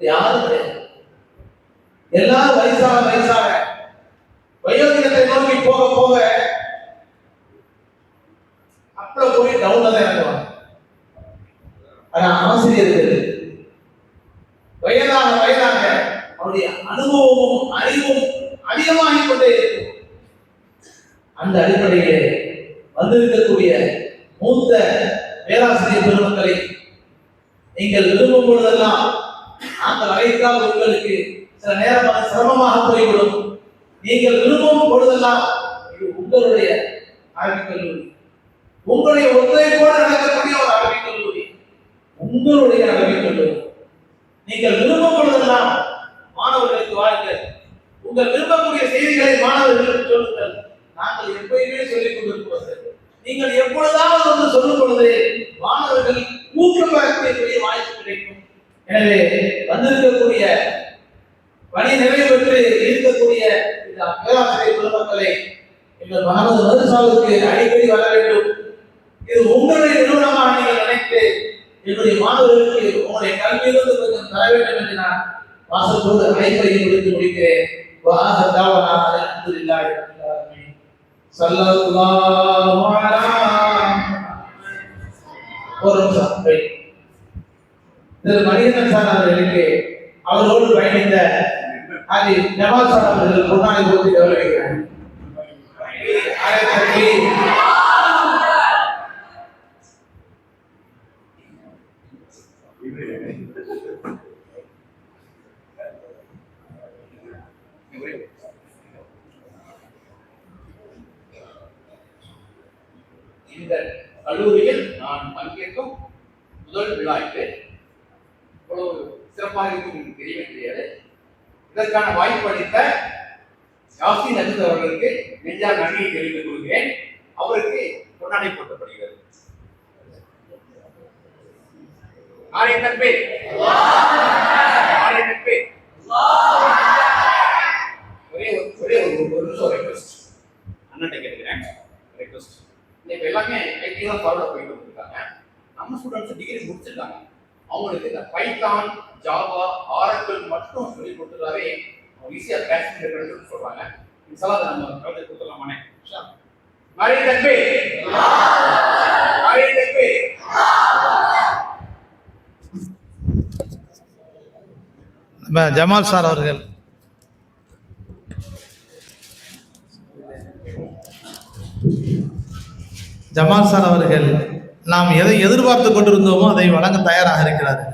யாரும் கிடையாது. எல்லாரும் வயசாக வயோதிகத்தை நோக்கி போக போக அப்புறம் போய் டவுன்ல தான் இறங்குவாங்க. ஆனா ஆசிரியர்கள் வயதாக அவருடைய அனுபவமும் அறிவும் அதிகமாகிக் கொண்டே இருக்கும். அந்த அடிப்படையிலே வந்திருக்கக்கூடிய மூத்த பேராசிரியர் பெருமக்களை நீங்கள் விரும்பும் பொழுதெல்லாம் நாங்கள் அழைத்தால் உங்களுக்கு சில நேரம் சிரமமாக போய்விடும். நீங்கள் விரும்பும் பொழுதெல்லாம் இது உங்களுடைய அரபிக் கல்லூரி, உங்களுடைய ஒத்துழைப்போடு நடக்கக்கூடிய ஒரு அரபிக் கல்லூரி, உங்களுடைய அரபிக் கல்லூரி. நீங்கள் விரும்பும் பொழுதெல்லாம் மாணவர்களுக்கு வாழ்க்கை, உங்கள் விரும்பக்கூடிய செய்திகளை மாணவர்களுக்கு சொல்லுங்கள். நாங்கள் எப்பயுமே சொல்லிக் கொண்டிருப்பது, நீங்கள் எப்பொழுதாவது வந்து சொல்லும் பொழுது மாணவர்கள் ஊக்கம் பெறக்கூடிய வாய்ப்பு கிடைக்கும். எனவே வந்திருக்கக்கூடிய பணி நிறைவு பெற்று இருக்கக்கூடிய இந்த பேராசிரியர் பெருமக்களை எங்கள் மகமது மதுசாவுக்கு அடிக்கடி வர வேண்டும். இது உங்களுடைய நிறுவனமாக நீங்கள் நினைத்து என்னுடைய மாணவர்களுக்கு உங்களுடைய கல்வியிலிருந்து கொஞ்சம் தர வேண்டும் என்று நான் வாசத்தோடு அழைப்பை கொடுத்து முடிக்கிறேன். ஒரு நிமிஷம் திரு மணிகண்டன் சார் அவர்களுக்கு அவரோடு பயணித்த அது ஜமால் சார் அவர்கள் முன்னாடி போட்டி கௌரவிக்கிறார். இந்த கல்லூரியில் நான் பங்கேற்கும் முதல் விழா இது. இவ்வளவு சிறப்பாக இருக்கும் எனக்கு தெரியவே தெரியாது. இதற்கான வாய்ப்பு அளித்த யாசின் அஜித் அவர்களுக்கு நெஞ்சார் நன்றியை தெரிவித்துக் கொள்கிறேன். அவருக்கு பொன்னாடை போட்டப்படுகிறது. நாளை தன்பே ஒரே ஒரு நிமிஷம் ரெக்வெஸ்ட் அண்ணன் கேட்கிறேன். ரெக்வெஸ்ட் இப்போ எல்லாமே ஐடி தான் ஃபார்வர்ட் போயிட்டு வந்துருக்காங்க. நம்ம ஸ்டூடெண்ட்ஸ் டிகிரி முடிச்சிருக்காங்க. அவங்களுக்கு இந்த பைத்தான், ஜாவா, ஆரக்கிள் மட்டும் சொல்லி கொடுத்துட்டாவே அவங்க ஈஸியாக கேஷ் பண்ணுறதுன்னு சொல்கிறாங்க. இன்ஷால்லா நம்ம கவலை கொடுத்துடலாமானே? நாளை தன்பே ஜமால் சார் அவர்கள் நாம் எதை எதிர்பார்த்து கொண்டிருந்தோமோ அதை வழங்க தயாராக இருக்கிறார்கள்.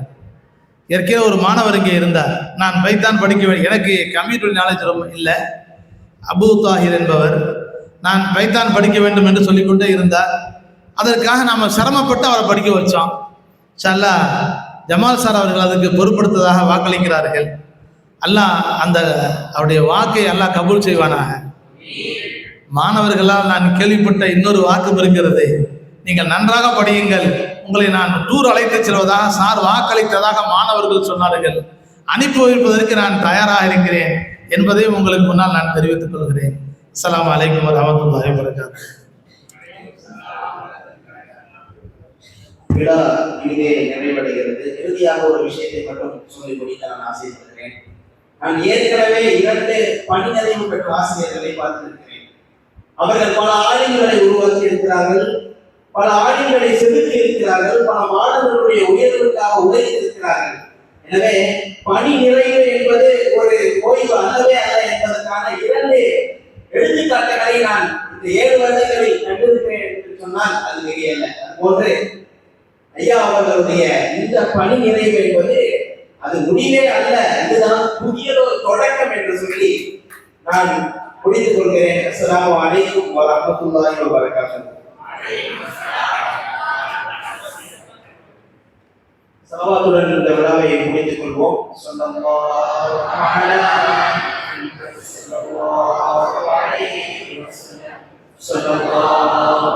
ஏற்கனவே ஒரு மாணவர் இங்கே இருந்தார். நான் பைத்தான் படிக்க எனக்கு கம்ப்யூட்டர் நாலேஜ் ரொம்ப இல்லை. அபு தாஹிர் என்பவர் நான் பைத்தான் படிக்க வேண்டும் என்று சொல்லிக்கொண்டே இருந்தார். அதற்காக நாம் சிரமப்பட்டு அவரை படிக்க வச்சோம். இன்ஷா ஜமால் சார் அவர்கள் அதுக்கு பொறுப்படுத்ததாக வாக்களிக்கிறார்கள். அல்லாஹ் அந்த அவருடைய வாக்கை அல்லாஹ் கபூல் செய்வானாக. மாணவர்களால் நான் கேள்விப்பட்ட இன்னொரு வாக்கு இருக்கிறது. நீங்கள் நன்றாக படியுங்கள், உங்களை நான் டூர் அழைத்து செல்வதாக சார் வாக்களித்ததாக மாணவர்கள் சொன்னார்கள். அனுப்பி வைப்பதற்கு நான் தயாராக இருக்கிறேன் என்பதை உங்களுக்கு முன்னால் நான் தெரிவித்துக் கொள்கிறேன். அஸ்ஸலாமு அலைக்கும் வரஹ்மத்துல்லாஹி வபரகாத்துஹு. விழா இங்கே நிறைவடைகிறது. இறுதியாக ஒரு விஷயத்தை மட்டும் சொல்லி முடிக்க நான் ஆசைப்படுகிறேன். நான் ஏற்கனவே 2 பணி நிறைவு பெற்ற ஆசிரியர்களை பார்த்திருக்கிறேன். அவர்கள் பல ஆய்வுகளை உருவாக்கி இருக்கிறார்கள், பல ஆய்வுகளை செலுத்தி இருக்கிறார்கள், பல மாணவர்களுடைய உயர்வுக்காக உழைத்திருக்கிறார்கள். எனவே பணி நிறைவு என்பது ஒரு ஓய்வு அல்லவே அல்ல என்பதற்கான 2 எடுத்துக்காட்டுகளை நான் இந்த 7 வருடங்களில் கண்டிருக்கிறேன் என்று சொன்னால் அது மிகையல்ல. அதுபோன்று ஐயா அவர்களுடைய இந்த பணி நிறைவு என்பது அது முடிவே அல்ல, இதுதான் புதியதொரு தொடக்கம் என்று சொல்லி நான் முடித்துக் கொள்கிறேன். அஸ்ஸலாமு அலைக்கும் வரஹ்மத்துல்லாஹி வபரகாத்துஹு. ஸலவாத்துடன் இந்த விழாவை முடித்துக் கொள்வோம். ஸல்லல்லாஹு அலைஹி வஸல்லம். ஸல்லல்லாஹு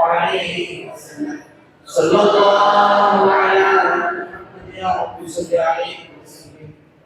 அலைஹி வஸல்லம்.